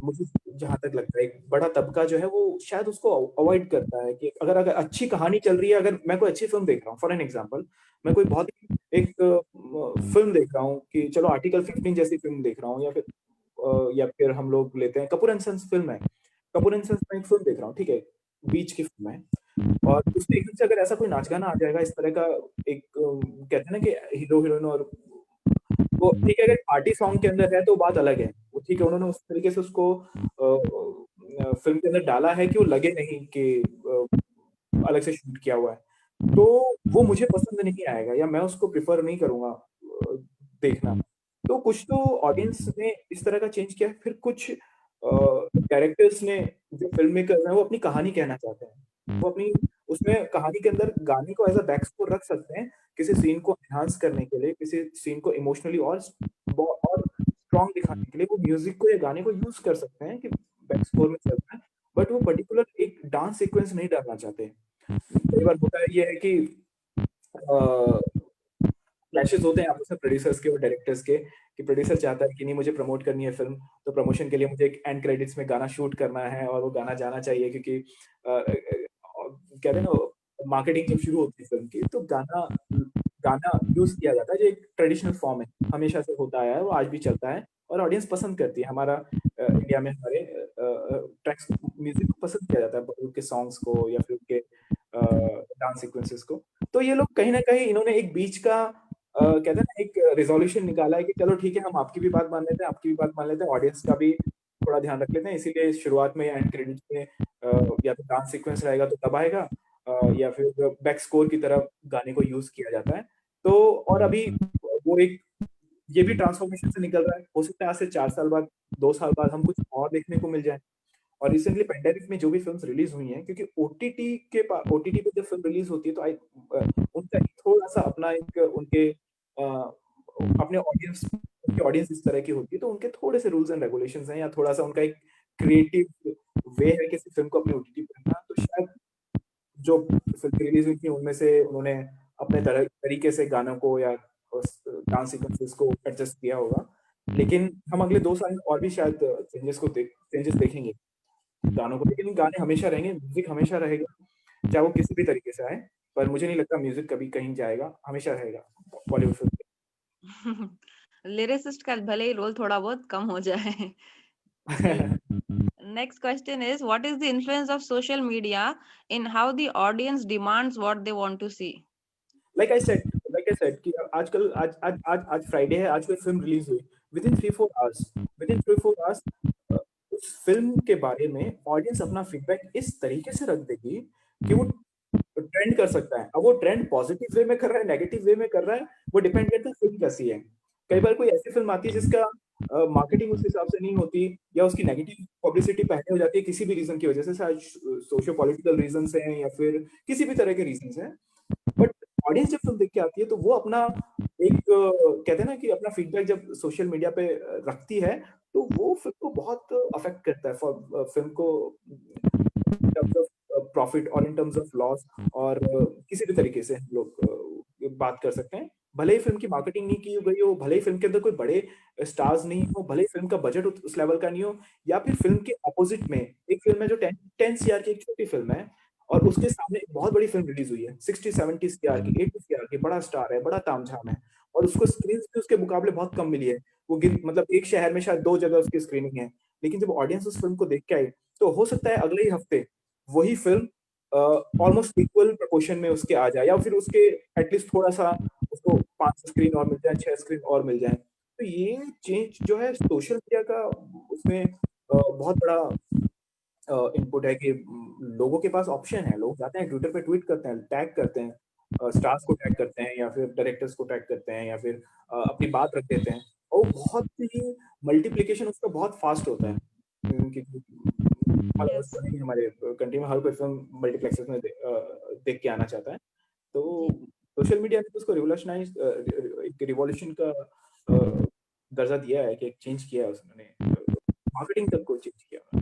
मुझे जहां तक लगता है एक बड़ा तबका जो है वो शायद उसको अवॉइड करता है कि अगर अच्छी कहानी चल रही है, अगर मैं कोई अच्छी फिल्म देख रहा हूँ, फॉर एन एग्जांपल मैं कोई बहुत एक फिल्म देख रहा हूँ कि चलो आर्टिकल 15 जैसी फिल्म देख रहा हूँ, या फिर हम लोग लेते हैं कपूर एंड सन्स फिल्म है, कपूर एंड सन्स में एक फिल्म देख रहा हूँ, ठीक है, बीच की फिल्म है, और उसमें एकदम से अगर ऐसा कोई नाच गाना आ जाएगा इस तरह का, एक कहते हैं ना कि हीरो हीरोइन, और वो ठीक है अगर पार्टी सॉन्ग के अंदर है तो बात अलग है, वो ठीक है उन्होंने उस तरीके से उसको फिल्म के अंदर डाला है कि वो लगे नहीं कि अलग से शूट किया हुआ है, तो वो मुझे पसंद नहीं आएगा या मैं उसको प्रिफर नहीं करूंगा देखना. तो कुछ तो ऑडियंस ने इस तरह का चेंज किया, फिर कुछ डायरेक्टर्स ने, जो फिल्म मेकर्स हैं, वो अपनी कहानी कहना चाहते हैं, वो अपनी उसमें कहानी के अंदर गाने को एज अ बैक स्कोर रख सकते हैं किसी सीन को एनहांस करने के लिए, किसी सीन को इमोशनली और स्ट्रॉन्ग दिखाने के लिए वो म्यूजिक को या गाने को यूज कर सकते हैं कि बैक स्कोर में चलता है, बट वो पर्टिकुलर एक डांस सीक्वेंस नहीं डालना चाहते. कई बार होता है ये है कि क्लैशेस होते हैं आपस में प्रोड्यूसर्स के और डायरेक्टर्स के, कि प्रोड्यूसर चाहता है कि नहीं मुझे प्रमोट करनी है फिल्म, तो प्रमोशन के लिए मुझे एक एंड क्रेडिट्स में गाना शूट करना है और वो गाना जाना चाहिए, क्योंकि कहते हैं ना मार्केटिंग जब शुरू होती है फिल्म की तो गाना यूज किया जाता है, जो एक ट्रेडिशनल फॉर्म है, हमेशा से होता आया है, वो आज भी चलता है और ऑडियंस पसंद करती है. हमारा इंडिया में हमारे ट्रैक्स म्यूजिक को पसंद किया जाता है, बॉलीवुड के सॉन्ग्स को या फिर उनके डांस सीक्वेंसेस को. तो ये लोग कहीं ना कहीं इन्होंने एक बीच का कहते हैं ना एक रेजोल्यूशन निकाला है कि चलो ठीक है हम आपकी भी बात मान लेते हैं, आपकी भी बात मान लेते हैं, ऑडियंस का भी थोड़ा ध्यान रख लेते हैं, इसीलिए शुरुआत में या एंड क्रेडिट्स में या तो डांस सीक्वेंस रहेगा तो तब आएगा, या फिर बैक स्कोर की तरफ गाने को यूज किया जाता है. तो और अभी वो एक ये भी ट्रांसफॉर्मेशन से निकल रहा है, हो सकता है आज से 4 साल बाद 2 साल बाद हम कुछ और देखने को मिल जाए. और रिसेंटली पेंडेमिक में जो भी फिल्म्स रिलीज हुई हैं, क्योंकि ओटीटी पे जब फिल्म रिलीज होती है तो उनका थोड़ा सा अपना एक उनके अपने ऑडियंस इस तरह की होती है, तो उनके थोड़े से रूल्स एंड रेगुलेशंस हैं, या थोड़ा सा उनका एक क्रिएटिव वे है किसी फिल्म को अपने ओटीटी पे रखना, तो शायद जो फिल्म रिलीज हुई थी उनमें से उन्होंने अपने तरीके से गानों को या डांस सीक्वेंसेस को एडजस्ट किया होगा, लेकिन हम अगले 2 साल और भी शायद चेंजेस देखेंगे गानों को, लेकिन गाने हमेशा रहेंगे, म्यूजिक हमेशा रहेगा, चाहे वो किसी भी तरीके से आए। पर मुझे नहीं लगता म्यूजिक कभी कहीं जाएगा, हमेशा रहेगा बॉलीवुड फिल्म। लिरिसिस्ट का भले ही रोल थोड़ा बहुत कम हो जाए। Next question is, what is the influence of social media in how the audience demands what they want to see? Like I said कि आजकल आज आज आज आज फ्राइडे है, आज कोई फिल्म रिलीज हुई, विद इन 3-4 आवर्स उस फिल्म के बारे में ऑडियंस अपना फीडबैक इस तरीके से रख देगी कि वो ट्रेंड कर सकता है। अब वो ट्रेंड पॉजिटिव वे में कर रहा है, नेगेटिव वे में कर रहा है, वो डिपेंड करता है फिल्म कैसी है। कई बार कोई ऐसी फिल्म आती है जिसका मार्केटिंग उस हिसाब से नहीं होती, या उसकी नेगेटिव पब्लिसिटी पहले हो जाती है किसी भी रीजन की वजह से, शायद सोशो पॉलिटिकल रीजन हैं या फिर किसी भी तरह के रीजन हैं। बट ऑडियंस जब फिल्म देख के आती है तो वो अपना एक कहते हैं ना कि अपना फीडबैक जब सोशल मीडिया पे रखती है, तो वो फिल्म को बहुत अफेक्ट करता है, फॉर फिल्म को इन टर्म्स ऑफ प्रॉफिट और इन टर्म्स ऑफ लॉस, और किसी भी तरीके से हम लोग बात कर सकते हैं। भले ही फिल्म की मार्केटिंग नहीं की गई हो, भले ही फिल्म के अंदर कोई बड़े स्टार्स नहीं हो, भले ही फिल्म का बजट उस लेवल का नहीं हो, या फिर फिल्म के अपोजिट में एक फिल्म है जो 10 सीआर की एक छोटी फिल्म है, और उसके सामने एक बहुत बड़ी फिल्म रिलीज हुई है 60-70 सीआर की, 80 सीआर की, बड़ा स्टार है, बड़ा तामझाम है, और उसको स्क्रीन भी उसके मुकाबले बहुत कम मिली है। वो मतलब एक शहर में शायद 2 जगह उसकी स्क्रीनिंग है, लेकिन जब ऑडियंस उस फिल्म को देख के आई, तो हो सकता है अगले ही हफ्ते वही फिल्म ऑलमोस्ट इक्वल प्रोपोर्शन में उसके आ जाए, या फिर उसके एटलीस्ट थोड़ा सा उसको 5 स्क्रीन और मिल जाए, 6 स्क्रीन और मिल जाए। तो ये चेंज जो है सोशल मीडिया का, उसमें बहुत बड़ा इनपुट है कि लोगों के पास ऑप्शन है, लोग जाते हैं ट्विटर पे, ट्वीट करते हैं, टैग करते हैं, स्टार्स को टैग करते हैं, या फिर डायरेक्टर्स को टैग करते हैं, या फिर अपनी बात रख देते हैं, और बहुत ही मल्टीप्लिकेशन उसका बहुत फास्ट होता है, क्योंकि Yes. हमारे कंट्री में हर कोई फिल्म मल्टीप्लेक्सेस में देख के आना चाहता है। तो सोशल मीडिया ने उसको रिवोल्यूशनाइज एक रिवॉल्यूशन का दर्जा दिया है, कि एक चेंज किया है उसने, मार्केटिंग तक को चेंज किया।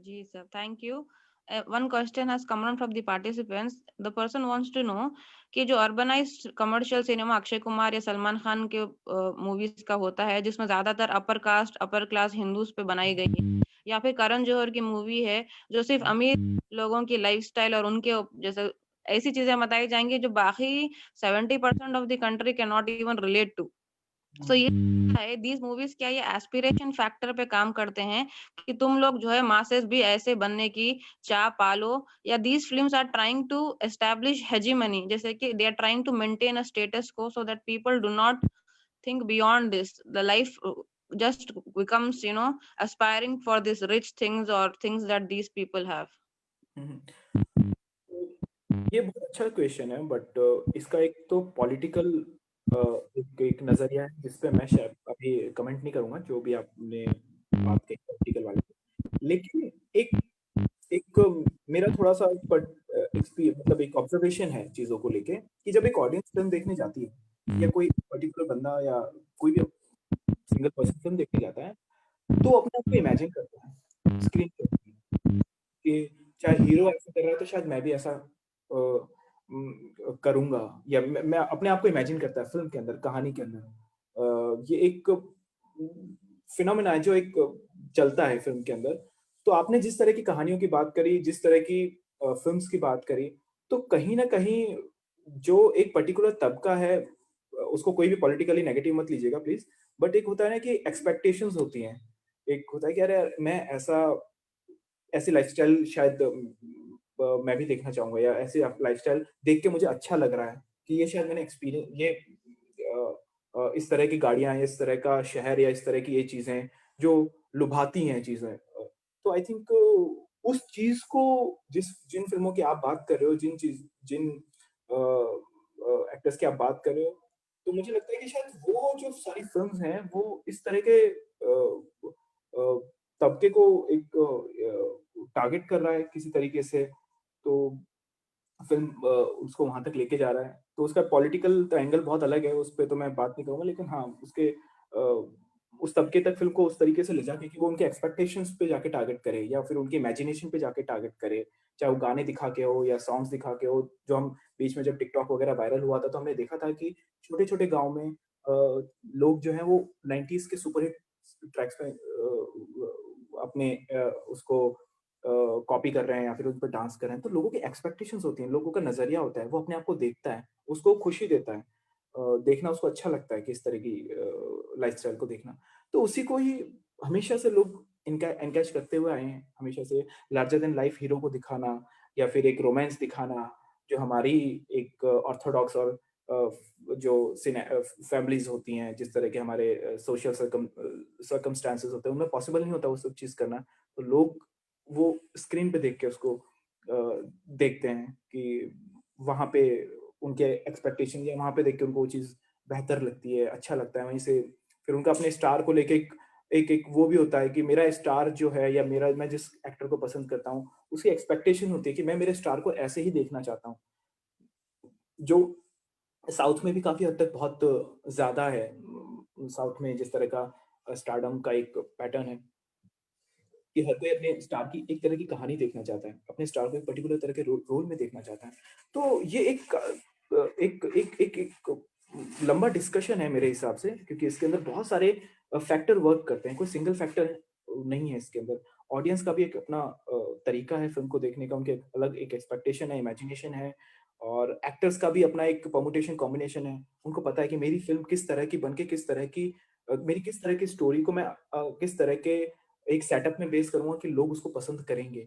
Ji sir, thank you. One question has come on from the participants. The person wants to know कि जो urbanised commercial cinema Akshay Kumar या सलमान खान के मूवीज का होता है, जिसमें ज्यादातर upper caste upper class Hindus पे बनाई गई है, या फिर करण जौहर की मूवी है जो सिर्फ अमीर लोगों की लाइफस्टाइल और उनके जैसे ऐसी चीजें बताई जाएंगी जो बाकी 70% of the country can not even relate to. So ये है दीज मूवीज, क्या ये एस्पिरेशन फैक्टर पे काम करते हैं कि तुम लोग जो है मासेस भी ऐसे बनने की चाह पालो, या these films are trying to establish hegemony, जैसे कि they are trying to maintain a status quo so that people do not think beyond this, the life just becomes aspiring for these rich things or things that these people have. ये बहुत अच्छा क्वेश्चन है, बट इसका एक तो पॉलिटिकल एक नजरिया है जिस पे मैं शायद अभी कमेंट नहीं करूंगा, जो भी आपने बात कही पॉलिटिकल वाले, लेकिन एक एक मेरा थोड़ा सा मतलब एक ऑब्जर्वेशन है चीजों को लेके, कि जब एक ऑडियंस फिल्म देखने जाती है, या कोई पर्टिकुलर बंदा या कोई भी सिंगल पर्सन फिल्म देखने जाता है, तो अपने आप को इमेजिन करता है स्क्रीन पे, कि चाहे हीरो ऐसा कर रहा है तो शायद मैं भी ऐसा करूंगा, या मैं अपने आप को इमेजिन करता है फिल्म के अंदर, कहानी के अंदर। ये एक फिनोमेना है जो एक चलता है फिल्म के अंदर। तो आपने जिस तरह की कहानियों की बात करी, जिस तरह की फिल्म्स की बात करी, तो कहीं ना कहीं जो एक पर्टिकुलर तबका है, उसको कोई भी पॉलिटिकली नेगेटिव मत लीजिएगा प्लीज, बट एक होता है ना कि एक्सपेक्टेशंस होती हैं, एक होता है कि अरे मैं ऐसी लाइफस्टाइल शायद मैं भी देखना चाहूंगा, या ऐसी लाइफस्टाइल देख के मुझे अच्छा लग रहा है कि ये शायद मैंने एक्सपीरियंस, ये इस तरह की गाड़ियां, इस तरह का शहर, या इस तरह की ये चीजें जो लुभाती हैं चीजें। तो आई थिंक उस चीज को, जिन फिल्मों की आप बात कर रहे हो, जिन एक्टर्स की आप बात कर रहे हो, तो मुझे लगता है कि शायद वो जो सारी फिल्म्स हैं वो इस तरह के तबके को एक टारगेट कर रहा है किसी तरीके से, तो फिल्म उसको वहां तक लेके जा रहा है। तो उसका पॉलिटिकल एंगल बहुत अलग है, उस पर तो मैं बात नहीं करूंगा, लेकिन हाँ उस तबके तक फिल्म को उस तरीके से ले जाके कि वो उनके एक्सपेक्टेशंस पे जाके टारगेट करे या फिर उनकी इमेजिनेशन पे जाके टारगेट करे, चाहे वो गाने दिखा के हो या सॉन्ग्स दिखा के हो। जो हम बीच में जब टिकटॉक वगैरह वायरल हुआ था तो हमने देखा था कि छोटे-छोटे गाँव में लोग जो हैं वो 90s के सुपरहिट ट्रैक्स पे अपने उसको कॉपी कर रहे हैं या फिर उन पे डांस कर रहे हैं। तो लोगों की एक्सपेक्टेशंस होती हैं, लोगों का नज़रिया होता है, वो अपने आप को देखता है, उसको खुशी देता है। देखना उसको अच्छा लगता है कि इस तरह की लाइफ़स्टाइल को देखना। तो उसी को ही हमेशा से लोग एनकैश करते हुए आए हैं, हमेशा से लार्जर दैन लाइफ हीरो को दिखाना या फिर एक रोमांस दिखाना, जो हमारी एक ऑर्थोडॉक्स और जो फैमिलीज़ होती हैं, जिस तरह के हमारे सोशल सर्कमस्टेंसेस होते हैं, उनमें पॉसिबल नहीं होता वो सब चीज़ करना। तो लोग वो स्क्रीन पे देख के उसको देखते हैं कि वहाँ पे उनके एक्सपेक्टेशन या वहाँ पे देख के उनको वो चीज़ बेहतर लगती है, अच्छा लगता है। वहीं से फिर उनका अपने स्टार को लेके एक वो भी होता है कि मेरा स्टार जो है या मेरा मैं जिस एक्टर को पसंद करता हूँ, उसकी एक्सपेक्टेशन होती है कि मैं मेरे स्टार को ऐसे ही देखना चाहता हूँ। जो साउथ में भी काफ़ी हद तक बहुत ज़्यादा है। साउथ में जिस तरह का स्टारडम का एक पैटर्न है कि हर कोई अपने स्टार की एक तरह की कहानी देखना चाहता है, अपने स्टार को एक पर्टिकुलर तरह के रोल में देखना चाहता है। तो ये एक लंबा डिस्कशन है मेरे हिसाब से, क्योंकि इसके अंदर बहुत सारे फैक्टर वर्क करते हैं, कोई सिंगल फैक्टर नहीं है इसके अंदर। ऑडियंस का भी एक अपना तरीका है फ़िल्म को देखने का, उनके अलग एक एक्सपेक्टेशन है, इमेजिनेशन है, और एक्टर्स का भी अपना एक परम्यूटेशन कॉम्बिनेशन है। उनको पता है कि मेरी फ़िल्म किस तरह की बन के किस तरह की मेरी किस तरह की स्टोरी को मैं किस तरह के एक सेटअप में बेस करूँगा कि लोग उसको पसंद करेंगे,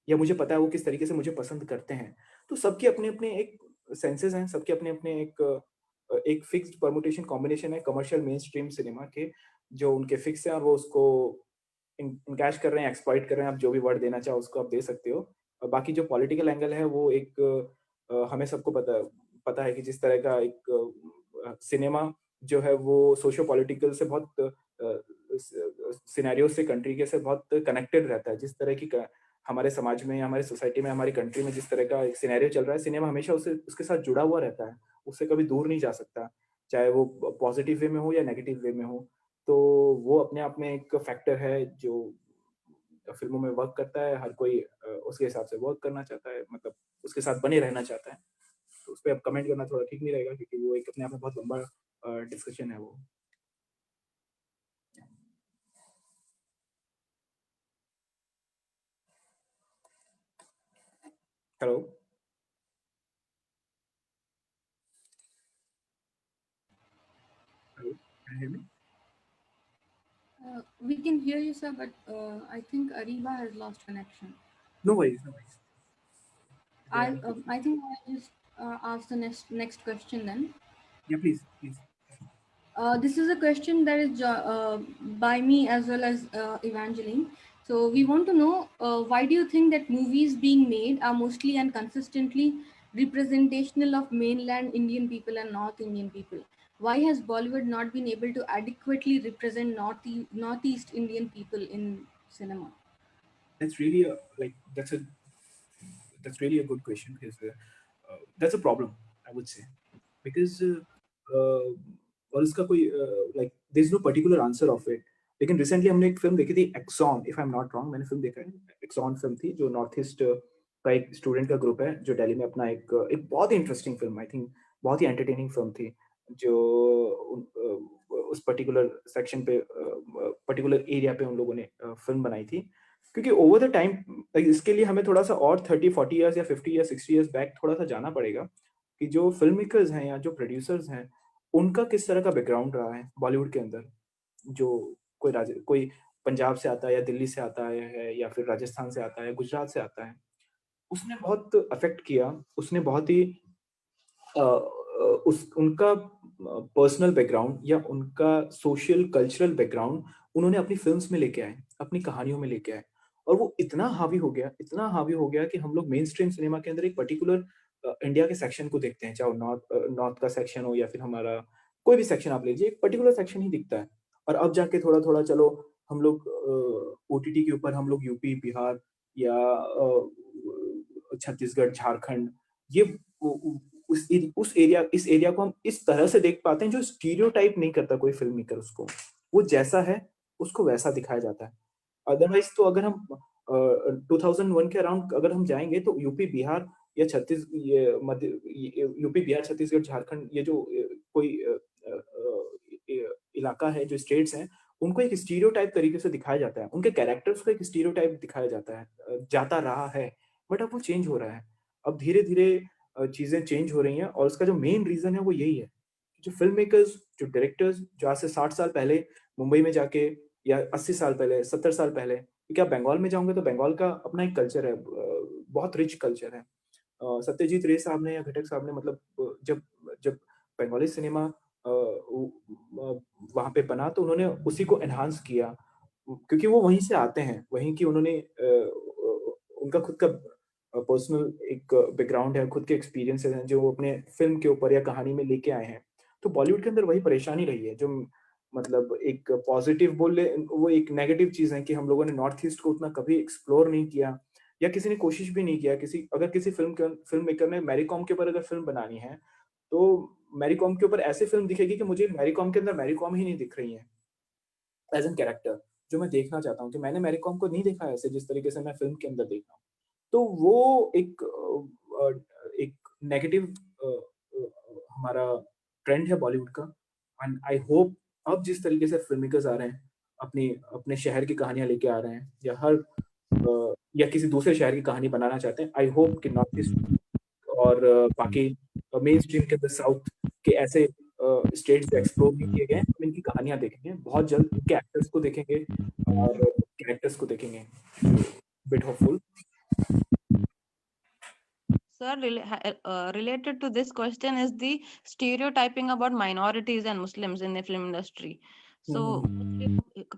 या मुझे पता है वो किस तरीके से मुझे पसंद करते हैं। तो सबके अपने-अपने एक सेंसेस हैं, सबके अपने-अपने एक फिक्स्ड परम्यूटेशन कॉम्बिनेशन है कमर्शियल मेनस्ट्रीम सिनेमा के, जो उनके फिक्स हैं और वो उसको इनकैश कर रहे हैं, एक्सप्लॉइट कर रहे हैं, आप जो भी वर्ड देना चाहो उसको आप दे सकते हो। बाकी जो पॉलिटिकल एंगल है वो एक हमें सबको पता है कि जिस तरह का एक सिनेमा जो है वो सोशियो पॉलिटिकल से बहुत सिनेरियो से कंट्री के से बहुत कनेक्टेड रहता है। जिस तरह की हमारे समाज में, हमारे सोसाइटी में, हमारी कंट्री में जिस तरह का एक सिनेरियो चल रहा है, सिनेमा हमेशा उससे उसके साथ जुड़ा हुआ रहता है, उससे कभी दूर नहीं जा सकता, चाहे वो पॉजिटिव वे में हो या नेगेटिव वे में हो। तो वो अपने आप में एक फैक्टर है जो फिल्मों में वर्क करता है। हर कोई उसके हिसाब से वर्क करना चाहता है, मतलब उसके साथ बने रहना चाहता है। तो उस पे अब कमेंट करना थोड़ा ठीक नहीं रहेगा, क्योंकि वो एक अपने आप में बहुत लंबा डिस्कशन है वो। Hello? Hello? Can you hear me? We can hear you, sir, but I think Ariba has lost connection. No worries, no worries. I think I'll just ask the next question then. Yeah, please, please. This is a question that is by me as well as Evangeline. So we want to know why do you think that movies being made are mostly and consistently representational of mainland Indian people and North Indian people? Why has Bollywood not been able to adequately represent Northeast Indian people in cinema? That's really that's really a good question, because that's a problem, I would say, because और इसका कोई like there is no particular answer of it. लेकिन रिसेंटली हमने एक फिल्म देखी थी, Axone, if I am not wrong, मैंने फिल्म देखा है। एक्सॉन फिल्म थी जो नॉर्थ ईस्ट का एक स्टूडेंट का ग्रुप है जो दिल्ली में अपना एक बहुत ही इंटरेस्टिंग फिल्म, आई थिंक बहुत ही एंटरटेनिंग फिल्म थी, जो उस पर्टिकुलर सेक्शन पे पर्टिकुलर एरिया पे उन लोगों ने फिल्म बनाई थी। क्योंकि ओवर द टाइम इसके लिए हमें थोड़ा सा और 30-40 इयर्स या 50 इयर्स 60 इयर्स बैक थोड़ा सा जाना पड़ेगा, कि जो फिल्म मेकर्स हैं या जो प्रोड्यूसर्स हैं, उनका किस तरह का बैकग्राउंड रहा है बॉलीवुड के अंदर। जो कोई पंजाब से आता है या दिल्ली से आता है या फिर राजस्थान से आता है, गुजरात से आता है, उसने बहुत अफेक्ट किया, उसने बहुत ही उस उनका पर्सनल बैकग्राउंड या उनका सोशल कल्चरल बैकग्राउंड उन्होंने अपनी फ़िल्म्स में लेके आए, अपनी कहानियों में लेके आए, और वो इतना हावी हो गया, इतना हावी हो गया कि हम लोग मेनस्ट्रीम सिनेमा के अंदर एक पर्टिकुलर इंडिया के सेक्शन को देखते हैं, चाहे वो नॉर्थ का सेक्शन हो या फिर हमारा कोई भी सेक्शन आप लीजिए, एक पर्टिकुलर सेक्शन ही दिखता है। और अब जाके थोड़ा-थोड़ा चलो हम लोग ओटीटी के ऊपर हम लोग यूपी, बिहार या छत्तीसगढ़, झारखंड, ये उ उस एरिया इस एरिया को हम इस तरह से देख पाते हैं जो स्टीरियोटाइप नहीं करता कोई फ़िल्म मेकर उसको। वो जैसा है उसको वैसा दिखाया जाता है। अदरवाइज तो अगर हम 2001 के अराउंड अगर हम जाएंगे तो यूपी बिहार या छत्तीस ये मध्य यूपी बिहार छत्तीसगढ़ झारखंड ये जो कोई इलाका है जो स्टेट्स हैं उनको एक स्टीरियोटाइप तरीके से दिखाया जाता है, उनके कैरेक्टर्स को एक स्टीरियोटाइप दिखाया जाता है, जाता रहा है, बट अब वो चेंज हो रहा है। अब धीरे धीरे चीजें चेंज हो रही हैं और उसका जो मेन रीजन है वो यही है, जो फिल्म मेकर्स, जो डायरेक्टर्स, जो आज से 60 साल पहले मुंबई में जाके या 80 साल पहले, 70 साल पहले, क्योंकि आप बंगाल में जाओगे तो बंगाल का अपना एक कल्चर है, बहुत रिच कल्चर है। सत्यजीत रे साहब ने या घटक साहब ने मतलब जब जब बंगाली सिनेमा वहाँ पे बना तो उन्होंने उसी को एनहांस किया, क्योंकि वो वहीं से आते हैं, वहीं की उन्होंने उनका खुद का पर्सनल एक बैकग्राउंड है, खुद के एक्सपीरियंसेस हैं जो वो अपने फिल्म के ऊपर या कहानी में लेके आए हैं। तो बॉलीवुड के अंदर वही परेशानी रही है, जो मतलब एक पॉजिटिव बोले वो एक नेगेटिव चीज है कि हम लोगों ने नॉर्थ ईस्ट को उतना कभी एक्सप्लोर नहीं किया या किसी ने कोशिश भी नहीं किया। अगर किसी फिल्म मेकर ने मैरी कॉम के ऊपर अगर फिल्म बनानी है तो मैरी कॉम के ऊपर ऐसी फिल्म दिखेगी कि मुझे मैरी कॉम के अंदर मैरी कॉम ही नहीं दिख रही है एज एन कैरेक्टर, जो मैं देखना चाहता हूँ कि मैंने मैरी कॉम को नहीं देखा है ऐसे जिस तरीके से मैं फिल्म के अंदर देख रहा हूँ। तो वो एक नेगेटिव हमारा ट्रेंड है बॉलीवुड का। एंड आई होप अब जिस तरीके से फिल्म मेकर्स आ रहे हैं अपनी अपने शहर की कहानियां लेके आ रहे हैं या या किसी दूसरे शहर की कहानी बनाना चाहते हैं, आई होप कि नॉर्थ ईस्ट और बाकी मेन स्ट्रीम के अंदर साउथ के ऐसे स्टेट्स जो एक्सप्लोर नहीं किए गए हैं, हम इनकी कहानियां देखेंगे बहुत जल्द, इनके एक्टर्स को देखेंगे और कैरेक्टर्स को देखेंगे। Bit hopeful. Sir, related to this question is the stereotyping about minorities and Muslims in the film industry. So,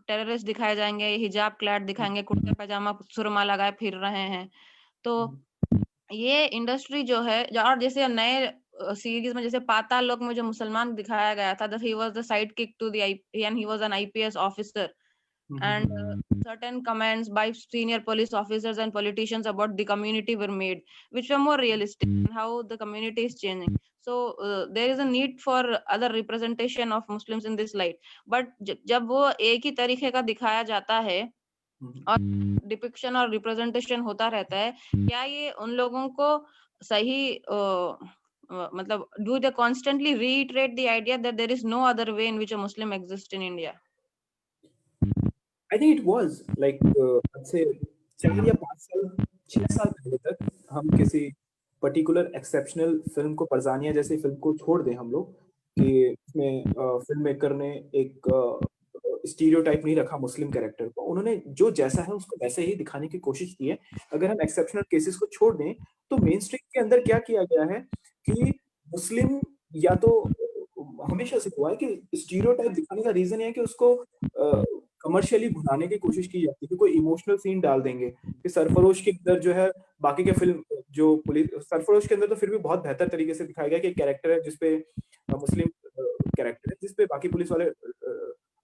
terrorist दिखाए जाएंगे, हिजाब क्लैड दिखाएंगे, कुर्ता पैजामा सुरमा लगाए फिर रहे हैं। तो ये इंडस्ट्री जो है, और जैसे नए सीरीज में जैसे पाताल लोक में जो मुसलमान दिखाया गया था, he was the sidekick to the and he was an IPS officer, and certain comments by senior police officers and politicians about the community were made which were more realistic and how the community is changing. So there is a need for other representation of Muslims in this light, but जब वो एक ही तरीके का दिखाया जाता है और डिपिक्शन और रिप्रेजेंटेशन होता रहता है, क्या ये उन लोगों को सही मतलब do they constantly reiterate the idea that there is no other way in which a Muslim exists in India? I think it was like I'd say 4 या 5 साल 6 साल पहले तक हम किसी पर्टिकुलर एक्सेप्शनल फिल्म को, परजानिया जैसी फिल्म को छोड़ दें हम लोग कि इसमें फिल्म मेकर ने एक स्टीरियोटाइप नहीं रखा मुस्लिम कैरेक्टर को, उन्होंने जो जैसा है उसको वैसे ही दिखाने की कोशिश की है। अगर हम एक्सेप्शनल केसेस को छोड़ दें तो मेन स्ट्रीम के अंदर क्या किया गया है कि मुस्लिम या तो हमेशा से हुआ है कि स्टीरियोटाइप दिखाने का रीजन है कि उसको कमर्शियली भुनाने की कोशिश की जाती है कि कोई इमोशनल सीन डाल देंगे कि सरफरोश के अंदर जो है बाकी के फिल्म जो पुलिस, सरफरोश के अंदर तो फिर भी बहुत बेहतर तरीके से दिखाया गया कि एक कैरेक्टर है जिसपे मुस्लिम कैरेक्टर है जिसपे बाकी पुलिस वाले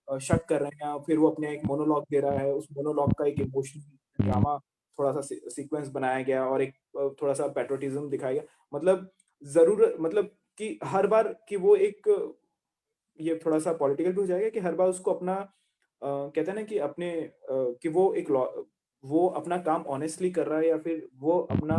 शक कर रहे हैं, फिर वो अपने एक मोनोलॉग दे रहा है, उस मोनोलॉग का एक इमोशनल ड्रामा थोड़ा सा सीक्वेंस बनाया गया और एक थोड़ा सा पैट्रियोटिज्म दिखाया गया। मतलब जरूर मतलब कि हर बार कि वो एक ये थोड़ा सा पॉलिटिकल भी हो जाएगा कि हर बार उसको अपना कहते हैं ना कि अपने कि वो अपना काम ऑनेस्टली कर रहा है या फिर वो अपना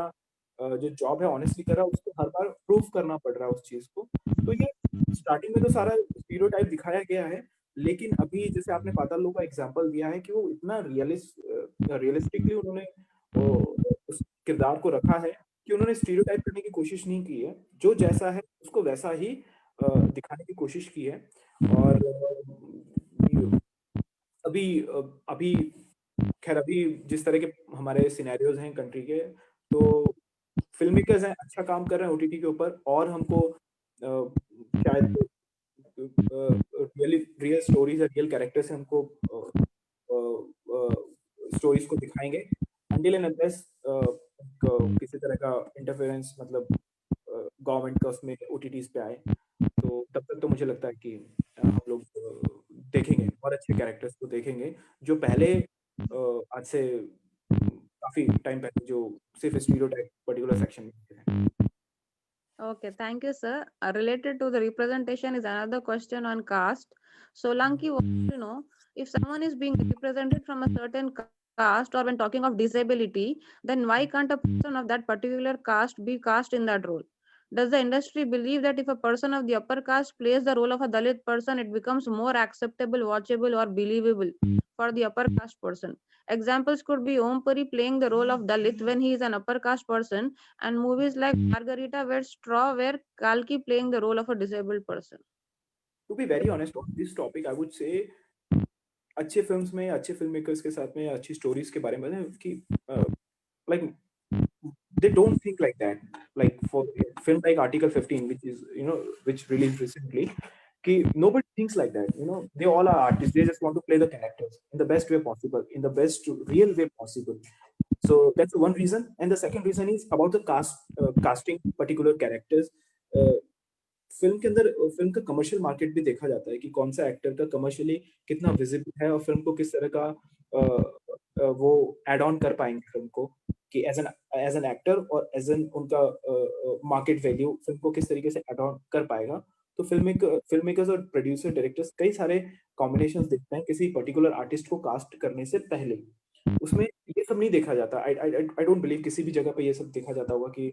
जो जॉब है ऑनेस्टली कर रहा है, उसको हर बार प्रूव करना पड़ रहा है उस चीज को। तो ये स्टार्टिंग में तो सारा स्टीरियोटाइप दिखाया गया है, लेकिन अभी जैसे आपने पाताल लोक का एग्जांपल दिया है कि वो इतना रियलिस्टिकली उन्होंने उस किरदार को रखा है कि उन्होंने स्टीरियोटाइप करने की कोशिश नहीं की है, जो जैसा है उसको वैसा ही दिखाने की कोशिश की है। और अभी अभी खैर अभी जिस तरह के हमारे सिनेरियोज हैं कंट्री के, तो फिल्म मेकर्स हैं अच्छा काम कर रहे हैं ओटीटी के ऊपर और हमको शायद रियल स्टोरीज रियल कैरेक्टर्स से हमको स्टोरीज को दिखाएंगे अनटिल एंड अनलेस किसी तरह का इंटरफेरेंस मतलब गवर्नमेंट का उसमें ओटीटीज पे आए, तो तब तक तो मुझे लगता है कि हम लोग देखेंगे और अच्छे कैरेक्टर्स को देखेंगे जो पहले आज से काफी टाइम पहले जो सिर्फ स्टीरियोटाइप पर्टिकुलर सेक्शन में थे। Okay, thank you, sir. Related to the representation is another question on caste. Solanki wants to know if someone is being represented from a certain caste, or when talking of disability, then why can't a person of that particular caste be cast in that role? Does the industry believe that if a person of the upper caste plays the role of a Dalit person, it becomes more acceptable, watchable, or believable for the upper caste person? Examples could be Om Puri playing the role of Dalit when he is an upper caste person, and movies like Margarita Wet Straw, where Kalki playing the role of a disabled person. To be very honest on this topic, I would say अच्छे फिल्म्स में, अच्छे फिल्म मेकर्स के साथ में अच्छी स्टोरीज के बारे में ना कि like they don't think like that. Like for film like Article 15, which is which released recently, nobody thinks like that. They all are artists. They just want to play the characters in the best way possible, in the best real way possible. So that's one reason. And the second reason is about the casting particular characters. Film के अंदर फिल्म का कमर्शियल मार्केट भी देखा जाता है कि कौन सा एक्टर का कमर्शियली कितना विजिबल है और फिल्म को किस तरह का वो एड ऑन कर पाएंगे फिल्म को कि एज एन एक्टर और एज एन उनका मार्केट वैल्यू फिल्म को किस तरीके से एड ऑन कर पाएगा। तो फिल्म मेकर्स और प्रोड्यूसर डायरेक्टर्स कई सारे कॉम्बिनेशंस देखते हैं किसी पर्टिकुलर आर्टिस्ट को कास्ट करने से पहले। उसमें ये सब नहीं देखा जाता। आई डोंट बिलीव किसी भी जगह पे ये सब देखा जाता होगा कि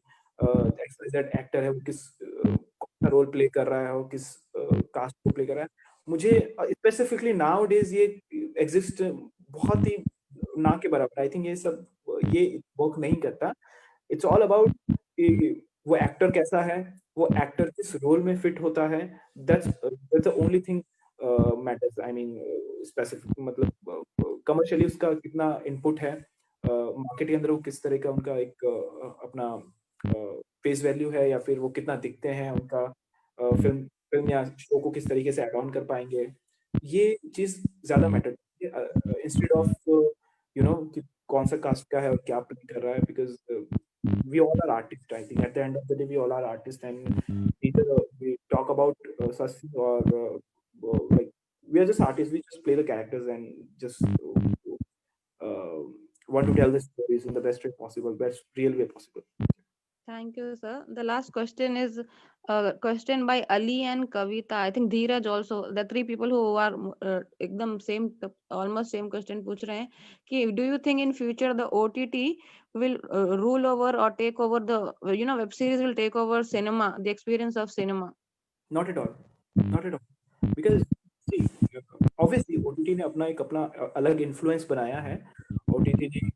एक्सवाइजेड एक्टर है वो किस रोल प्ले कर रहा है और किस कास्ट को प्ले कर रहा है। मुझे स्पेसिफिकली नाउ डेज ये एग्जिस्ट बहुत ही ना के बराबर। आई थिंक ये वर्क नहीं करता। इट्स ऑल अबाउट वो एक्टर कैसा है, वो एक्टर किस रोल में फिट होता है। That's the only thing matters. I mean specific मतलब कमर्शियली उसका कितना इनपुट है, मार्केट के अंदर वो किस तरह का उनका एक अपना फेस वैल्यू है, या फिर वो कितना दिखते हैं, उनका फिल्म या शो को किस तरीके से एड ऑन कर पाएंगे, ये चीज ज्यादा मैटर करती है इंस्टेड ऑफ कि कौन सा कास्ट का है और क्या प्ले कर रहा है। Because we all are artists. I think at the end of the day we all are artists, and either we talk about such thing or like we are just artists. We just play the characters and just want to tell the stories in the best way possible, best real way possible. Thank you, sir. The last question is a question by Ali and Kavita. I think Dheeraj also. The three people who are ekdam same, almost same question पूछ रहे हैं कि do you think in future the OTT will rule over or take over the web series will take over cinema, the experience of cinema? Not at all. Not at all. Because see, obviously OTT ने अपना अलग इन्फ्लुएंस बनाया है। OTT ने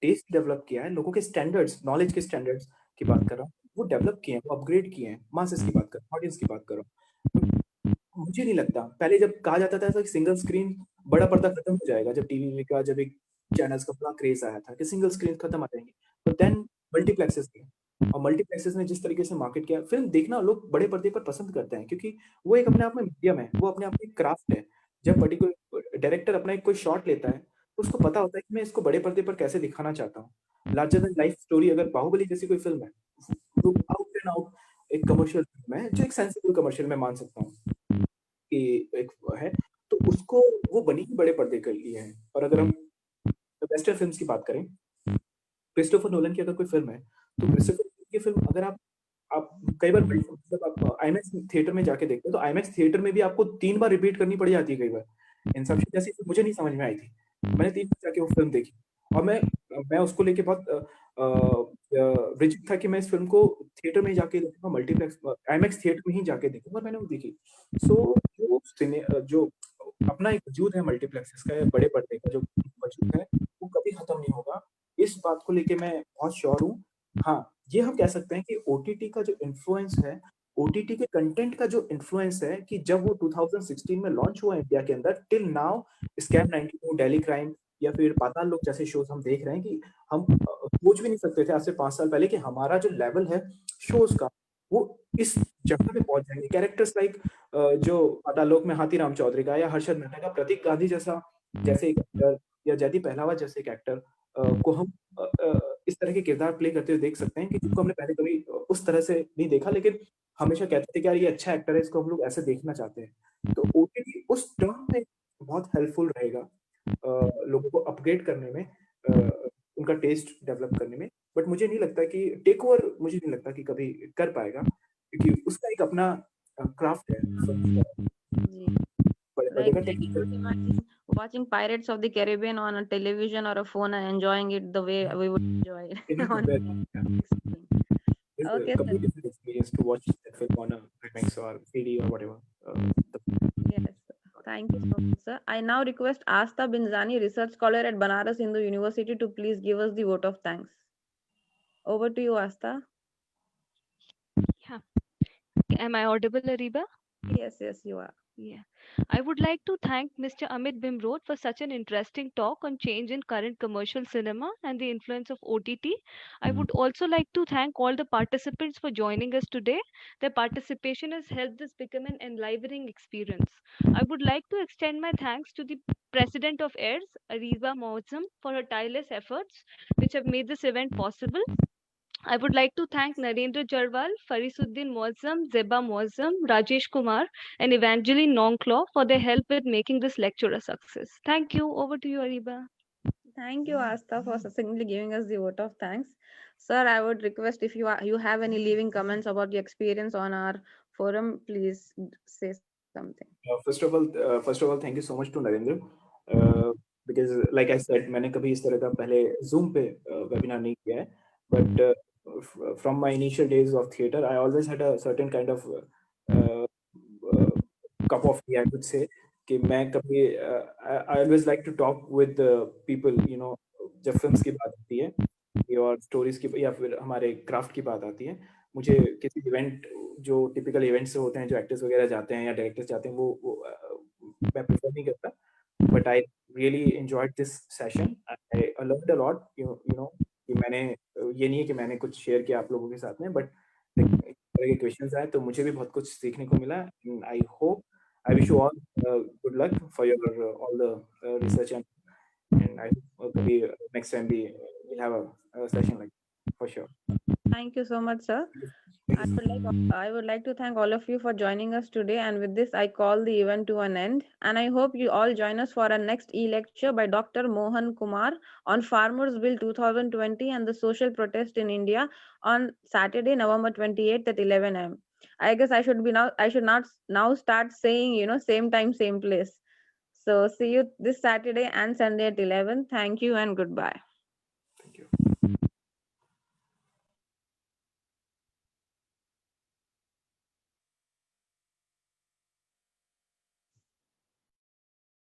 टेस्ट डेवलप किया है, लोगों के स्टैंडर्ड्स, नॉलेज के स्टैंडर्ड्स की बात कर रहा हूँ, वो डेवलप किए हैं, वो अपग्रेड किए हैं। मासेस की बात कर रहा हूँ, ऑडियंस की बात कर रहा हूँ। मुझे नहीं लगता, पहले जब कहा जाता था सिंगल स्क्रीन बड़ा पर्दा खत्म हो जाएगा, जब टीवी का जब एक चैनल्स का बड़ा क्रेज आया था कि सिंगल स्क्रीन खत्म आ जाएंगे, तो देन मल्टीप्लेक्सेस थे। और मल्टीप्लेक्सेस ने जिस तरीके से मार्केट किया, फिल्म देखना लोग बड़े पर्दे पर पसंद करते हैं क्योंकि वो एक अपने आप में मीडियम है, वो अपने आप में क्राफ्ट है। जब पर्टिकुलर डायरेक्टर अपना एक कोई शॉट लेता है तो उसको पता होता है कि मैं इसको बड़े पर्दे पर कैसे दिखाना चाहता हूँ। लार्जर देन लाइफ स्टोरी अगर बाहुबली जैसी कोई फिल्म है, तो आउट एंड आउट एक कमर्शियल फिल्म है, जो एक सेंसिबल कमर्शियल मैं मान सकता हूँ कि एक है, तो उसको वो बनी ही बड़े पर्दे के लिए है। और अगर हम वेस्टर्न फिल्म्स की बात करें, क्रिस्टोफर नोलन की अगर कोई फिल्म है, तो क्रिस्टोफर नोलन की फिल्म अगर आप कई बार मतलब आप आईमैक्स थिएटर में जाके देखते हो, तो आईमैक्स थिएटर में भी आपको 3 बार रिपीट करनी पड़ जाती है कई बार। इंसेप्शन जैसी फिल्म मुझे नहीं समझ में आई थी, मैंने 3 बार जाके वो फिल्म देखी और मैं उसको लेके बहुत रिजिड था कि मैं इस फिल्म को थिएटर में ही जाके देखूंगा, मल्टीप्लेक्स आईमैक्स थिएटर में ही जाके देखूंगा। मैंने वो देखी। सो जो अपना एक वजूद है मल्टीप्लेक्सेस का, बड़े पर्दे का जो वजूद है, वो कभी खत्म नहीं होगा। इस बात को लेके मैं बहुत श्योर हूँ। हाँ, ये हम कह सकते हैं कि ओटीटी का जो इन्फ्लुएंस है, ओटीटी के कंटेंट का जो इन्फ्लुएंस है, कि जब वो 2016 में लॉन्च हुआ इंडिया के अंदर, till now scam 92, daily crime या फिर पाताल लोक जैसे शोज हम देख रहे हैं कि हम सोच भी नहीं सकते थे आज से 5 साल पहले कि हमारा जो लेवल है शोज का, वो इस जगह पे पहुंच जाएंगे। कैरेक्टर्स लाइक जो पाताल लोक में हाथीराम चौधरी का या हर्षद मेहता का प्रतीक गांधी जैसे एक एक्टर, या जयदीप पहलावा जैसे एक एक्टर को हम इस तरह के किरदार प्ले करते हुए देख सकते हैं कि जिनको हमने पहले कभी उस तरह से नहीं देखा, लेकिन हमेशा कहते थे कि यार ये अच्छा एक्टर है, इसको हम लोग ऐसे देखना चाहते हैं। तो ओटीटी उस टर्म में बहुत हेल्पफुल रहेगा लोगों को अपग्रेड करने में, उनका टेस्ट डेवलप करने में। बट मुझे नहीं लगता कि टेक ओवर, मुझे नहीं लगता कि कभी कर पाएगा। क्योंकि उसका एक अपना क्राफ्ट है। जी. But Like अगर I technical can't imagine watching Pirates of the Caribbean on a television or a phone and enjoying it the way we would enjoy it cannot on compare. the Yeah. big screen. It's Okay, a sir. completely different experience to watch that film on a IMAX or 3D or whatever. Yes, sir. Thank you so much, sir. I now request Asta Binzani, research scholar at Banaras Hindu University, to please give us the vote of thanks. Over to you, Asta. Yeah. Am I audible, Ariba? Yes, yes, you are. Yeah. I would like to thank Mr. Amit Bimrod for such an interesting talk on change in current commercial cinema and the influence of OTT. I would also like to thank all the participants for joining us today. Their participation has helped this become an enlivening experience. I would like to extend my thanks to the President of AIRS, Ariba Mozam, for her tireless efforts which have made this event possible. I would like to thank Narendra Jarwal, Farisuddin Muazzam, Zeba Muazzam, Rajesh Kumar, and Evangeline Nongclaw for their help with making this lecture a success. Thank you. Over to you, Ariba. Thank you, Asta, for succinctly giving us the vote of thanks. Sir, I would request if you have any leaving comments about the experience on our forum, please say something. First of all, thank you so much to Narendra. Because like I said, मैंने कभी इस तरह का पहले Zoom पे webinar नहीं किया है. But from my initial days of theater, I always had a certain kind of uh, uh, cup of tea, I would say. कि मैं कभी I always like to talk with the people, you know, जब films की बात आती है और stories की या फिर हमारे craft की बात आती है, मुझे किसी इवेंट जो टिपिकल इवेंट्स होते हैं जो एक्टर्स वगैरह जाते हैं या डायरेक्टर्स जाते हैं वो मैं प्रेफर नहीं करता. But I really enjoyed this session. I learned a lot. You know कि मैंने ये नहीं है कि मैंने कुछ शेयर किया आप लोगों के साथ में, बट तरह के क्वेश्चंस आए तो मुझे भी बहुत कुछ सीखने को मिला. I hope I wish you all good luck for your all the research and I कभी नेक्स्ट टाइम भी we'll have a session like that, for sure. Thank you so much, sir. I would like to thank all of you for joining us today. And with this, I call the event to an end. And I hope you all join us for our next e-lecture by Dr. Mohan Kumar on Farmers Bill 2020 and the social protest in India on Saturday, November 28th at 11 a.m. I guess I should not now start saying, same time, same place. So see you this Saturday and Sunday at 11. Thank you and goodbye.